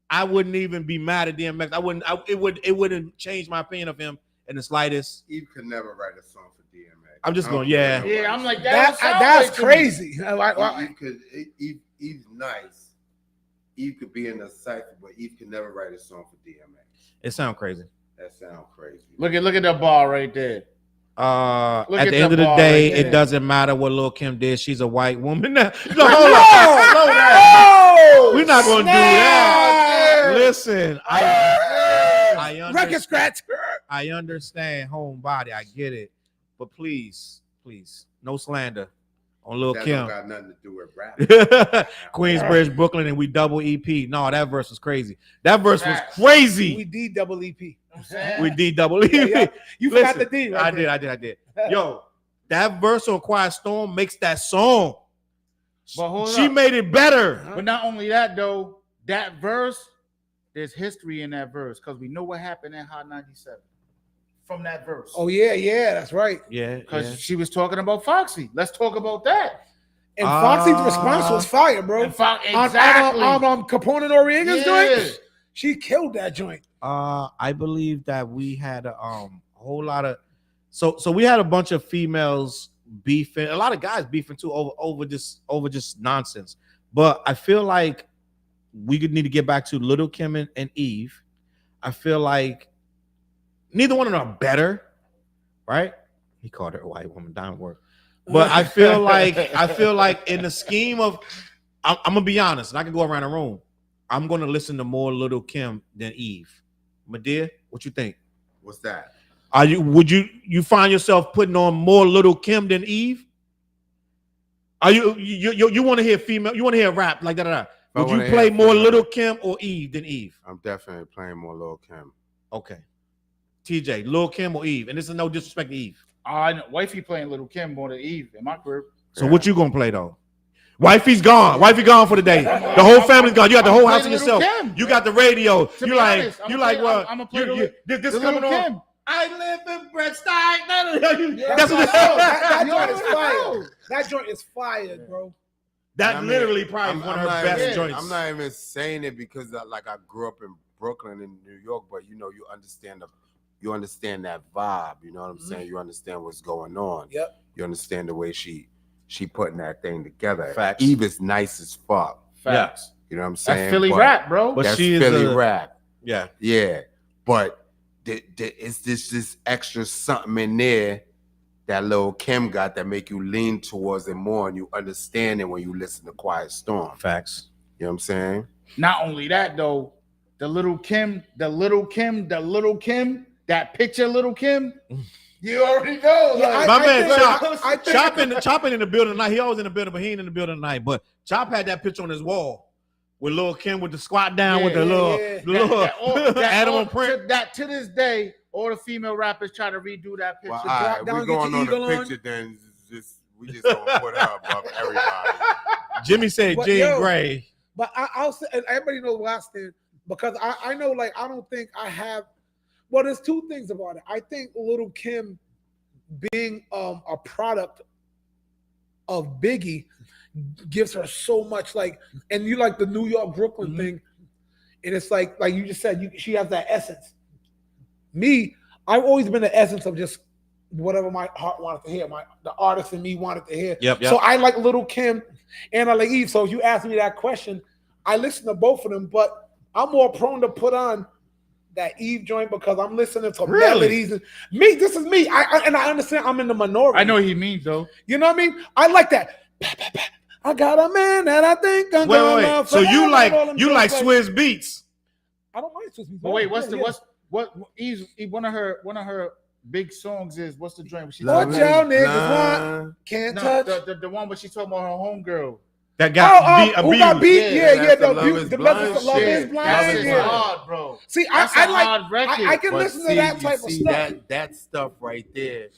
I wouldn't even be mad at DMX. It wouldn't change my opinion of him in the slightest. Eve could never write a song for DMX. I'm just I don't going, yeah. think Yeah, I'm like That's that. crazy. Eve could be in the cipher, but Eve could never write a song for DMX. It sounds crazy. That sounds crazy. Look at that bar right there. At at the end of the the ball day, right it there. doesn't matter what Lil' Kim did. She's a white woman. No, hold on. Slow down. We're not gonna do that. Listen, I Record scratch. I understand homebody. I get it, but please, no slander on Lil' That Kim. don't got nothing to do with rap. Queensbridge, Brooklyn, and we double EP. No, that verse was crazy. That verse was Facts. crazy. We D double EP. We did double EP. Yeah. You forgot the Listen, D. Right I did. Yo, that verse on Quiet Storm makes that song. But hold She up. made it better. But not only that though, that verse, there's history in that verse because we know what happened in Hot 97 from that verse. Oh yeah, that's right. Yeah, Because she was talking about Foxy. Let's talk about that. And Foxy's response was fire, bro. And exactly. On Capone and Noriega's Yeah. joint, she killed that joint. I believe that we had a whole lot of so we had a bunch of females beefing, a lot of guys beefing too over just nonsense. But I feel like we could need to get back to Little Kim and Eve. I feel like neither one of them are better, right? He called her a white woman, down work. But I feel like in the scheme of, I'm gonna be honest, and I can go around the room. I'm gonna listen to more Little Kim than Eve. Madeir, what you think? What's that? Would you find yourself putting on more Little Kim than Eve? Are you want to hear female? You want to hear rap like that? Would you play more Little Kim or Eve than Eve? I'm definitely playing more Lil' Kim. Okay. TJ, Lil Kim or Eve? And this is no disrespect to Eve. I know wifey playing Little Kim more than Eve in my crib. So what you gonna play though? Wifey's gone. Wifey gone for the day. The whole family's gone. You got the whole house to yourself. You got the radio. To You be like honest, you like what? I'm gonna play This the coming Little on. Kim. I live in Bed-Stuy. Yeah, That's what that You joint is already fire. know. That joint is fire, bro. That's I mean, literally probably one of her best yeah, joints. I'm not even saying it because I grew up in Brooklyn and New York, but you understand that vibe. You know what I'm saying? You understand what's going on. Yep. You understand the way she putting that thing together. Facts. Eve is nice as fuck. Facts. You know what I'm saying? That's Philly But rap, bro. But that's she is Philly a- rap. Yeah. Yeah. But it's this extra something in there that Lil Kim got that make you lean towards it more and you understand it when you listen to Quiet Storm. Facts. You know what I'm saying? Not only that though, the little Kim, that picture little Kim, you already know. Yeah, like, My I man think- Chop, Chop in the building tonight. He always in the building, but he ain't in the building tonight. But Chop had that picture on his wall with Lil Kim with the squat down with the little, yeah. the little animal that print. That to this day, all the female rappers try to redo that picture. Well, all right, down, we're get going your on eagle the on. picture then. We just gonna put her above everybody. Jimmy said But, Jean yo, Grey. But I'll say, and everybody knows where I stand because I know, like, I don't think I have. Well, there's two things about it. I think Little Kim being a product of Biggie gives her so much, like, and you like the New York Brooklyn thing, and it's like you just said, she has that essence. Me, I've always been the essence of just whatever my heart wanted to hear, the artist in me wanted to hear. Yep. So I like Little Kim and I like Eve. So if you ask me that question, I listen to both of them, but I'm more prone to put on that Eve joint because I'm listening to melodies. Me, this is me. I understand I'm in the minority. I know what he means though. You know what I mean? I like that. I got a man that I think I'm gonna love So you forever, all them like joints, Swizz Beats? I don't like Swizz Beatz. But wait, Yeah. Eve's one of her big songs is what's the joint? She What talking y'all about- niggas want? Can't No, touch. the one where she talking about her homegirl. That got Who got beat? Yeah, Yeah, the the Love Is the Blind love is shit. blind. That is Yeah. hard, bro. See, That's I a like. hard record. I can But listen to that type of stuff. That stuff right there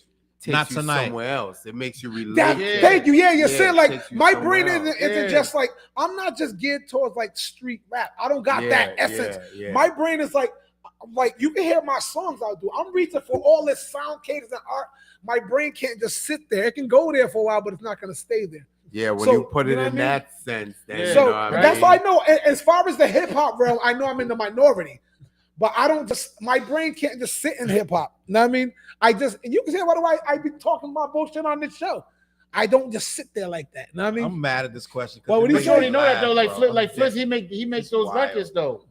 takes Not you tonight. somewhere else. It makes you relate. That, Yeah. Thank you. Yeah, Yeah, you're saying it like takes you my somewhere brain else. isn't Yeah. just like I'm not just geared towards like street rap. I don't got that essence. Yeah. My brain is like you can hear my songs I'll do. I'm reaching for all this sound cadence and art. My brain can't just sit there. It can go there for a while, but it's not gonna stay there. Yeah, when So, you put you it know what in I mean? that sense, then Yeah. you So know what I that's mean? why I know. As far as the hip hop realm, I know I'm in the minority. But I don't just my brain can't just sit in hip hop. You know what I mean? And you can say, why do I be talking about bullshit on this show? I don't just sit there like that. You know what I mean? I'm mad at this question. Well, what do But you you already know that Laugh, though. Like bro. Flip, he makes those wild. records though.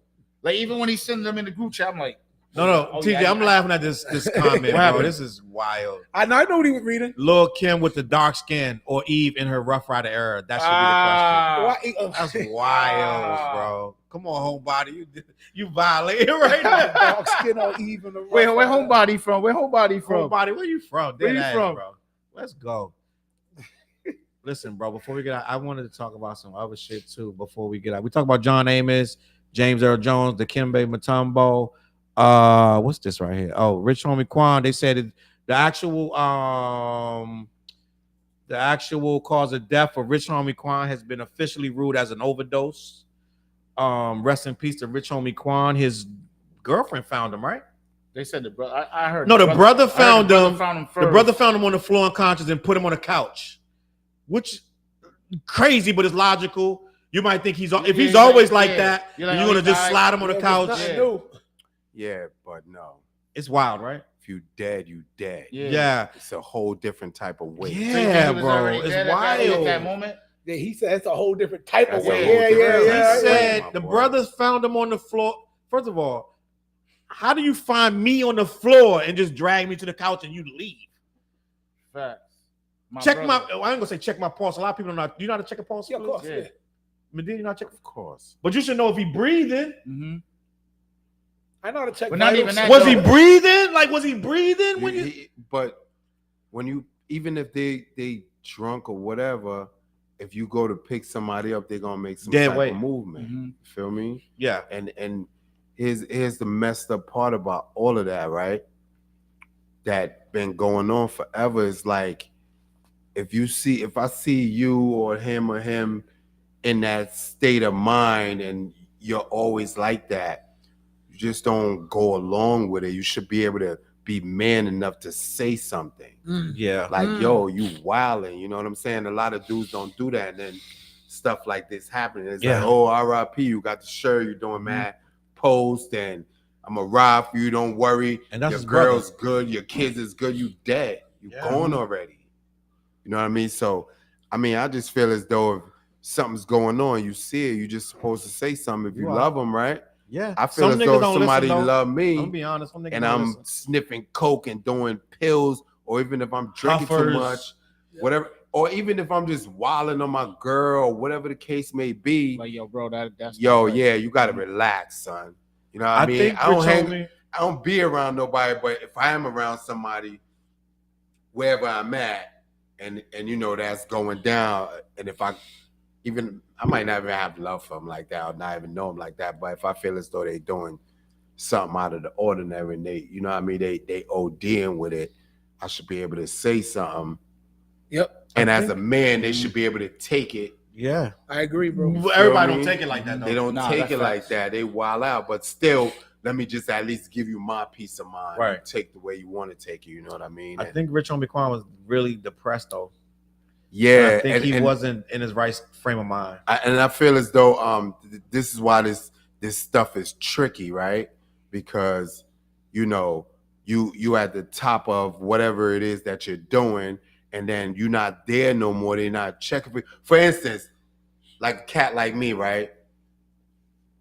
Like even when he sends them in the group chat, I'm like, No, Oh, TJ, yeah, I'm I- laughing at this comment, bro. happened? This is wild. I know what he was reading. Lil Kim with the dark skin or Eve in her Rough Rider era? That should Why- be the question. That's wild, bro. Come on, homebody. You violated right now. Dark skin or even the where homebody from? Where homebody from? Homebody, where you from? Where Dead you ass, from? bro? Let's go. Listen, bro, before we get out, I wanted to talk about some other shit too before we get out. We talk about John Amos, James Earl Jones, the Dikembe Mutombo. What's this right here? Oh, Rich Homie Quan. They said the actual cause of death for Rich Homie Quan has been officially ruled as an overdose. Rest in peace to Rich Homie Quan. His girlfriend found him, right? They said the brother. I heard. No, the brother found him. Found him The brother found him on the floor unconscious and put him on a couch, which crazy, but it's logical. You might think he's if he's Yeah, always like yeah. that, You're like, you're oh, gonna he just died. slide him on the couch. Nothing Yeah. new. Yeah, but no. It's wild, right? If you dead, you dead. Yeah, It's a whole different type of weight. So you think yeah, he was bro. already It's dead at wild. that moment. Yeah, he said it's a whole different type That's of a way. whole Yeah, different- yeah. He said my the boy. brothers found him on the floor. First of all, how do you find me on the floor and just drag me to the couch and you leave? Facts. Check brother. my. I ain't gonna say check my pulse. A lot of people don't know. Do you know how to check a pulse? Yeah, of course. Yeah. Yeah. Medina, you know how to check. Of course. But you should know if he breathing. Mhm. I know how to check. But not vitals. even that, Was though. he breathing? Like, was he breathing when you? But when you, even if they drunk or whatever, if you go to pick somebody up, they're gonna make some Dead type weight. of movement. Mhm. You feel me? Yeah. And here's the messed up part about all of that, right? That been going on forever. Is like if I see you or him in that state of mind and you're always like that, you just don't go along with it. You should be able to be man enough to say something. Yeah. Like, yo, you wilding, you know what I'm saying? A lot of dudes don't do that, and then stuff like this happening. It's like, oh, R.I.P., you got the shirt, you're doing mad post, and I'm gonna ride for you, don't worry. And that's your his girl's brother. good, your kids is good, you dead. You gone already. You know what I mean? So, I mean, I just feel as though if something's going on, you see it, you just supposed to say something if you love them, right? Yeah. I feel as though if somebody love me, I'm gonna be honest, some niggas and don't I'm listen. sniffing coke and doing pills, or even if I'm drinking too much, whatever, or even if I'm just wilding on my girl, whatever the case may be. Like, yo, bro, that's yo, yeah, you gotta relax, son. You know what I mean? Think I don't be around nobody, but if I am around somebody, wherever I'm at, and you know that's going down, and if I might not even have love for them like that, or not even know them like that, but if I feel as though they doing something out of the ordinary, and they, you know what I mean, they ODing with it, I should be able to say something. Yep. And as a man, they should be able to take it. Yeah, I agree, bro. Everybody don't take it like that, though. They don't take it like that. They wild out, but still, let me just at least give you my peace of mind. Right. Take the way you want to take it. You know what I mean? I think Rich Homie Quan was really depressed, though. Yeah, I think he wasn't in his right frame of mind. And I feel as though this is why this stuff is tricky, right? Because you know you at the top of whatever it is that you're doing, and then you're not there no more. They're not checking for instance, like a cat like me, right?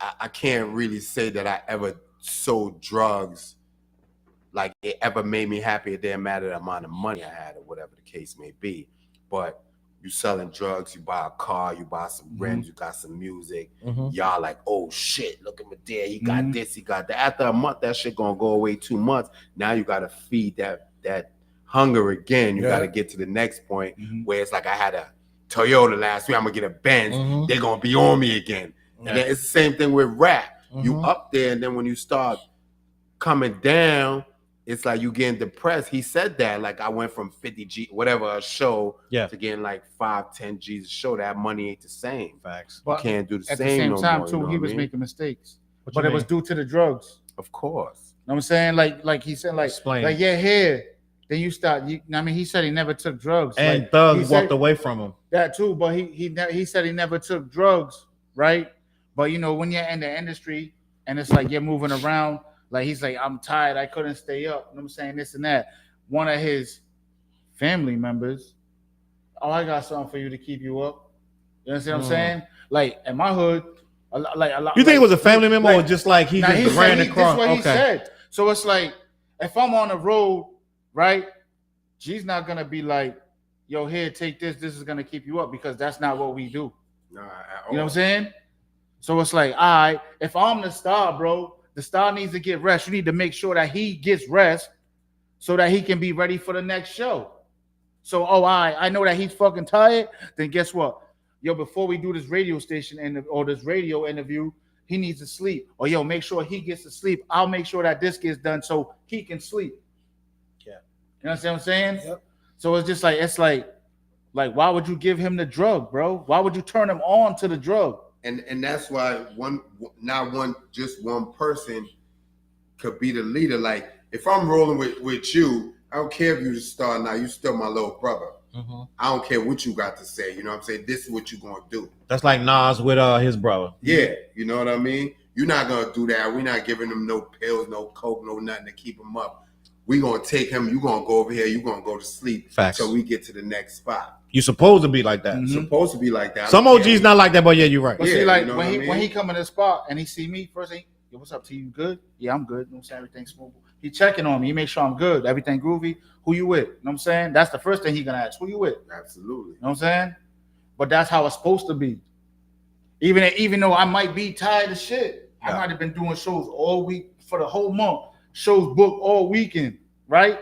I can't really say that I ever sold drugs, like it ever made me happy. It didn't matter the amount of money I had or whatever the case may be. But you selling drugs, you buy a car, you buy some rims, you got some music. Y'all like, oh shit, look at Madea, he got this, he got that. After a month, that shit gonna go away. 2 months. Now you gotta feed that hunger again. You gotta get to the next point where it's like I had a Toyota last week, I'm gonna get a Benz, they're gonna be on me again. And then it's the same thing with rap. You up there, and then when you start coming down, it's like you getting depressed. He said that, like, I went from 50 G, whatever, a show, to getting like 5-10 G's a show. That money ain't the same. Facts. You can't do the at same the same time, more, too, you know he what was I mean? making mistakes. What But you it was mean? due to the drugs. Of course. You know what I'm saying? Like he said, like, Explain. like yeah, here. Then you start. I mean, he said he never took drugs. And like, Thug walked away from him. That too, but he said he never took drugs, right? But you know, when you're in the industry and it's like you're moving around, like he's like, I'm tired, I couldn't stay up. You know what I'm saying? This and that. One of his family members, oh, I got something for you to keep you up. You understand what I'm saying? Like in my hood, a lot. You think it was a family member or just like he just ran This across? is what he said. So it's like, if I'm on the road, right? G's not gonna be like, yo, here, take this. This is gonna keep you up, because that's not what we do. Nah, you know what I'm saying? So it's like, all right, if I'm the star, bro, the star needs to get rest. You need to make sure that he gets rest so that he can be ready for the next show. So, I know that he's fucking tired. Then guess what? Yo, before we do this radio station or this radio interview, he needs to sleep. Or yo, make sure he gets to sleep. I'll make sure that this gets done so he can sleep. Yeah. You understand what I'm saying? Yep. So it's just like, why would you give him the drug, bro? Why would you turn him on to the drug? And that's why just one person could be the leader. Like, if I'm rolling with you, I don't care if you're the star now, you still my little brother. I don't care what you got to say. You know what I'm saying? This is what you're gonna do. That's like Nas with his brother. Yeah, you know what I mean? You're not gonna do that. We're not giving him no pills, no coke, no nothing to keep him up. We're gonna take him, you're gonna go over here, you're gonna go to sleep. Facts. Till we get to the next spot. You supposed to be like that. It's supposed to be like that. Some OGs not like that, but yeah, you're right. But Yeah, see, like you know when what I mean? when he come in the spot and he see me first, yo, what's up to you? Good? Yeah, I'm good. You know what I'm saying? Everything's smooth. He checking on me. He make sure I'm good. Everything groovy. Who you with? You know what I'm saying? That's the first thing he gonna ask. Who you with? Absolutely. You know what I'm saying? But that's how it's supposed to be. Even though I might be tired of shit, I might have been doing shows all week for the whole month. Shows booked all weekend, right?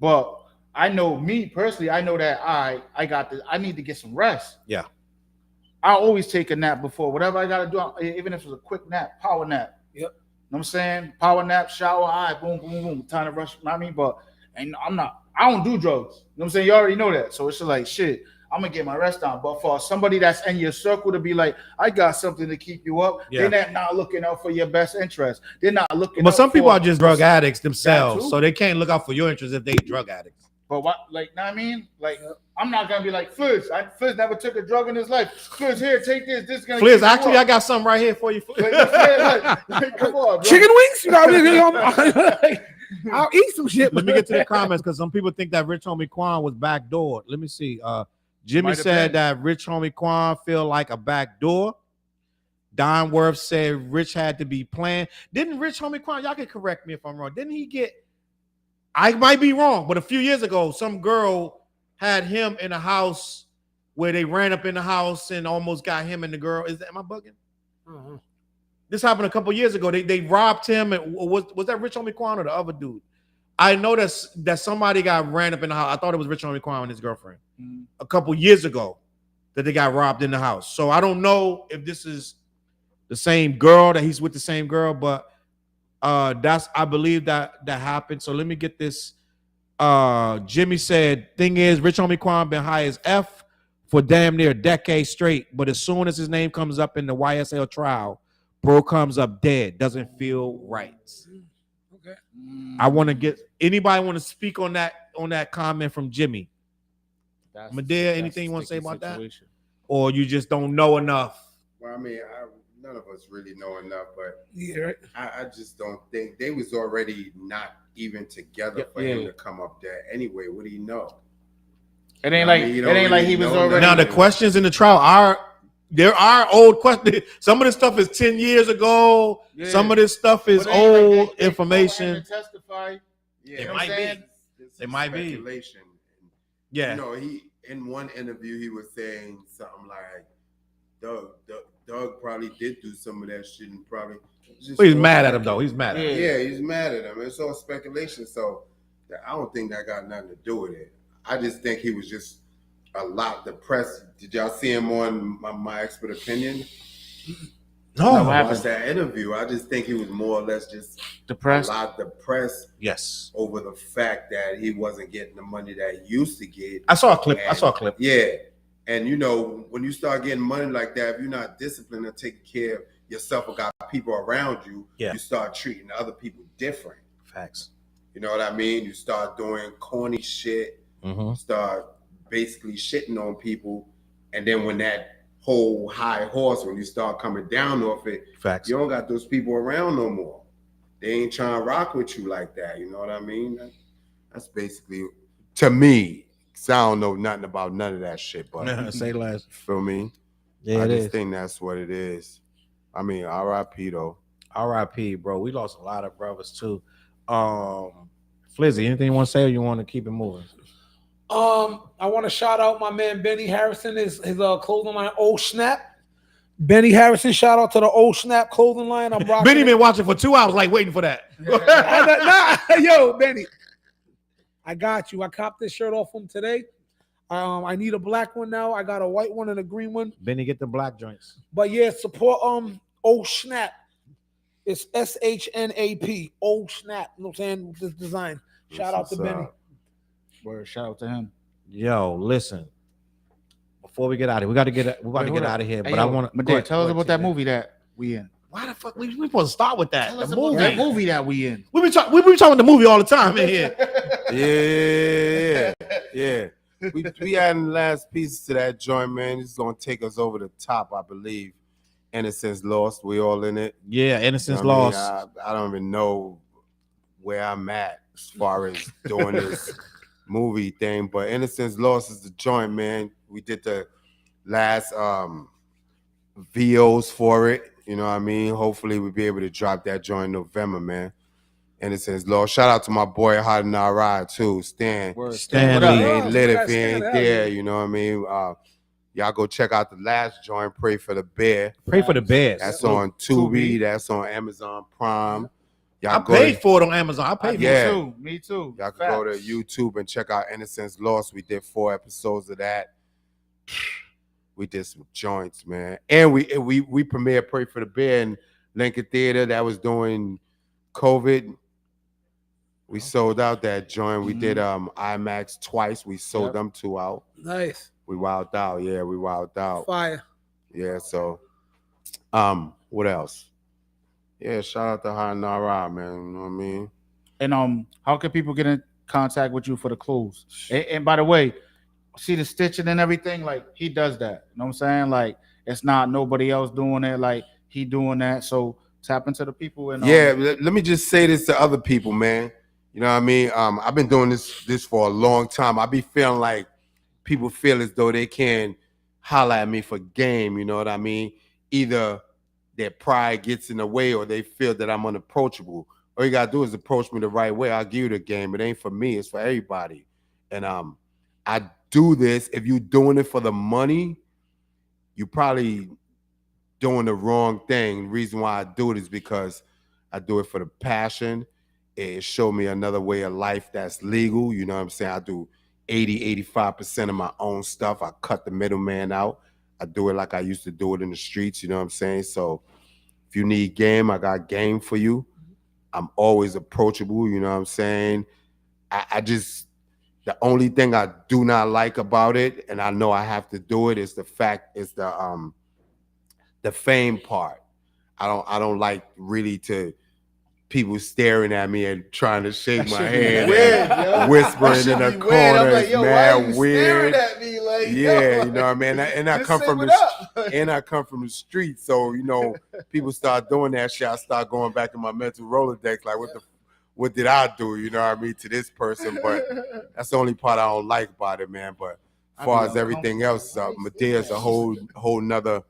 But I know me personally, I know that I got this. I need to get some rest. Yeah. I always take a nap before whatever I gotta do, even if it's a quick nap, power nap. Yep. You know what I'm saying? Power nap, shower, boom, boom, boom. Time to rush. You know what I mean? But I don't do drugs. You know what I'm saying? You already know that. So it's just like shit. I'm gonna get my rest on. But for somebody that's in your circle to be like, I got something to keep you up, they're not looking out for your best interest. They're not looking. But some people are just drug addicts themselves, so they can't look out for your interest if they drug addicts. But what, like, know what I mean? Like, I'm not gonna be like Fizz. Fizz never took a drug in his life. Fizz, here, take this. This is gonna. Fizz, actually, I got something right here for you. Like, come on, bro. Chicken wings? You know, I'll eat some shit. Let me get to the comments because some people think that Rich Homie Quan was backdoored. Let me see. Jimmy said that Rich Homie Quan feel like a backdoor. Don Worth said Rich had to be planned. Didn't Rich Homie Quan? Y'all can correct me if I'm wrong. Didn't he get? I might be wrong, but a few years ago, some girl had him in a house where they ran up in the house and almost got him and the girl. Am I bugging? Uh-huh. This happened a couple years ago. They robbed him. And was that Rich Homie Quan or the other dude? I know that somebody got ran up in the house. I thought it was Rich Homie Quan and his girlfriend a couple years ago that they got robbed in the house. So I don't know if this is the same girl, that he's with the same girl, but I believe that happened. So let me get this. Jimmy said, thing is, Rich Homie Quan been high as F for damn near a decade straight, but as soon as his name comes up in the YSL trial, bro comes up dead. Doesn't feel right. Okay. I want to get anybody want to speak on that comment from Jimmy. Madea, anything you want to say about that? Or you just don't know enough? Well, I mean, none of us really know enough, but yeah, I just don't think they was already not even together for him to come up there anyway. What do you know? It ain't like he was already. Now the questions in the trial there are old questions. Some of this stuff is 10 years ago. Yeah. Some of this stuff is old information. Testify. Yeah, it might be. It might be. Yeah. You know, he in one interview he was saying something like, Doug probably did do some of that shit and probably. He's mad at him though. He's mad at him. Yeah, he's mad at him. It's all speculation. So I don't think that got nothing to do with it. I just think he was just a lot depressed. Did y'all see him on my expert opinion? No, I watched that interview. I just think he was more or less just depressed. A lot depressed. Yes. Over the fact that he wasn't getting the money that he used to get. I saw a clip. Yeah. And you know, when you start getting money like that, if you're not disciplined and taking care of yourself or got people around you, you start treating other people different. Facts. You know what I mean? You start doing corny shit, start basically shitting on people, and then when that whole high horse, when you start coming down off it, facts, you don't got those people around no more. They ain't trying to rock with you like that. You know what I mean? That's basically, to me, because I don't know nothing about none of that shit, but say less. Feel me? Yeah, I just think that's what it is. I mean, R.I.P. though. R.I.P. bro. We lost a lot of brothers too. Flizzy, anything you want to say, or you want to keep it moving? I want to shout out my man Benny Harrison, his clothing line, Oh Snap. Benny Harrison, shout out to the Oh Snap clothing line. I'm rocking. Benny been watching for 2 hours, like waiting for that. Yo, Benny, I got you. I copped this shirt off him today. I need a black one now. I got a white one and a green one. Benny, get the black joints. But yeah, support Oh Snap. It's SHNAP. Oh Snap. You know what I'm saying? This design. Shout out to Benny. Word, shout out to him. Yo, listen. Before we get out of here, we got to get out of here. But I want to tell us about that movie that we in. Why the fuck we supposed to start with that? The movie. That movie that we in. We be talking the movie all the time in here. Yeah. We adding the last pieces to that joint, man. It's gonna take us over the top, I believe. Innocence Lost. We all in it. Yeah, Innocence Lost. I don't even know where I'm at as far as doing this movie thing, but Innocence Lost is the joint, man. We did the last VOs for it. You know what I mean? Hopefully we'll be able to drop that joint in November, man. Innocence Lost. Shout out to my boy Hot in Our Ride too, Stan. Stanley. He ain't lit if he ain't there. You know what I mean? Y'all go check out the last joint, Pray for the Bear. Pray for the Bears. That's on Tubi. That's on Amazon Prime. I paid for it on Amazon. I paid for it too. Me too. Y'all can go to YouTube and check out Innocence Lost. We did 4 episodes of that. We did some joints, man. And we premiered Pray for the Bear in Lincoln Theater. That was during COVID. We sold out that joint. We did IMAX twice. We sold them 2 out. Nice. We wilded out. Yeah, we wilded out. Fire. Yeah, so what else? Yeah, shout out to Hanara, man. You know what I mean? And how can people get in contact with you for the clothes? And by the way, see the stitching and everything, like he does that. You know what I'm saying? Like it's not nobody else doing it, like he doing that. So tap into the people and Yeah, let me just say this to other people, man. You know what I mean? I've been doing this for a long time. I be feeling like people feel as though they can holler at me for game, you know what I mean? Either their pride gets in the way or they feel that I'm unapproachable. All you gotta do is approach me the right way. I'll give you the game. It ain't for me, it's for everybody. And I do this. If you're doing it for the money, you probably doing the wrong thing. The reason why I do it is because I do it for the passion. It showed me another way of life that's legal. You know what I'm saying? I do 85% of my own stuff. I cut the middleman out. I do it like I used to do it in the streets. You know what I'm saying? So if you need game, I got game for you. I'm always approachable. You know what I'm saying? I just, the only thing I do not like about it, and I know I have to do it, is the fact is the fame part. I don't like really to people staring at me and trying to shake my hand, weird, and whispering in the corner. I'm like, It's yo, why mad are you weird. staring at me? Like, Yeah, yo, you know what I mean? And I just come say from what the up. and I come from the street, so you know, people start doing that shit. I start going back to my mental Rolodex, like what did I do? You know what I mean, to this person? But that's the only part I don't like about it, man. But as far as everything else, Medea's a whole nother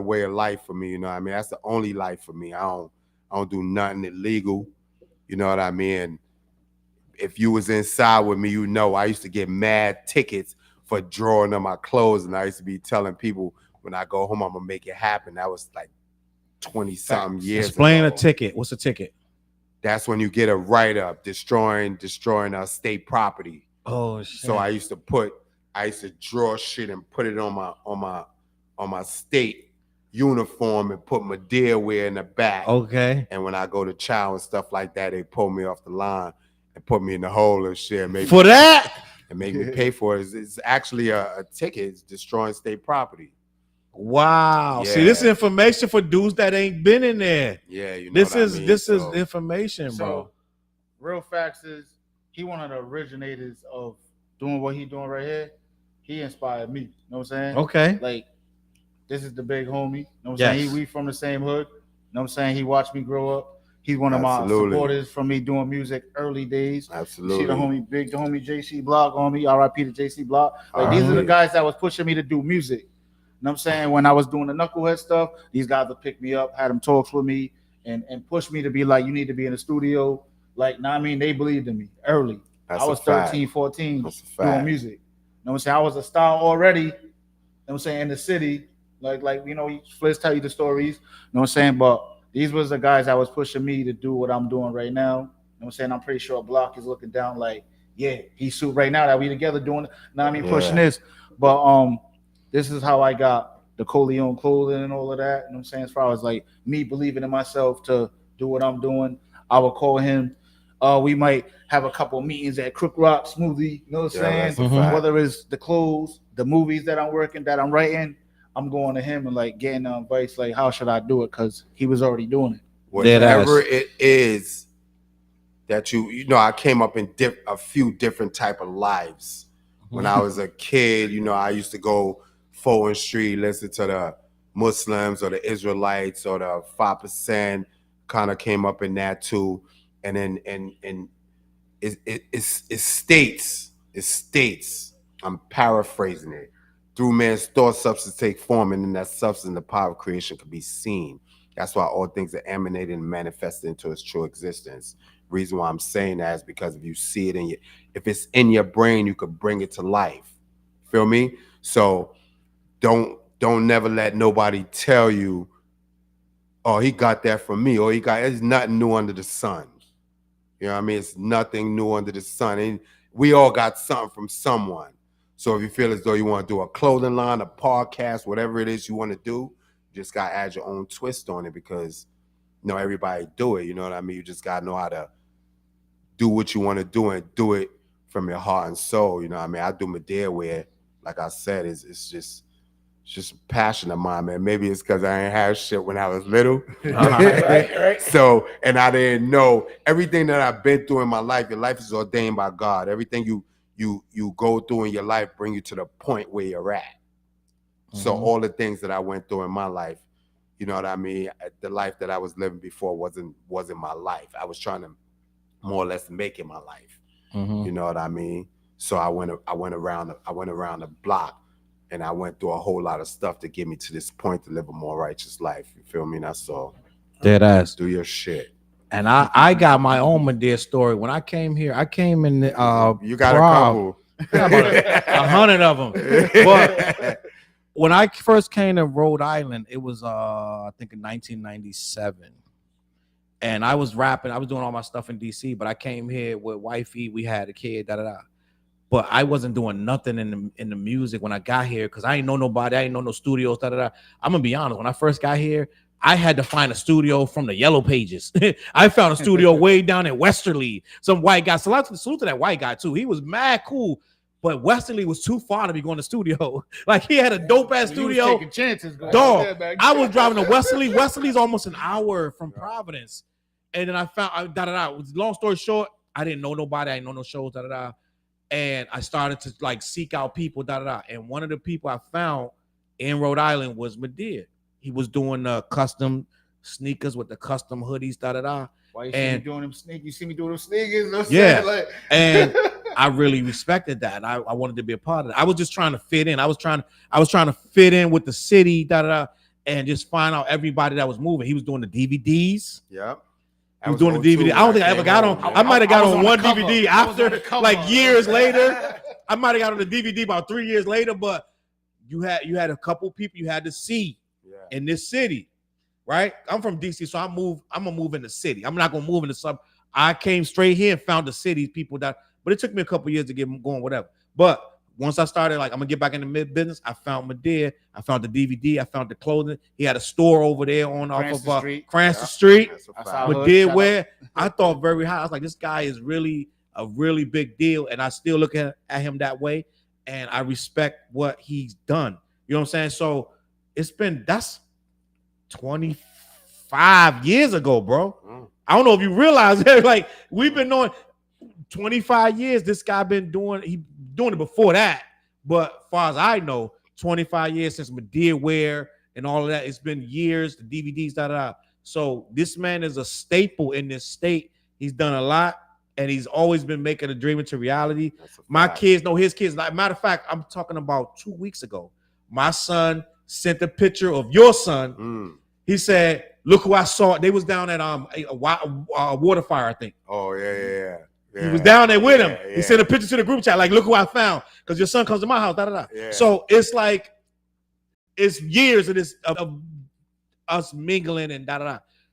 way of life for me. You know what I mean? That's the only life for me. I don't do nothing illegal. You know what I mean? If you was inside with me, you know I used to get mad tickets for drawing on my clothes, and I used to be telling people when I go home I'm gonna make it happen. That was like 20-something years Explain ago. a ticket. What's a ticket? That's when you get a write-up destroying state property. Oh shit. So I used to draw shit and put it on my state uniform and put Medea wear in the back. Okay. And when I go to chow and stuff like that, they pull me off the line and put me in the hole and shit. And For that? and make me pay for it. It's actually a ticket. It's destroying state property. Wow. Yeah. See, this is information for dudes that ain't been in there. Yeah, you know This what I is mean? this So, is information, bro. So, real facts is he one of the originators of doing what he doing right here. He inspired me. You know what I'm saying? Okay. Like, this is the big homie. You know what I'm Yes. saying? We from the same hood. You know what I'm saying? He watched me grow up. He's one of Absolutely. my supporters from me doing music early days. Absolutely. You see the homie JC Block on me. RIP to JC Block. Like, these are the guys that was pushing me to do music. You know what I'm saying? When I was doing the knucklehead stuff, these guys would pick me up, had them talks with me, and push me to be like, you need to be in the studio. Like, nah, I mean, they believed in me early. That's I was a fact. 13, 14 That's a fact. doing music. You know what I'm saying? I was a star already, you know what I'm saying, in the city. Like you know, Fliz tell you the stories, you know what I'm saying? But these was the guys that was pushing me to do what I'm doing right now. You know what I'm saying? I'm pretty sure Block is looking down like, yeah, he's suit right now that we together doing it. Now I mean pushing this. But this is how I got the Coleon clothing and all of that. You know what I'm saying? As far as like me believing in myself to do what I'm doing, I would call him. We might have a couple meetings at Crook Rock Smoothie. You know what I'm saying? that's a fact. Whether it's the clothes, the movies that I'm working, that I'm writing, I'm going to him and like getting advice, like how should I do it? Because he was already doing it. Whatever it is that you know, I came up in a few different type of lives. When I was a kid, you know, I used to go Fulton Street, listen to the Muslims or the Israelites or the 5%. Kind of came up in that too, and then it states. I'm paraphrasing it. Through man's thought, substance take form, and in that substance, the power of creation can be seen. That's why all things are emanated and manifested into its true existence. Reason why I'm saying that is because if you see it if it's in your brain, you could bring it to life. Feel me? So don't never let nobody tell you, oh, he got that from me, or it's nothing new under the sun. You know what I mean? It's nothing new under the sun. And we all got something from someone. So if you feel as though you want to do a clothing line, a podcast, whatever it is you want to do, you just got to add your own twist on it because, you know, everybody do it. You know what I mean? You just got to know how to do what you want to do and do it from your heart and soul. You know what I mean? I do Medea wear like I said, it's just a passion of mine, man. Maybe it's because I ain't have shit when I was little. Right. So, and I didn't know everything that I've been through in my life. Your life is ordained by God. Everything you go through in your life bring you to the point where you're at. So all the things that I went through in my life, you know what I mean? The life that I was living before wasn't my life. I was trying to more or less make it my life. You know what I mean? So I went around the block, and I went through a whole lot of stuff to get me to this point to live a more righteous life. You feel me? That's all. Dead ass. Do your shit. And I got my own Madea story. When I came here, I came in you got a couple. About 100 of them. But when I first came to Rhode Island, it was I think in 1997. And I was rapping, I was doing all my stuff in DC, but I came here with wifey, we had a kid, But I wasn't doing nothing in the music when I got here because I ain't know nobody, I ain't know no studios, I'm gonna be honest, when I first got here, I had to find a studio from the Yellow Pages. I found a studio way down in Westerly. Some white guy, salute to that white guy too. He was mad cool. But Westerly was too far to be going to studio. Like he had a dope ass studio. Taking chances, dog. I was driving to Westerly. Westerly's almost an hour from Providence. And then I found long story short, I didn't know nobody. I didn't know no shows. And I started to like seek out people. And one of the people I found in Rhode Island was Madea. He was doing custom sneakers with the custom hoodies. Why you see me doing them sneakers? You see me doing them sneakers? You know yeah. Like... And I really respected that. I wanted to be a part of it. I was just trying to fit in. I was trying to fit in with the city, and just find out everybody that was moving. He was doing the DVDs. Yep. He was doing the DVD. I don't think I ever got on. I might have got on one DVD after, like years later. I might have got on the DVD about 3 years later. But you had a couple people you had to see in this city, right? I'm from DC, so I'm gonna move in the city. I'm not gonna move in the sub. I came straight here and found the city people but it took me a couple years to get going, whatever. But once I started, like, I'm gonna get back in the mid business, I found Madea, I found the DVD, I found the clothing. He had a store over there Cranston Street. Madea wear. I thought very high. I was like, this guy is really a really big deal, and I still look at him that way, and I respect what he's done. You know what I'm saying? So that's 25 years ago, bro. I don't know if you realize that. Like, we've been knowing 25 years. This guy been doing it before that. But far as I know, 25 years since Madea wear and all of that. It's been years. The DVDs, So this man is a staple in this state. He's done a lot, and he's always been making a dream into reality. My kids know his kids. Matter of fact, I'm talking about 2 weeks ago. My son sent a picture of your son. He said, "Look who I saw." They was down at a water fire, I think. Oh yeah. He was down there with him. He sent a picture to the group chat, like, "Look who I found," because your son comes to my house. Yeah. So it's like it's years of this of us mingling and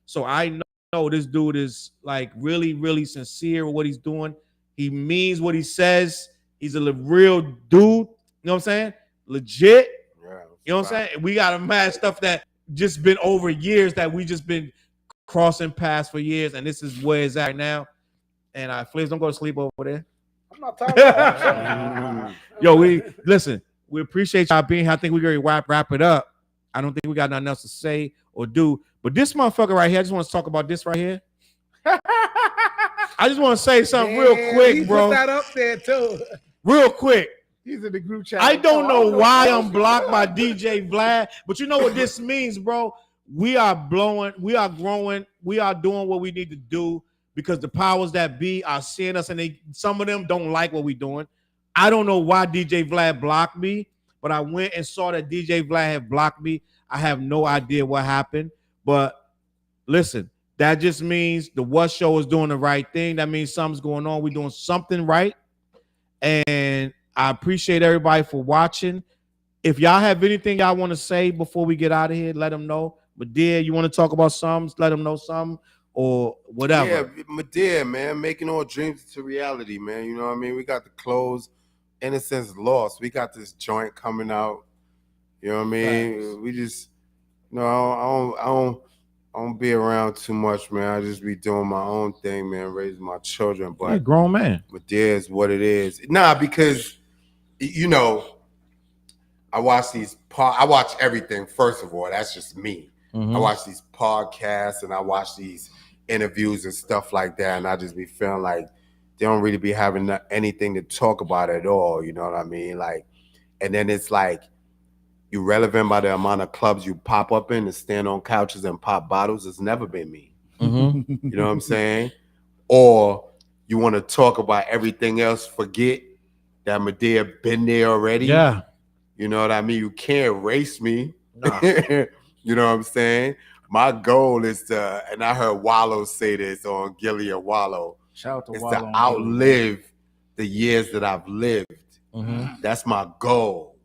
So I know this dude is like really, really sincere with what he's doing. He means what he says. He's a real dude. You know what I'm saying? Legit. Yeah, you know what I'm saying? We got a mad stuff that just been over years that we just been crossing paths for years, and this is where it's at right now. And please don't go to sleep over there. I'm not talking about Yo, we appreciate y'all being here. I think we're gonna wrap it up. I don't think we got nothing else to say or do. But this motherfucker right here, I just want to talk about this right here. I just want to say something real quick, bro. Put that up there too. Real quick. He's in the group chat. I don't know why I'm blocked by DJ Vlad, but you know what this means, bro? We are blowing, we are growing, we are doing what we need to do because the powers that be are seeing us, and some of them don't like what we're doing. I don't know why DJ Vlad blocked me, but I went and saw that DJ Vlad had blocked me. I have no idea what happened, but listen, that just means the What Show is doing the right thing. That means something's going on. We're doing something right, and I appreciate everybody for watching. If y'all have anything y'all want to say before we get out of here, let them know. Madea, you want to talk about something? Let them know something or whatever. Yeah, Madea, man, making all dreams into reality, man. You know what I mean? We got the clothes, Innocence Lost. We got this joint coming out. You know what I mean? Thanks. We just, I don't be around too much, man. I just be doing my own thing, man, raising my children. But you're a grown man. Madea is what it is. Nah, because, you know, I watch these I watch everything. First of all, that's just me. I watch these podcasts and I watch these interviews and stuff like that, and I just be feeling like they don't really be having anything to talk about at all. You know what I mean? Like, and then it's like you're relevant by the amount of clubs you pop up in and stand on couches and pop bottles. It's never been me. You know what I'm saying? Or you want to talk about everything else, forget that Medea been there already. Yeah. You know what I mean? You can't erase me. Nah. You know what I'm saying? My goal is to, and I heard Wallow say this on Gilly and Wallow, Shout out to is Wallow to and outlive the years that I've lived. Mm-hmm. That's my goal.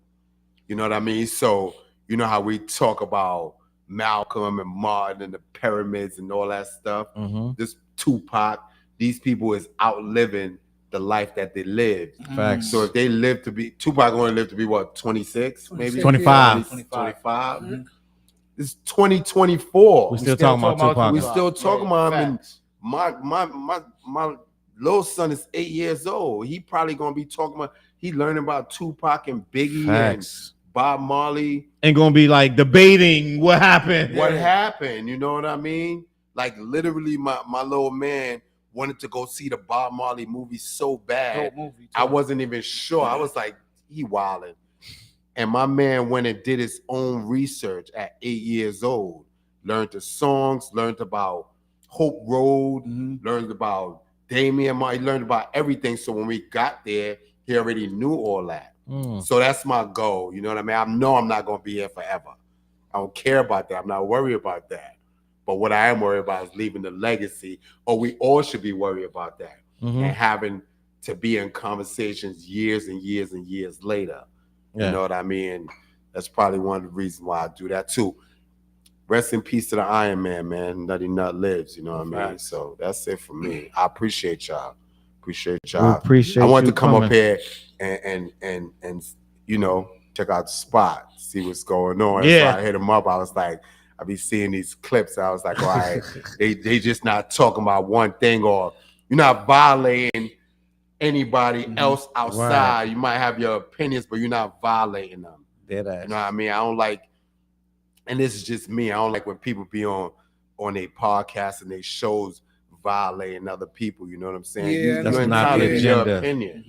You know what I mean? So, you know how we talk about Malcolm and Martin and the pyramids and all that stuff? This Tupac, these people is outliving the life that they lived. Facts. So if they live to be, Tupac only lived to be what, 26 maybe? 25. 25. It's 2024. We still talking about Tupac. We still talking about him. And Facts. my little son is 8 years old. He probably gonna be talking about, he learning about Tupac and Biggie Facts. and Bob Marley. Ain't gonna be like debating what happened. What happened? You know what I mean? Like literally my little man wanted to go see the Bob Marley movie so bad. Dope movie, too. I wasn't even sure. I was like, he wilding. And my man went and did his own research at 8 years old. Learned the songs, learned about Hope Road, learned about Damian Marley, learned about everything. So when we got there, he already knew all that. So that's my goal. You know what I mean? I know I'm not going to be here forever. I don't care about that. I'm not worried about that. But what I am worried about is leaving the legacy, or we all should be worried about that, and having to be in conversations years and years and years later. Yeah. You know what I mean? That's probably one of the reasons why I do that too. Rest in peace to the Iron Man. Nutty Nut lives, you know what I mean? So that's it for me. I appreciate y'all. We appreciate I wanted you to come coming. up here and you know, check out the spot, see what's going on. Yeah. So I hit him up. I was like, I be seeing these clips. I was like, all right, they just not talking about one thing, or you're not violating anybody else outside. Right. You might have your opinions, but you're not violating them. You know what I mean? I don't like, and this is just me, I don't like when people be on their podcasts and they shows violating other people. You know what I'm saying? Yeah, that's you're not the entitled to your agenda. opinion.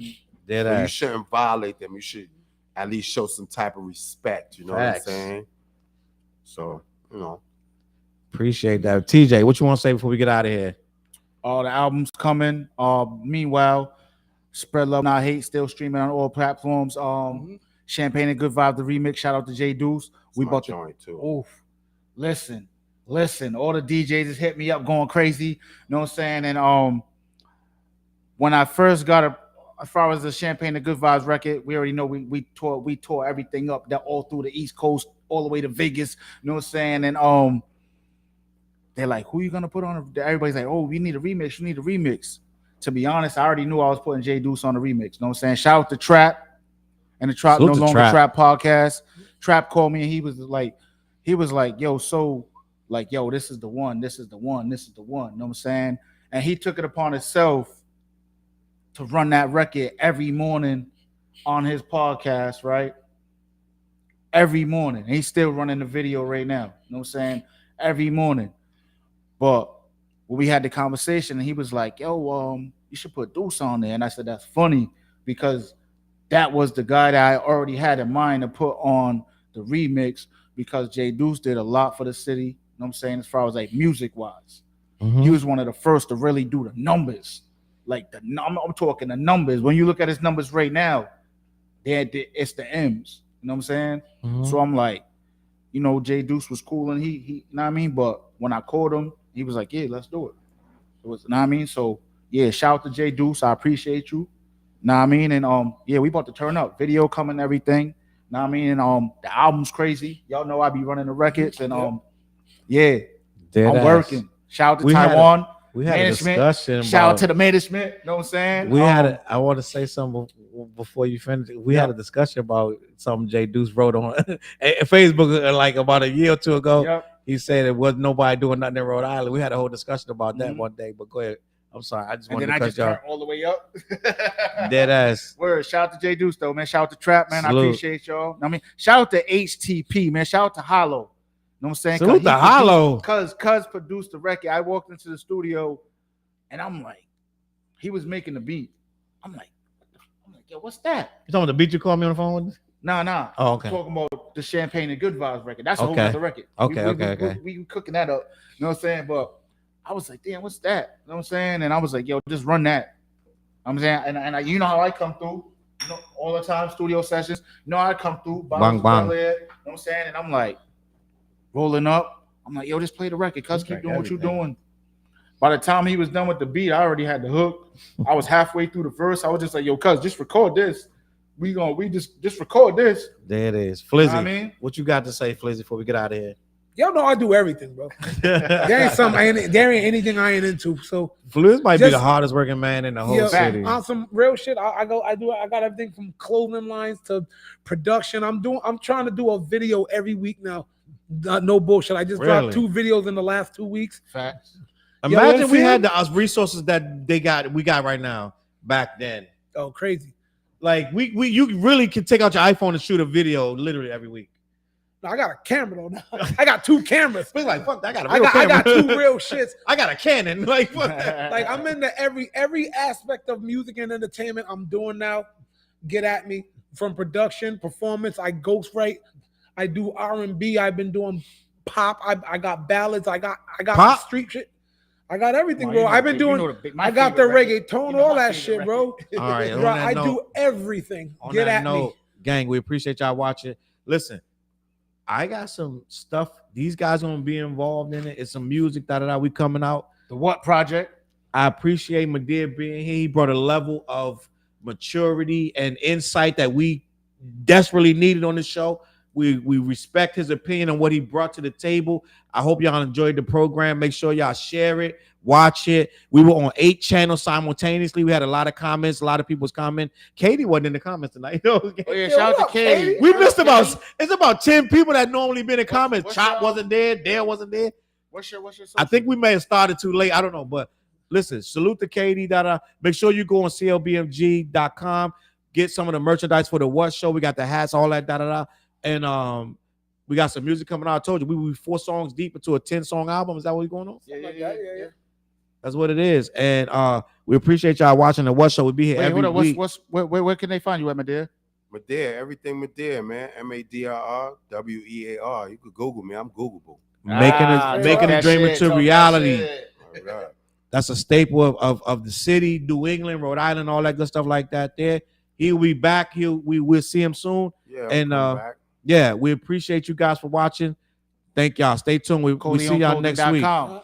So you shouldn't violate them. You should at least show some type of respect. You know what I'm saying? So, you know. Appreciate that. TJ, what you want to say before we get out of here? The album's coming. Meanwhile, Spread Love Not Hate still streaming on all platforms. Champagne and Good Vibe, the remix. Shout out to J Deuce. We bought the joint too. Oof. Listen. All the DJs just hit me up going crazy. You know what I'm saying? And when I first got as far as the Champagne and Good Vibes record, we already know we tore everything up that all through the East Coast, all the way to Vegas. You know what I'm saying? And they're like, who you gonna put on? Everybody's like, oh, we need a remix. You need a remix. To be honest, I already knew I was putting J Deuce on the remix. You know what I'm saying? Shout out to Trap and the Trap Salute No to Longer Trap. Trap podcast. Trap called me and he was like, yo, so like, yo, this is the one. You know what I'm saying? And he took it upon himself to run that record every morning on his podcast, right? Every morning. And he's still running the video right now. You know what I'm saying? Every morning. But when we had the conversation, and he was like, yo, you should put Deuce on there. And I said, that's funny, because that was the guy that I already had in mind to put on the remix, because J Deuce did a lot for the city. You know what I'm saying? As far as like music wise, he was one of the first to really do the numbers. Like I'm talking the numbers. When you look at his numbers right now, it's the M's. You know what I'm saying? So I'm like, you know, J Deuce was cool, and he you know what I mean? But when I called him, he was like, yeah, let's do it. You know what I mean? So yeah, shout out to J Deuce. I appreciate you. Know what I mean? And yeah, we about to turn up. Video coming, everything. Know what I mean? And the album's crazy. Y'all know I be running the records, and yeah, I'm working. Shout out to Taiwan. We had management. a discussion. Shout out to the management. You know what I'm saying? I want to say something before you finish. We had a discussion about something J Deuce wrote on Facebook like about a year or two ago. Yep. He said it wasn't nobody doing nothing in Rhode Island. We had a whole discussion about that one day. But go ahead. I'm sorry. I just And wanted then to I cut just y'all. turned all the way up. Dead ass. Word. Shout out to J Deuce though, man. Shout out to Trap, man. Salute. I appreciate y'all. I mean, shout out to HTP, man. Shout out to Hollow. You know what I'm saying? Salute to Hollow. Cuz produced the record. I walked into the studio and I'm like, he was making the beat. I'm like, yo, what's that? You talking about the beat you called me on the phone with? Nah. Oh, okay. I'm talking about the Champagne and Good Vibes record. That's a whole Okay. other record. Okay. We cooking that up. You know what I'm saying? But I was like, damn, what's that? You know what I'm saying? And I was like, yo, just run that. I'm saying, and I, you know how I come through, you know, all the time, studio sessions. You know how I come through, Bang, bang. You know what I'm saying? And I'm like, rolling up. I'm like, yo, just play the record, cuz keep doing what you're doing. By the time he was done with the beat, I already had the hook. I was halfway through the verse. I was just like, yo, cuz, just record this. We just record this. There it is. Flizzy. You know what I mean? What you got to say, Flizzy, before we get out of here? Y'all know I do everything, bro. There ain't anything I ain't into. So Flizz might be Just- the hardest working man in the whole city. on some real shit, I got everything from clothing lines to production. I'm trying to do a video every week now. No bullshit. I just dropped 2 videos in the last 2 weeks. Facts. Imagine what I'm we had saying? the resources that we got right now back then. Oh, crazy. Like you really can take out your iPhone and shoot a video literally every week. No, I got a camera though. Now. I got 2 cameras. It's like fuck, I got a I real got camera. 2 real shits. I got a Canon. Like fuck. Like I'm into every aspect of music and entertainment. I'm doing now. Get at me from production, performance. I ghostwrite. I do R&B. I've been doing pop. I got ballads. I got Pop? street shit. I got everything, Well, bro. you know I've been the- you doing. know my I got the favorite record. reggaeton, You know all my that favorite shit, bro. All right. On Bro, that I note, do everything. on Get that at note, me. gang, we appreciate y'all watching. Listen, I got some stuff. These guys gonna be involved in it. It's some music that we coming out. The What Project? I appreciate Madeir being here. He brought a level of maturity and insight that we desperately needed on the show. We respect his opinion and what he brought to the table. I hope y'all enjoyed the program. Make sure y'all share it, watch it. We were on 8 channels simultaneously. We had a lot of comments. A lot of people's comments. Katie wasn't in the comments tonight. Oh yeah, shout out to Katie. We missed about 10 people that normally been in comments. what's Chop your- wasn't there. Dale wasn't there. What's your I think we may have started too late. I don't know, but listen, salute to Katie. Make sure you go on clbmg.com. Get some of the merchandise for the What Show. We got the hats, all that, and we got some music coming out. I told you we 4 songs deep into a 10-song album. Is that what's going on? Yeah. That's what it is. And we appreciate y'all watching the What Show. We'll be here Wait, every hold on. week. Where can they find you at, my dear? Madeir, everything Madeir, man. MADRR WEAR. You could Google me. I'm Googleable. Making a dream into reality. All right. That's a staple of the city, New England, Rhode Island, all that good stuff like that. There, he'll be back. We'll see him soon. Yeah. And come back. yeah, we appreciate you guys for watching. Thank y'all. Stay tuned. We see y'all next week. ColeonClothing.com.